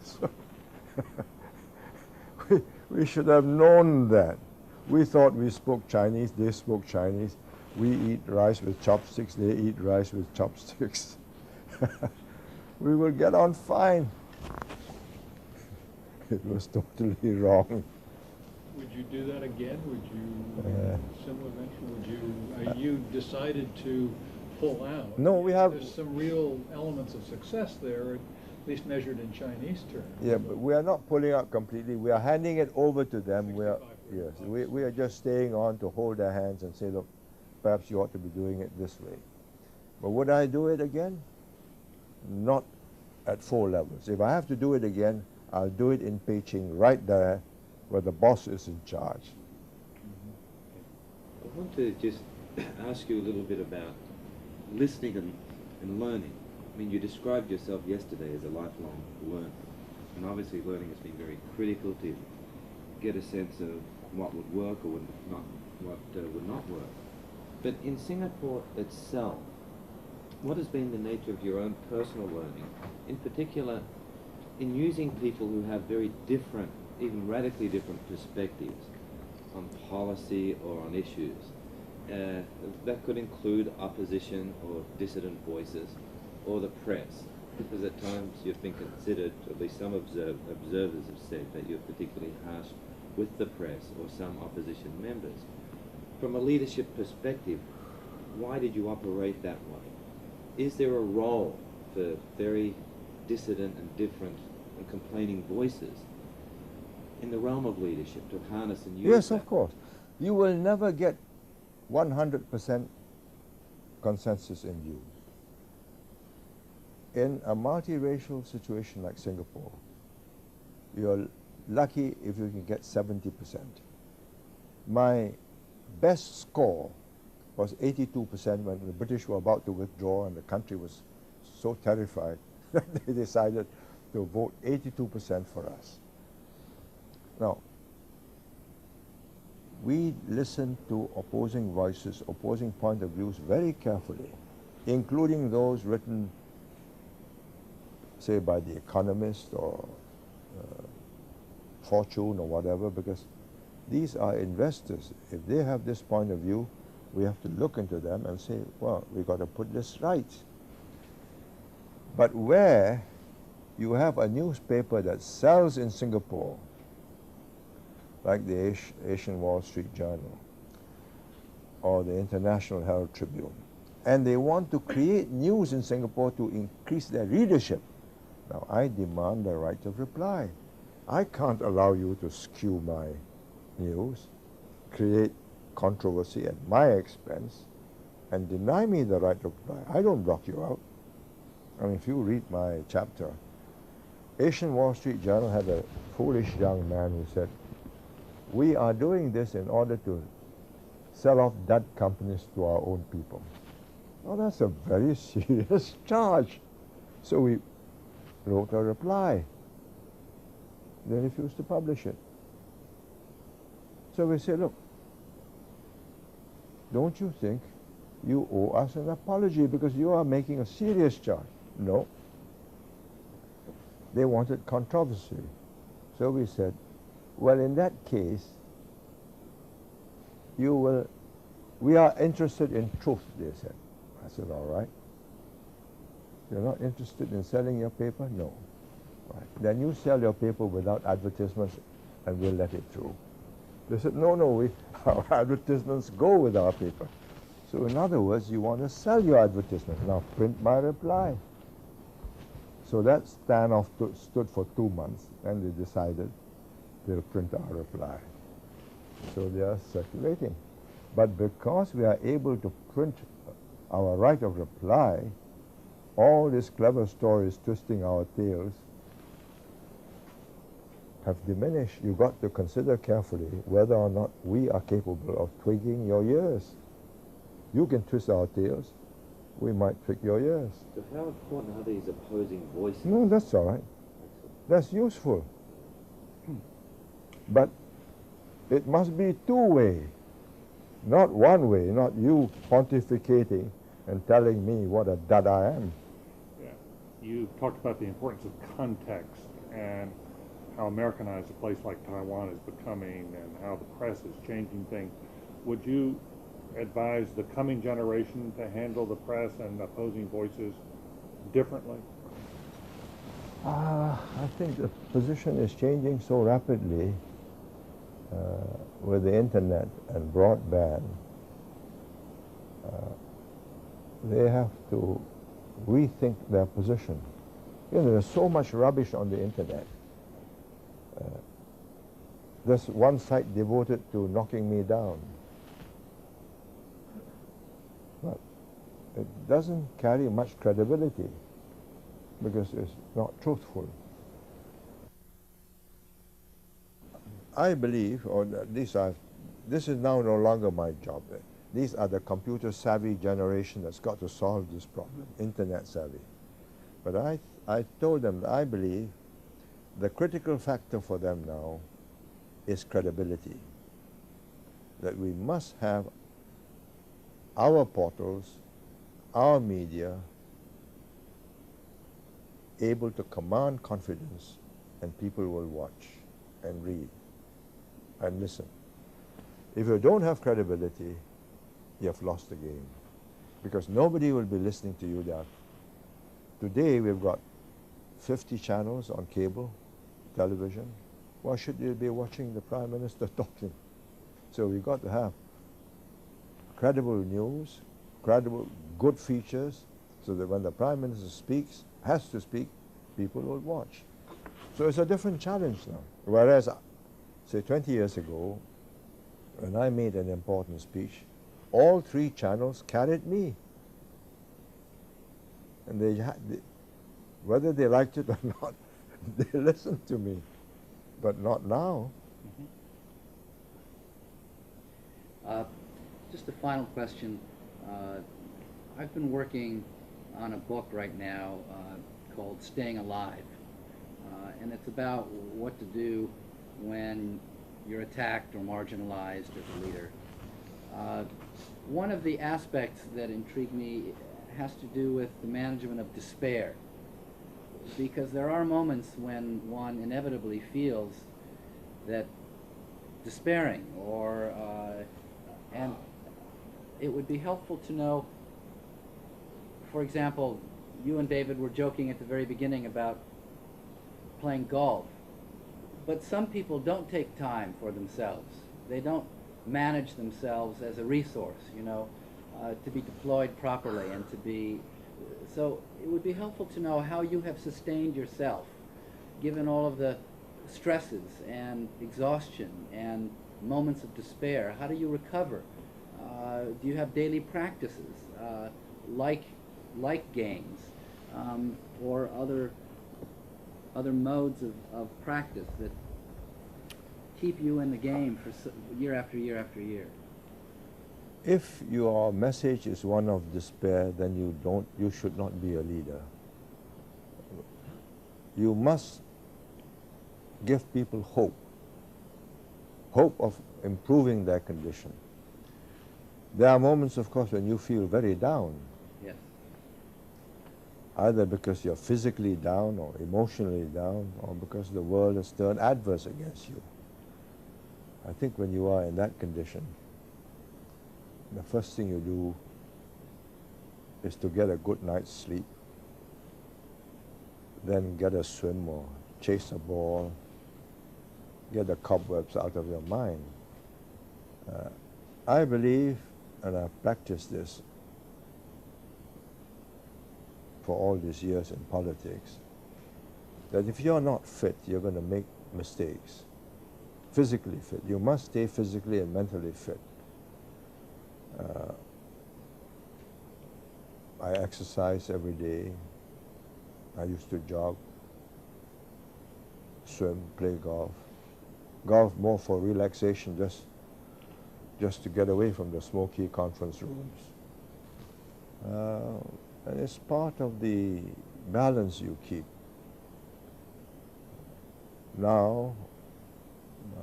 So we should have known that. We thought we spoke Chinese, they spoke Chinese. We eat rice with chopsticks, they eat rice with chopsticks. We will get on fine. It was totally wrong. Would you do that again? Would you, similar venture, you decided to pull out? No, we have... There's some real elements of success there, at least measured in Chinese terms. Yeah, but we are not pulling out completely. We are handing it over to them. We are just staying on to hold their hands and say, look, perhaps you ought to be doing it this way. But would I do it again? Not at 4 levels. If I have to do it again, I'll do it in Beijing, right there, where the boss is in charge. I want to just ask you a little bit about listening and learning. I mean, you described yourself yesterday as a lifelong learner, and obviously learning has been very critical to get a sense of what would work or would not work. But in Singapore itself, what has been the nature of your own personal learning, in particular in using people who have very different, even radically different perspectives on policy or on issues? That could include opposition or dissident voices, or the press, because at times you've been considered, at least some observers have said, that you're particularly harsh with the press or some opposition members. From a leadership perspective, why did you operate that way? Is there a role for very dissident and different and complaining voices in the realm of leadership to harness and use Yes, that? of course. You will never get 100% consensus in views. In a multiracial situation like Singapore, you're lucky if you can get 70%. My best score was 82% when the British were about to withdraw and the country was so terrified that they decided to vote 82% for us. Now, we listened to opposing voices, opposing point of views very carefully, including those written, say, by The Economist or Fortune or whatever, because these are investors. If they have this point of view, we have to look into them and say, well, we've got to put this right. But where you have a newspaper that sells in Singapore, like the Asian Wall Street Journal or the International Herald Tribune, and they want to create news in Singapore to increase their readership, now I demand the right of reply. I can't allow you to skew my news, create controversy at my expense, and deny me the right of reply. I don't block you out. I mean, if you read my chapter, Asian Wall Street Journal had a foolish young man who said, we are doing this in order to sell off dud companies to our own people. Well, that's a very serious charge. So we wrote a reply. They refused to publish it. So we said, look, don't you think you owe us an apology because you are making a serious charge? No. They wanted controversy. So we said, well, in that case, we are interested in truth, they said. I said, all right. You're not interested in selling your paper? No. Right. Then you sell your paper without advertisements and we'll let it through. They said, no, our advertisements go with our paper. So in other words, you want to sell your advertisement. Now print my reply. So that standoff stood for 2 months, and they decided they'll print our reply. So they are circulating. But because we are able to print our right of reply, all these clever stories twisting our tails have diminished. You've got to consider carefully whether or not we are capable of twigging your ears. You can twist our tails, we might twig your ears. So how important are these opposing voices? No, that's all right. That's useful. But it must be two-way, not one way, not you pontificating and telling me what a dud I am. Yeah. You talked about the importance of context and how Americanized a place like Taiwan is becoming and how the press is changing things. Would you advise the coming generation to handle the press and opposing voices differently? I think the position is changing so rapidly with the internet and broadband. They have to rethink their position. You know, there's so much rubbish on the internet. There's one site devoted to knocking me down. But it doesn't carry much credibility because it's not truthful. I believe, or at least this is now no longer my job. These are the computer-savvy generation that's got to solve this problem, internet-savvy. But I told them that I believe the critical factor for them now is credibility. That we must have our portals, our media, able to command confidence, and people will watch and read and listen. If you don't have credibility, you have lost the game, because nobody will be listening to you there. Today we've got 50 channels on cable television. Why should you be watching the Prime Minister talking? So we've got to have credible news, credible, good features, so that when the Prime Minister speaks, has to speak, people will watch. So it's a different challenge now. Whereas, say 20 years ago, when I made an important speech, all 3 channels carried me. And whether they liked it or not, they listened to me. But not now. Just a final question. I've been working on a book right now called Staying Alive. And it's about what to do when you're attacked or marginalized as a leader. One of the aspects that intrigued me has to do with the management of despair. Because there are moments when one inevitably feels that despairing, or and it would be helpful to know, for example, you and David were joking at the very beginning about playing golf, but some people don't take time for themselves. They don't manage themselves as a resource, you know, to be deployed properly and to be. So it would be helpful to know how you have sustained yourself, given all of the stresses and exhaustion and moments of despair. How do you recover? Do you have daily practices like games or other modes of practice that keep you in the game for year after year after year? If your message is one of despair, then you should not be a leader. You must give people hope of improving their condition. There are moments, of course, when you feel very down. Yes. Either because you're physically down or emotionally down, or because the world has turned adverse against you. I think when you are in that condition, the first thing you do is to get a good night's sleep, then get a swim or chase a ball, get the cobwebs out of your mind. I believe and I've practiced this for all these years in politics, that if you're not fit, you're going to make mistakes. Physically fit. You must stay physically and mentally fit. I exercise every day. I used to jog, swim, play golf. Golf more for relaxation, just to get away from the smoky conference rooms. And it's part of the balance you keep. Now,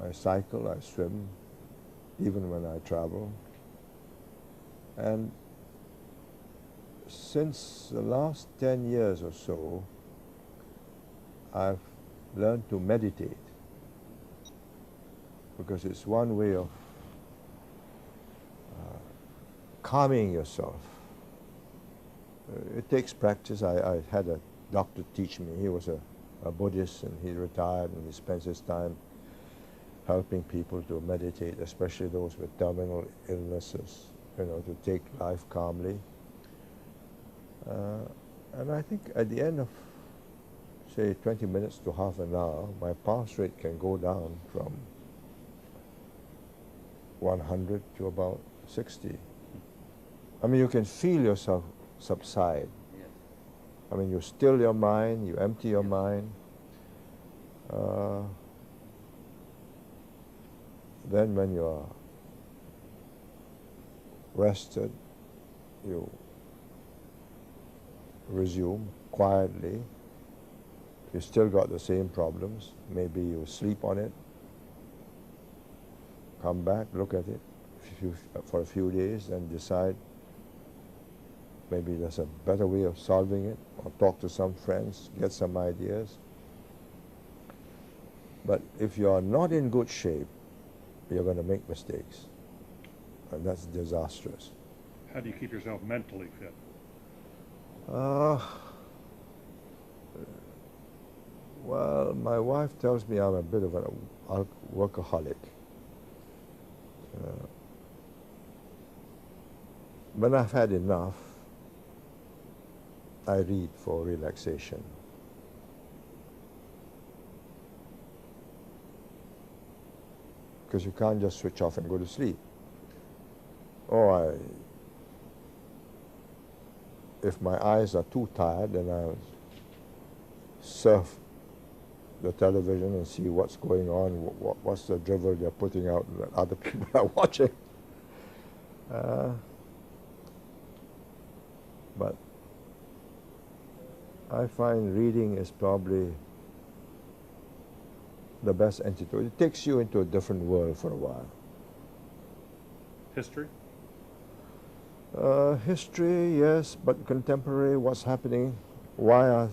I cycle, I swim, even when I travel. And since the last 10 years or so, I've learned to meditate, because it's one way of calming yourself. It takes practice. I had a doctor teach me. He was a Buddhist, and he retired, and he spends his time helping people to meditate, especially those with terminal illnesses, you know, to take life calmly. And I think at the end of, say, 20 minutes to half an hour, my pulse rate can go down from 100 to about 60. I mean, you can feel yourself subside. Yes. I mean, you still your mind, you empty your mind. Then when you are rested, you resume quietly. You still got the same problems. Maybe you sleep on it, come back, look at it for a few days, and decide maybe there's a better way of solving it, or talk to some friends, get some ideas. But if you are not in good shape, you're going to make mistakes, and that's disastrous. How do you keep yourself mentally fit? Well, my wife tells me I'm a bit of a workaholic. When I've had enough, I read for relaxation. Because you can't just switch off and go to sleep. Or if my eyes are too tired, then I'll surf the television and see what's going on, what's the drivel they're putting out that other people are watching. But I find reading is probably the best antidote. It takes you into a different world for a while. History? History, yes, but contemporary, what's happening? Why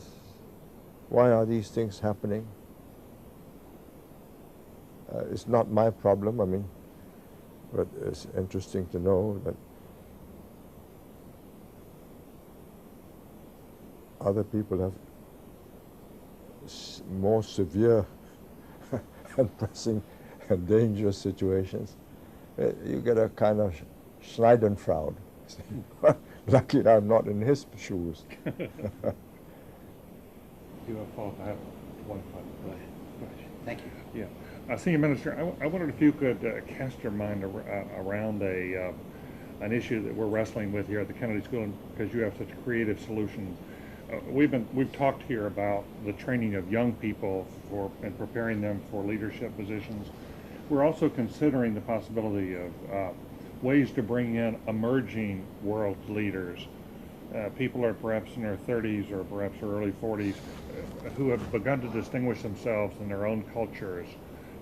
are these things happening? It's not my problem, I mean, but it's interesting to know that other people have more severe and pressing and dangerous situations. You get a kind of Schneidernfraud. Lucky I'm not in his shoes. You have fault. I have one final question. Thank you. Yeah. Senior Minister, I wondered if you could cast your mind around an issue that we're wrestling with here at the Kennedy School, and because you have such creative solutions. We've talked here about the training of young people and preparing them for leadership positions. We're also considering the possibility of ways to bring in emerging world leaders. People are perhaps in their 30s or perhaps their early 40s who have begun to distinguish themselves in their own cultures,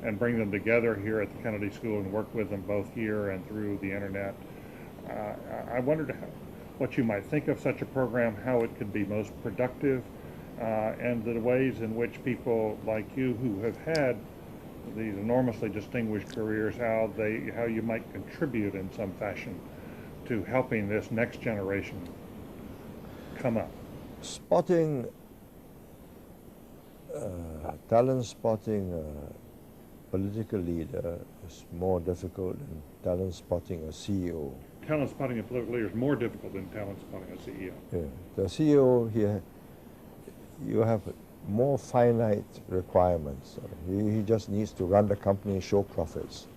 and bring them together here at the Kennedy School and work with them both here and through the internet. I wondered what you might think of such a program, how it could be most productive, and the ways in which people like you who have had these enormously distinguished careers, how you might contribute in some fashion to helping this next generation come up. Spotting, talent spotting a political leader is more difficult than talent spotting a CEO. talent spotting a political leader is more difficult than talent spotting a CEO. Yeah. The CEO here, you have more finite requirements. He just needs to run the company and show profits.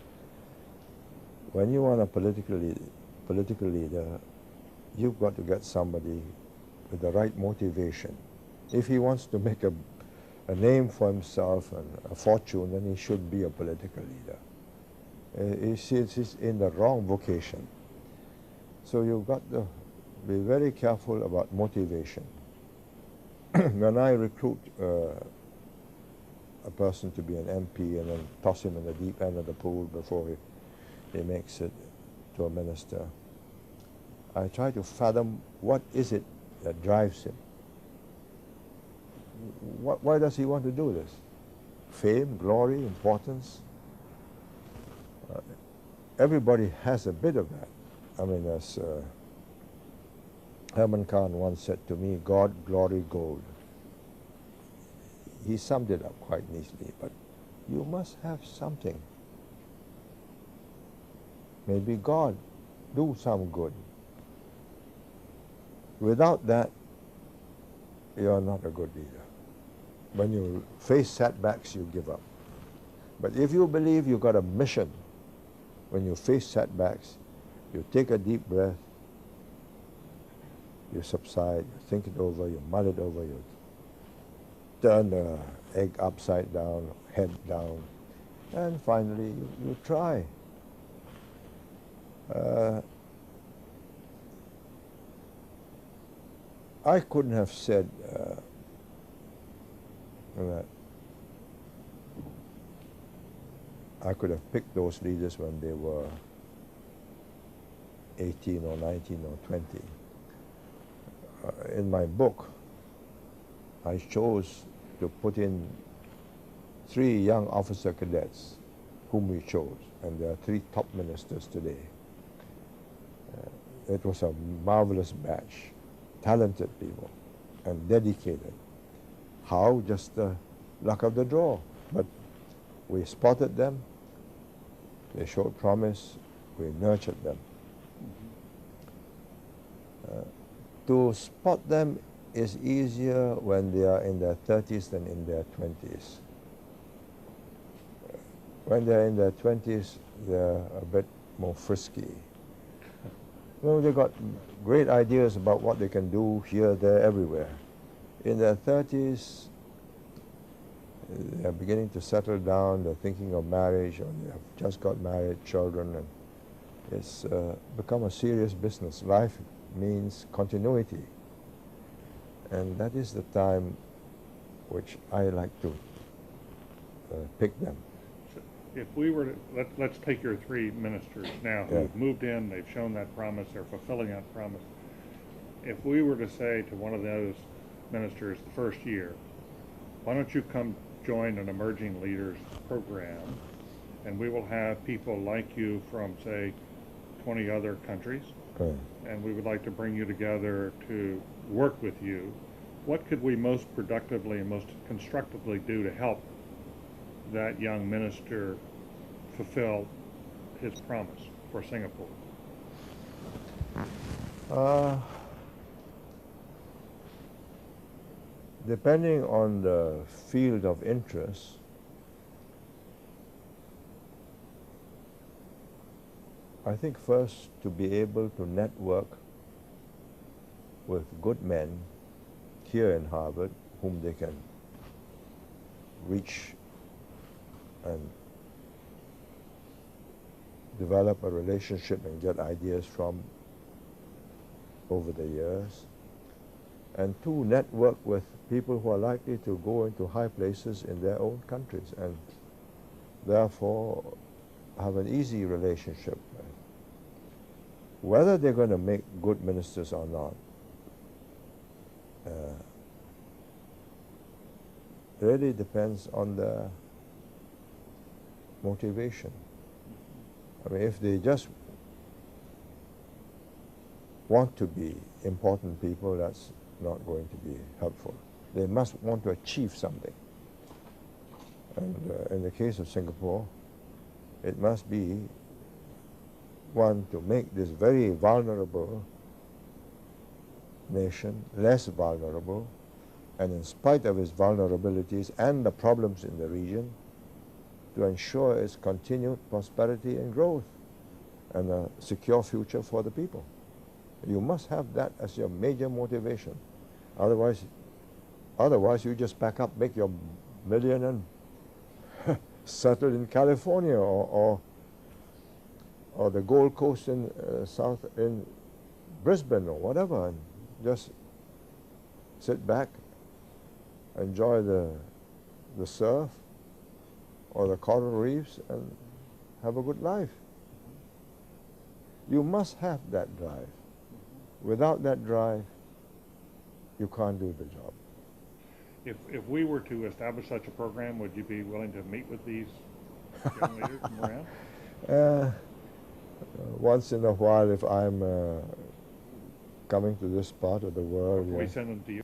When you want a political leader, you've got to get somebody with the right motivation. If he wants to make a name for himself and a fortune, then he should be a political leader. He's in the wrong vocation. So you've got to be very careful about motivation. When I recruit a person to be an MP and then toss him in the deep end of the pool before he makes it to a minister, I try to fathom what is it that drives him. Why does he want to do this? Fame, glory, importance? Everybody has a bit of that. I mean, as Herman Kahn once said to me, God, glory, gold. He summed it up quite neatly, but you must have something. Maybe God, do some good. Without that, you're not a good leader. When you face setbacks, you give up. But if you believe you've got a mission, when you face setbacks, you take a deep breath, you subside, you think it over, you mull it over, you turn the egg upside down, head down, and finally you try. I couldn't have said that I could have picked those leaders when they were 18 or 19 or 20. In my book, I chose to put in 3 young officer cadets whom we chose, and there are 3 top ministers today. It was a marvelous batch, talented people and dedicated. How? Just the luck of the draw. But we spotted them, they showed promise, we nurtured them. To spot them is easier when they are in their 30s than in their 20s. When they're in their 20s, they're a bit more frisky. They've got great ideas about what they can do here, there, everywhere. In their 30s, they're beginning to settle down, they're thinking of marriage, or they have just got married, children, and it's become a serious business. Life means continuity. And that is the time which I like to pick them. If we were to, let's take your 3 ministers now who've moved in, they've shown that promise, they're fulfilling that promise. If we were to say to one of those ministers the first year, why don't you come join an emerging leaders program, and we will have people like you from, say, 20 other countries, and we would like to bring you together to work with you. What could we most productively and most constructively do to help that young minister fulfill his promise for Singapore? Depending on the field of interest, I think first to be able to network with good men here in Harvard whom they can reach and develop a relationship and get ideas from over the years. And 2, network with people who are likely to go into high places in their own countries and therefore have an easy relationship. Whether they're going to make good ministers or not really depends on their motivation. I mean, if they just want to be important people, that's not going to be helpful. They must want to achieve something. And in the case of Singapore, it must be want to make this very vulnerable nation less vulnerable, and in spite of its vulnerabilities and the problems in the region, to ensure its continued prosperity and growth and a secure future for the people. You must have that as your major motivation. Otherwise you just pack up, make your million and settle in California or the Gold Coast in in Brisbane or whatever, and just sit back, enjoy the surf or the coral reefs and have a good life. You must have that drive. Without that drive, you can't do the job. If we were to establish such a program, would you be willing to meet with these young leaders from around? Once in a while, if I'm coming to this part of the world, Can we yeah. send them to you?